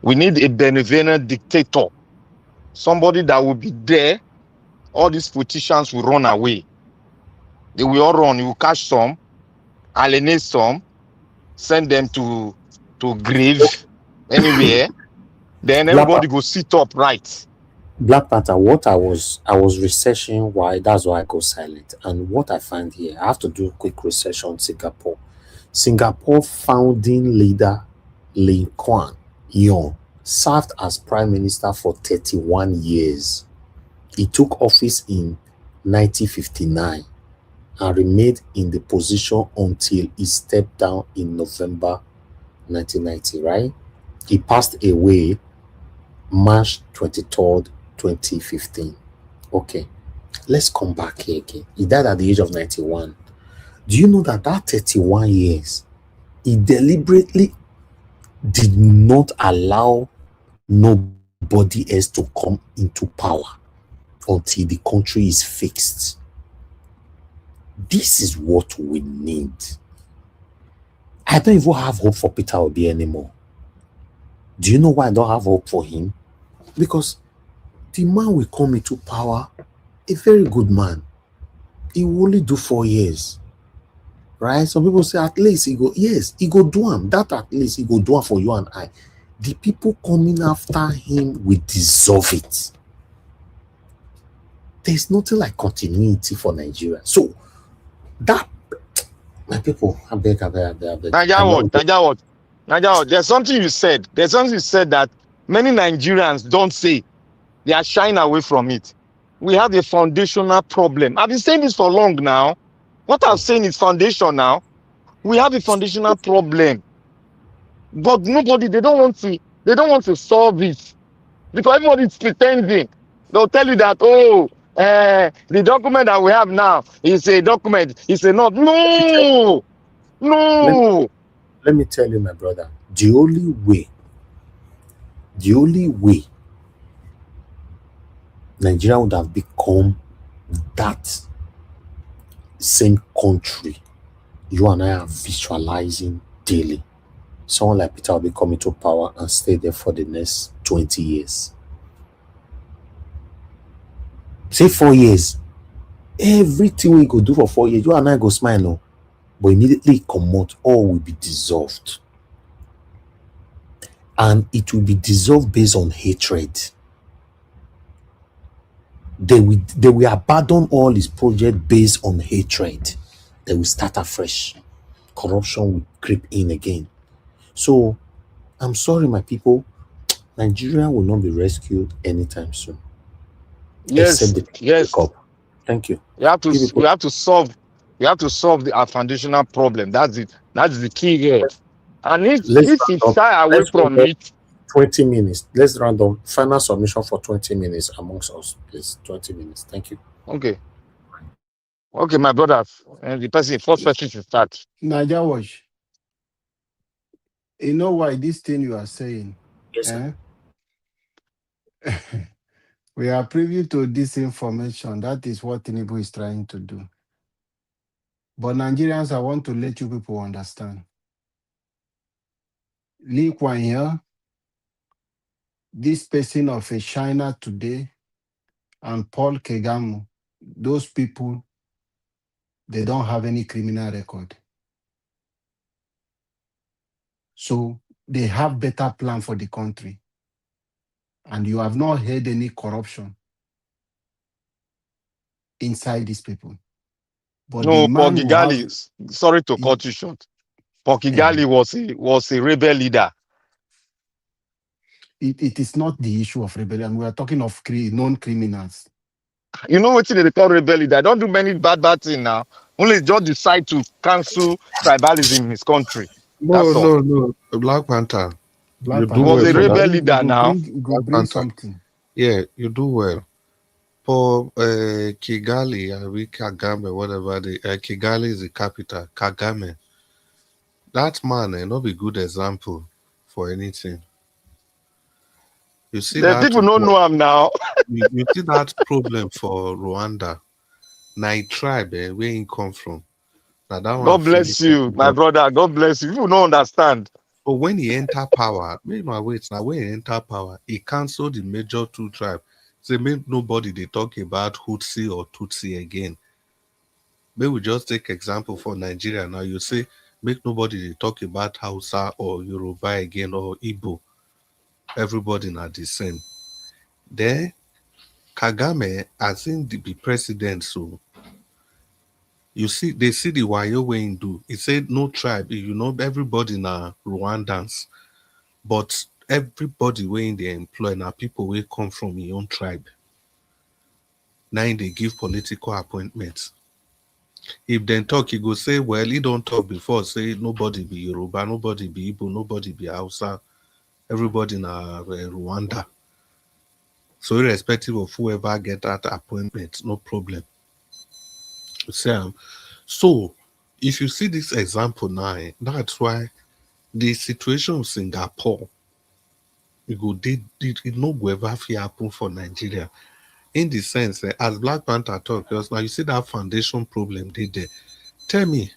J: We need a benevolent dictator, somebody that will be there. All these politicians will run away. They will all run. You will catch some, alienate some, send them to grave anywhere. Then everybody go sit up right.
B: Black Panther, what I was researching why, that's why I go silent. And what I find here, I have to do a quick research on Singapore. Singapore founding leader Lee Kuan Yew served as prime minister for 31 years. He took office in 1959 and remained in the position until he stepped down in November 1990, right? He passed away March 23rd, 2015. Okay, let's come back here again. He died at the age of 91. Do you know that 31 years, he deliberately did not allow nobody else to come into power until the country is fixed? This is what we need. I don't even have hope for Peter Obi anymore. Do you know why I don't have hope for him? Because the man will come into power, a very good man. He will only do 4 years. Right? Some people say at least he go, yes, he go do him. That at least he go do him for you and I. The people coming after him will dissolve it. There's nothing like continuity for Nigeria. So that, my people, I beg.
J: Naija what? Naija what? Naija what? There's something you said. There's something you said that many Nigerians don't say. They are shying away from it. We have a foundational problem. I've been saying this for long now. What I'm saying is foundation now. We have a foundational problem. But nobody, they don't want to solve it. Because everybody's pretending. They'll tell you that, the document that we have now is a document. It's a not. No! No!
B: Let me tell you, my brother, the only way Nigeria would have become that same country you and I are visualizing daily. Someone like Peter will be coming to power and stay there for the next 20 years. Say 4 years. Everything we go do for 4 years, you and I go smile, no? But immediately come out, all will be dissolved. And it will be dissolved based on hatred. They will abandon all his project based on hatred. They will start afresh. Corruption will creep in again. So, I'm sorry, my people. Nigeria will not be rescued anytime soon.
J: Yes, yes.
B: Up. Thank you.
J: We have to solve our foundational problem. That's it. That's the key here. And if it's shy away from it,
B: 20 minutes. Let's round up. Final submission for 20 minutes amongst us, please. 20 minutes. Thank you.
J: Okay. Okay, my brothers. And the first person to start.
E: Naija Watch. You know why this thing you are saying?
B: Yes, sir.
E: We are privy to this information. That is what Tinubu is trying to do. But Nigerians, I want to let you people understand. Lee Kuan Yew, this person of a China today, and Paul Kagame, those people, they don't have any criminal record. So they have better plan for the country. And you have not heard any corruption inside these people. But
J: no, Paul Kigali, sorry to cut you short. Paul Kigali was a rebel leader.
E: It is not the issue of rebellion. We are talking of known criminals.
J: You know what they call rebel leader? Don't do many bad things now. Only just decide to cancel tribalism in his country.
I: No. Black Panther.
J: You do was a rebel leader now.
E: Bring something.
I: Yeah, you do well. For Kigali, Kagame, whatever Kigali is the capital. Kagame. That man, not be good example for anything. You see
J: the people don't know him now.
I: you see that problem for Rwanda. Now tribe where he come from. Now that
J: God bless you, my brother. God bless you. People don't understand.
I: But when he enter power, when he enter power, he cancelled the major two tribes. Say make nobody they talk about Hutsi or Tutsi again. Maybe we just take example for Nigeria now. You say make nobody they talk about Hausa or Yoruba again or Igbo. Everybody not the same. Then Kagame, I think the president, so you see, they see the Wayo way in do. He said no tribe, everybody na Rwandans, but everybody way in the employ now people will come from your own tribe. Now they give political appointments. If then talk, he go say, well, he don't talk before, say nobody be Yoruba, nobody be Igbo, nobody be Hausa, everybody na Rwanda. So irrespective of whoever get that appointment, no problem. So if you see this example now, that's why the situation of Singapore, it no go ever happen for Nigeria. In the sense, as Black Panther talk, because now you see that foundation problem they there. Tell me,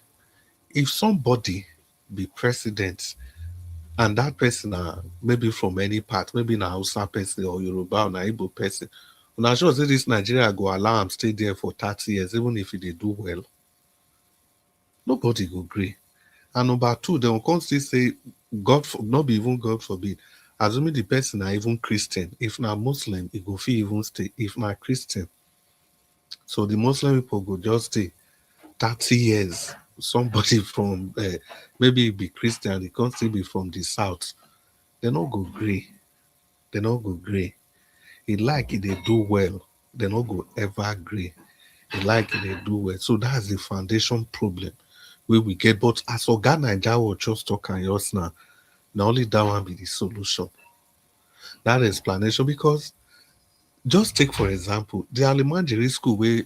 I: if somebody be president and that person maybe from any part, maybe na Hausa person or Yoruba or na Igbo person, Now, sure say this Nigeria go allow am stay there for 30 years, even if they do well. Nobody go agree. And number two, they will constantly say, God, not be even God forbid, assuming the person are even Christian. If not Muslim, it go fit even stay. If not Christian, so the Muslim people go just stay 30 years. Somebody from maybe it be Christian, they can't still be from the south. They not go grey. They not go grey. It like it they do well. They not go ever agree. It like it they do well. So that's the foundation problem where we get. But as Oga Naija will just talk and yours now, not only that one be the solution. That explanation because just take for example the Alimanjiri school where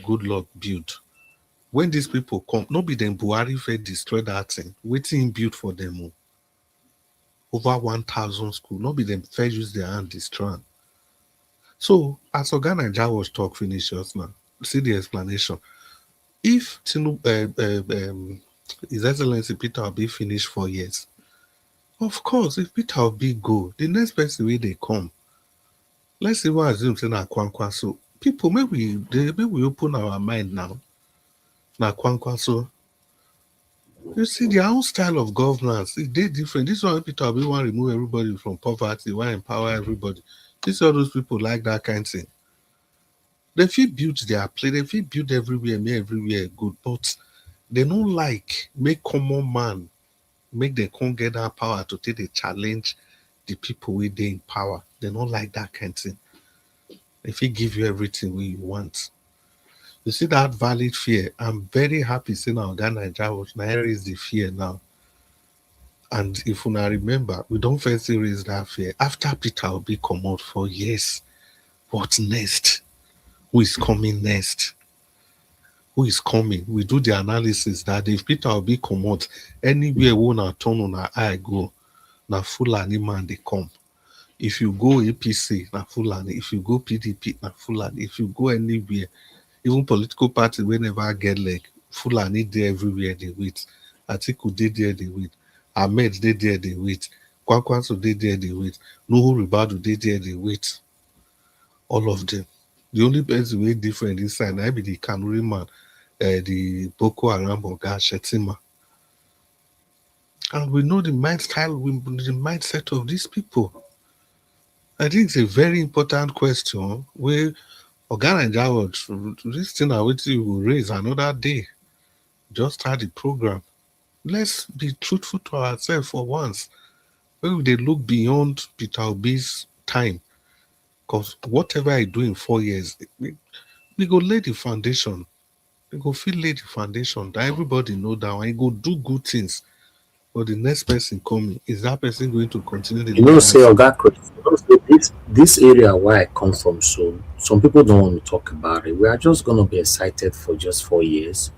I: good luck build. When these people come, no be them Buhari first destroy that thing. Waiting built for them over 1,000 school. No be them first use their hand destroy. Am. So as Oga Naija was talk finish just now, see the explanation. If His Excellency Peter Obi finish 4 years, of course, if Peter Obi go, the next person wey dey come, let's even assume say na Kwankwaso. People, maybe we open our mind now. Na Kwankwaso. You see their own style of governance, e dey different. This one Peter Obi wan remove everybody from poverty, wan empower everybody. This all those people like that kind thing. They fit build their place, they fit build everywhere, make everywhere good, but they no like make common man make them come get that power to take the challenge the people wey dey in power. They don't like that kind of thing. If he give you everything wey you want. You see that valid fear. I'm very happy saying now Oga Naija was now raise the fear now. And if you now remember, we don't first raise that fear. After Peter Obi come out for years, what next? Who is coming next? Who is coming? We do the analysis that if Peter Obi come out, anywhere we na turn on our eye go, na Fulani man they come. If you go APC, na Fulani. If you go PDP, na Fulani. If you go anywhere, even political party wey never get leg, Fulani dey everywhere they wait. Atiku dey there they wait. Ahmed dey there they wait. Kwankwaso dey there they wait. Nuhu Ribadu dey there they wait. All of them. The only person wey different inside na be the Kanuri man, the Boko Haram Oga Shetima. And we know the mindset of these people. I think it's a very important question where Oga Naija this thing I wait you will raise another day. Just start the program. Let's be truthful to ourselves for once. When they look beyond Peter Obi's time, because whatever I do in 4 years, we go lay the foundation. We go feel lay the foundation that everybody know that when you go do good things. But the next person coming, is that person going to continue the
B: Say Oga Chris, this area where I come from, so some people don't want to talk about it. We are just gonna be excited for just 4 years,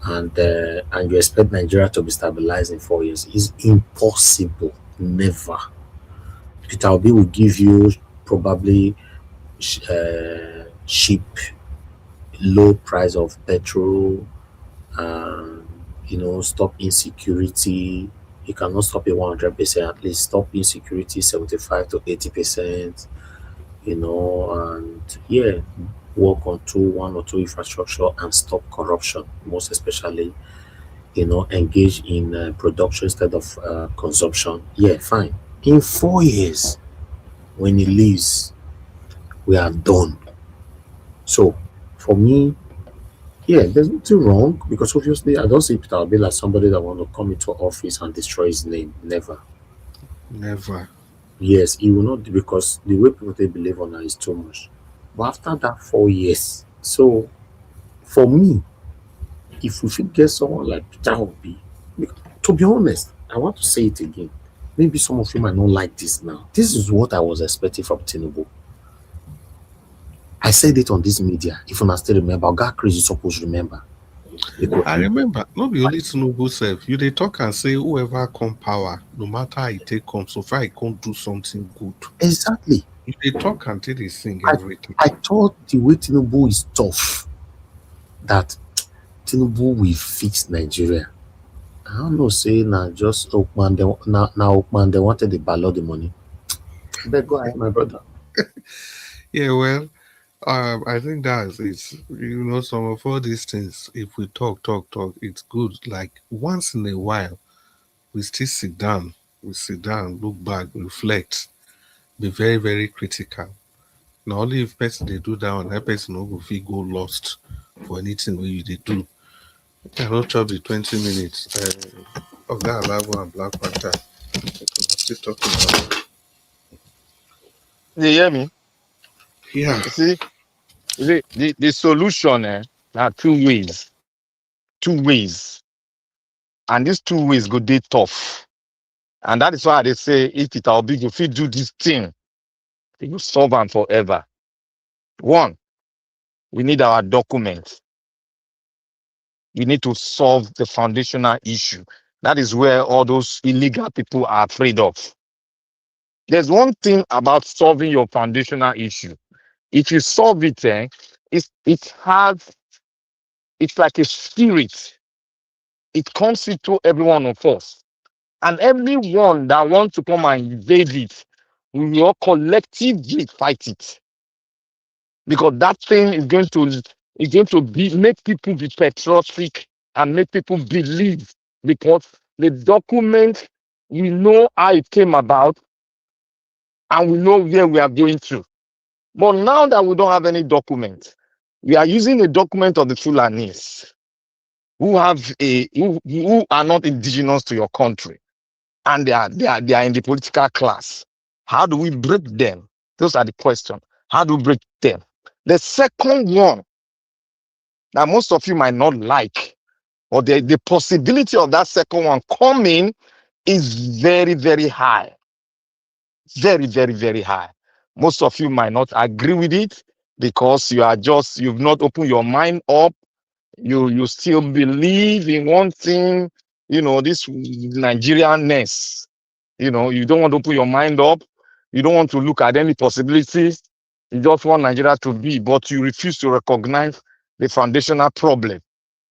B: and you expect Nigeria to be stabilized in 4 years. It's impossible. Never. Peter Obi will give you probably cheap, low price of petrol, stop insecurity. You cannot stop it 100%, at least stop insecurity 75 to 80%, and yeah, work on one or two infrastructure and stop corruption, most especially, engage in production instead of consumption. Yeah, fine. In 4 years, when he leaves, we are done. So, for me, yeah, there's nothing wrong because obviously I don't see Peter Obi like somebody that want to come into office and destroy his name. Never.
I: Never.
B: Yes, he will not because the way people they believe on her is too much. But after that 4 years, so for me, if we should get someone like Peter Obi, to be honest, I want to say it again. Maybe some of you might not like this now. This is what I was expecting from Tinubu. I said it on this media. If you still remember, God crazy supposed to remember.
I: I remember, not be only Tinubu self. You they talk and say whoever come power, no matter how it take come, so far I can't do something good.
B: Exactly.
I: You they talk until they sing everything.
B: I thought the way Tinubu is tough, that Tinubu will fix Nigeria. I don't know, say now just Oakman, now Oakman, they wanted the Ballot the money. But go ahead, my brother.
I: Yeah, well, I think that's it. You know, some of all these things, if we talk, it's good. Like once in a while, we still sit down, look back, reflect, be very, very critical. Not only if person they do that one, that person no go fit go lost for anything where you they do. I cannot chop the 20 minutes. Of that Alabo and Black Panther. I'm still talking about.
J: You hear me?
I: Yeah.
J: You see, the solution are two ways. Two ways. And these two ways go dey tough. And that is why they say if it will be if you do this thing, it will solve them forever. One, we need our documents. We need to solve the foundational issue. That is where all those illegal people are afraid of. There's one thing about solving your foundational issue. If you solve it, it has, it's like a spirit. It comes into every one of us. And everyone that wants to come and invade it, we will all collectively fight it. Because that thing is going to be make people be patriotic and make people believe because the document, we know how it came about and we know where we are going to. But now that we don't have any document, we are using a document of the Fulanese who are not indigenous to your country and they are in the political class. How do we break them? Those are the questions. How do we break them? The second one that most of you might not like, or the possibility of that second one coming is very, very high. Very, very, very high. Most of you might not agree with it because you've not opened your mind up. You still believe in one thing, this Nigerianness. You don't want to open your mind up. You don't want to look at any possibilities. You just want Nigeria to be, but you refuse to recognize the foundational problem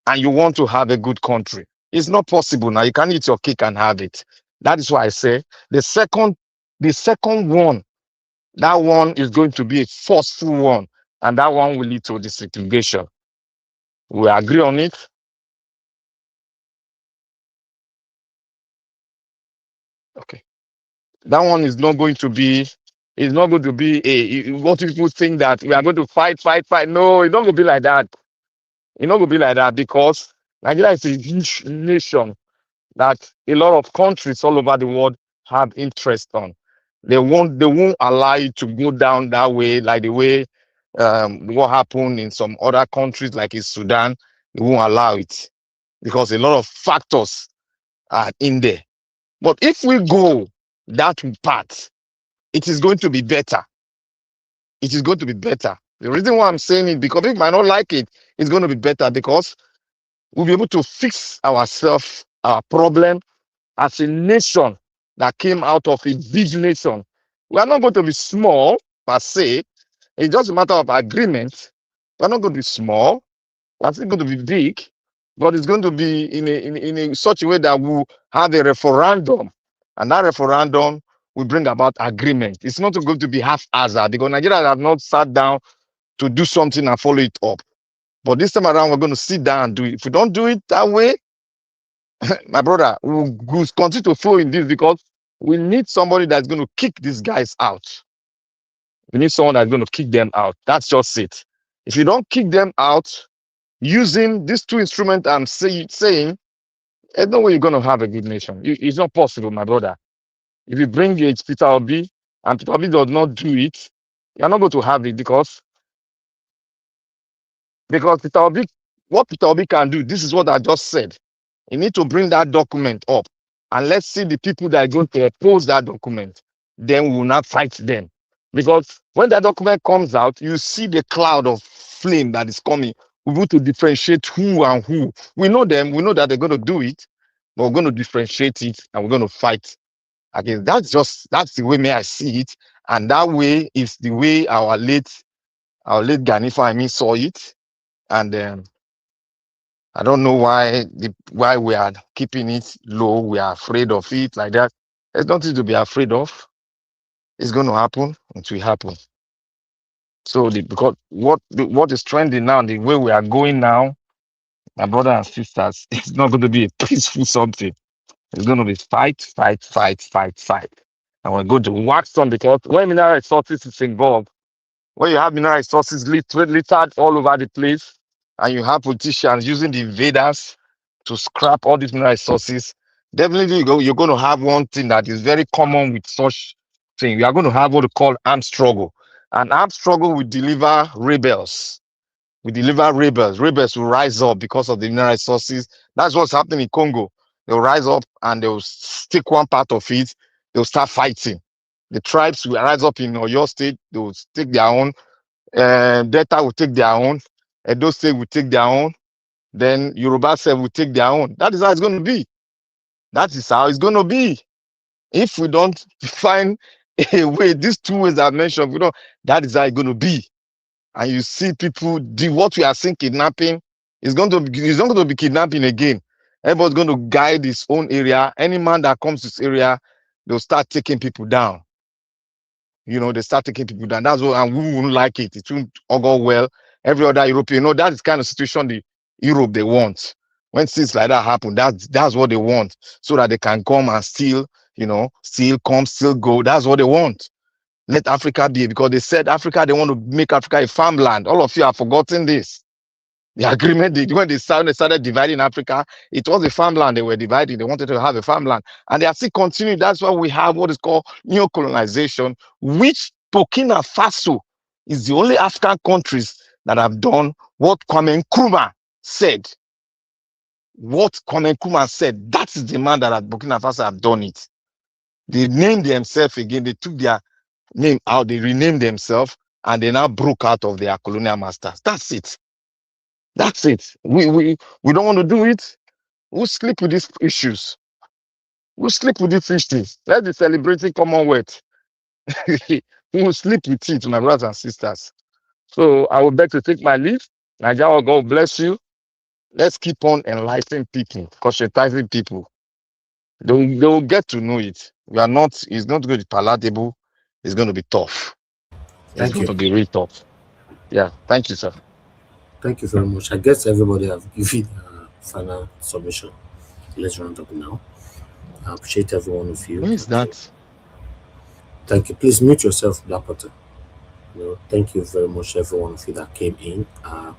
J: and you want to have a good country. It's not possible now. You can't eat your cake and have it. That is why I say the second one, that one is going to be a forceful one, and that one will lead to desegregation. We agree on it. Okay. That one is not going to be. It's not going to be what people think that we are going to fight, fight, fight. No, it's not going to be like that. It's not going to be like that because Nigeria is a huge nation that a lot of countries all over the world have interest on. They won't allow you to go down that way, like the way what happened in some other countries, like in Sudan. They won't allow it because a lot of factors are in there. But if we go that path, it is going to be better. It is going to be better. The reason why I'm saying it, because people might not like it, it's going to be better because we'll be able to fix ourselves, our problem, as a nation that came out of a big nation. We are not going to be small per se. It's just a matter of agreement. We're not going to be small. We're still going to be big, but it's going to be in such a way that we'll have a referendum, and that referendum will bring about agreement. It's not going to be haphazard because Nigeria have not sat down to do something and follow it up. But this time around, we're going to sit down and do it. If we don't do it that way, my brother, we'll continue to flow in this because we need somebody that's going to kick these guys out. We need someone that's going to kick them out. That's just it. If you don't kick them out using these two instruments I'm saying, there's no way you're going to have a good nation. It's not possible, my brother. If you bring it, Peter Obi, and Peter Obi does not do it, you're not going to have it because Peter Obi, what Peter Obi can do, this is what I just said. You need to bring that document up and let's see the people that are going to oppose that document. Then we will not fight them. Because when that document comes out, you see the cloud of flame that is coming. We want to differentiate who and who. We know them, we know that they're going to do it, but we're going to differentiate it and we're going to fight against. That's the way may I see it. And that way is the way our late Gani Fahimi saw it. And I don't know why we are keeping it low. We are afraid of it like that. There's nothing to be afraid of. It's going to happen. It will happen. So because what is trending now, the way we are going now, my brother and sisters, it's not going to be a peaceful something. It's going to be fight, fight, fight, fight, fight. And we're going to wax on, because when mineral resources is involved, when you have mineral resources littered all over the place, and you have politicians using the invaders to scrap all these mineral resources, definitely you're going to have one thing that is very common with such thing. You are going to have what we call armed struggle. And armed struggle will deliver rebels. Rebels will rise up because of the mineral resources. That's what's happening in Congo. They'll rise up and they'll stick one part of it. They'll start fighting. The tribes will rise up in Oyo State. They'll take their own. Delta will take their own. Edo State will take their own. Then Yoruba State will take their own. That is how it's going to be. That is how it's going to be. If we don't find a way, these two ways I've mentioned, that is how it's going to be. And you see people do what we are seeing kidnapping. It's not going to be kidnapping again. Everybody's going to guide his own area. Any man that comes to this area, they'll start taking people down. They start taking people down. That's what, and we wouldn't like it. It won't all go well. Every other European, that is kind of situation the Europe they want. When things like that happen, that's what they want, so that they can come and steal go. That's what they want. Let Africa be, because they said Africa, they want to make Africa a farmland. All of you have forgotten this. The agreement, when they started dividing Africa, it was a farmland they were dividing. They wanted to have a farmland. And they are still continuing. That's why we have what is called neo-colonization, which Burkina Faso is the only African countries that have done what Kwame Nkrumah said. What Kwame Nkrumah said, that is the man that Burkina Faso have done it. They named themselves again. They took their name out, they renamed themselves, and they now broke out of their colonial masters. That's it. We don't want to do it. We'll sleep with these issues. Let's be celebrating Commonwealth. We'll sleep with it, my brothers and sisters. So I would beg to take my leave. Nigeria, God bless you. Let's keep on enlightening people, conscientizing people. They'll get to know it. It's not going to be palatable. It's going to be tough. It's going to be really tough. Yeah, thank you, sir.
B: Thank you very much. I guess everybody have given final submission. Let's round up now. I appreciate every one of you.
J: Who is that?
B: Thank you. Please mute yourself, Black Potter. Thank you very much, every one of you that came in.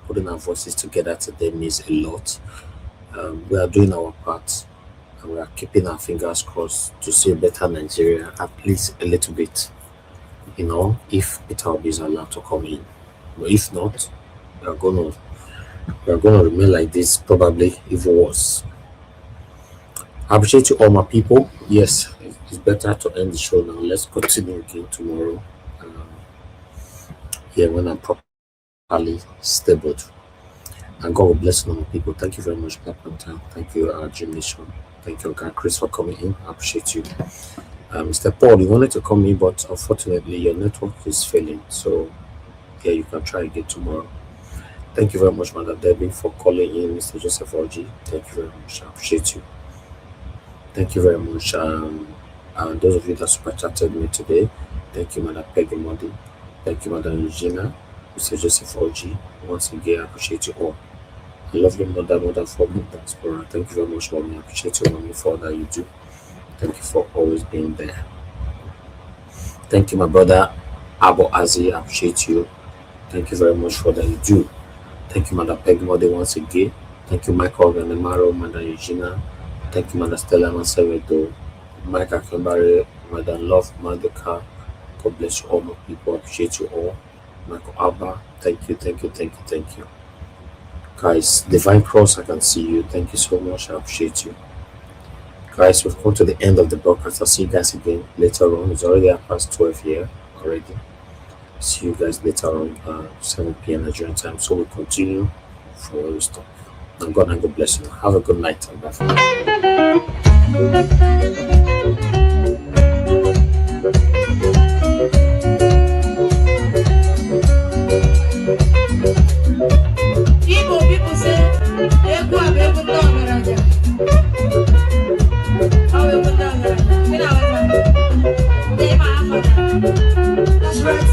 B: Putting our voices together today means a lot. We are doing our part, and we are keeping our fingers crossed to see a better Nigeria, at least a little bit. If Peter Obi is allowed to come in, but if not, we are gonna remain like this, probably even worse. I appreciate you all, my people. Yes, it's better to end the show now. Let's continue again tomorrow. When I'm properly stable. And God will bless all my people. Thank you very much, Black Panther. Thank you, Jim Nation. Thank you, God, Chris, for coming in. I appreciate you. Mr. Paul, you wanted to come in, but unfortunately your network is failing. So yeah, you can try again tomorrow. Thank you very much, Madam Debbie, for calling in. Mr. Joseph Orji, thank you very much. I appreciate you. Thank you very much. And those of you that super chatted me today, thank you, Madam Peggy Modi. Thank you, Madam Eugenia, Mr. Joseph Orji. Once again, I appreciate you all. I love your mother for me. Thank you very much, Mommy. I appreciate you, Mommy, for all that you do. Thank you for always being there. Thank you, my brother Abo Azi. I appreciate you. Thank you very much for that you do. Thank you, Madam Peggy Modi, once again. Thank you, Michael Ganemaro, Madam Eugenia. Thank you, Madam Stella Masevedo, Mike Akembare, Madam Love Madeka. God bless you all, my people. I appreciate you all. Michael Abba, thank you. Guys, Divine Cross, I can see you. Thank you so much. I appreciate you. Guys, we've come to the end of the broadcast. I'll see you guys again later on. It's already past 12 here already. See you guys later on, 7 p.m. Nigerian time. So we'll continue from where we stop. And God bless you. Have a good night and bye for now.
L: People say, that's right,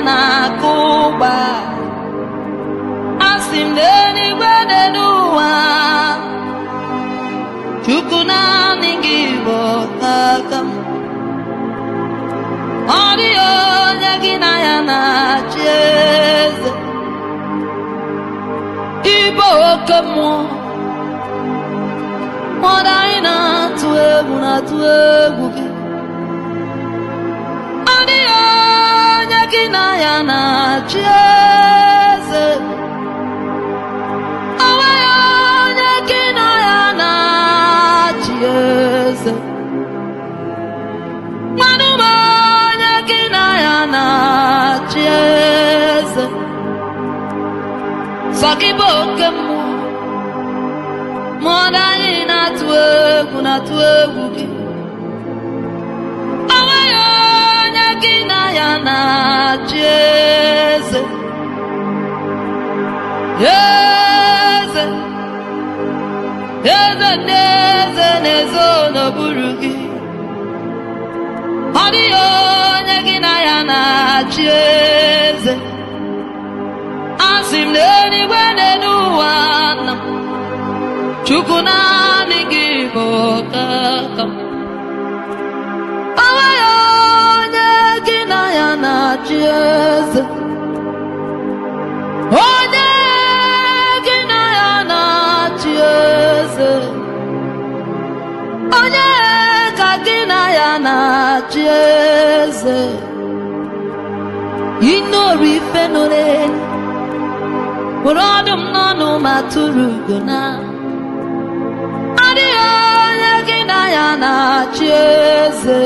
M: na
L: n'ụwa Chukwu naanị gị bụ aka m ọ dịghị onye gị na ya na-achị eze Ibo oke mmụọ mmadụ anyị na-atụ egwu gị ọ dịghị onye gị na ya na-achị eze o nweghị onye gị na ya na-achị eze mmadụ ma onye gị na ya na-achị eze sọ gị bụ oke mmụọ mmadụ anyị na-atụ egwu gị o nweghị onye gị na ya na-achị eze eze eze ndị eze na-ezo n'okpuru gị ọ dịghị onye gị na ya na-achị eze asị m n'eluigwe n'ụwa nna m Chukwu naanị gị bụ aka m o nweghị onye gị na ya na-achị eze onye gị na ya na-achị eze onye ka gị na ya na-achị eze inori ife nore were ọdụm n'ọnụ ma tụrụ ugo na adịghị onye gị na ya na-achị eze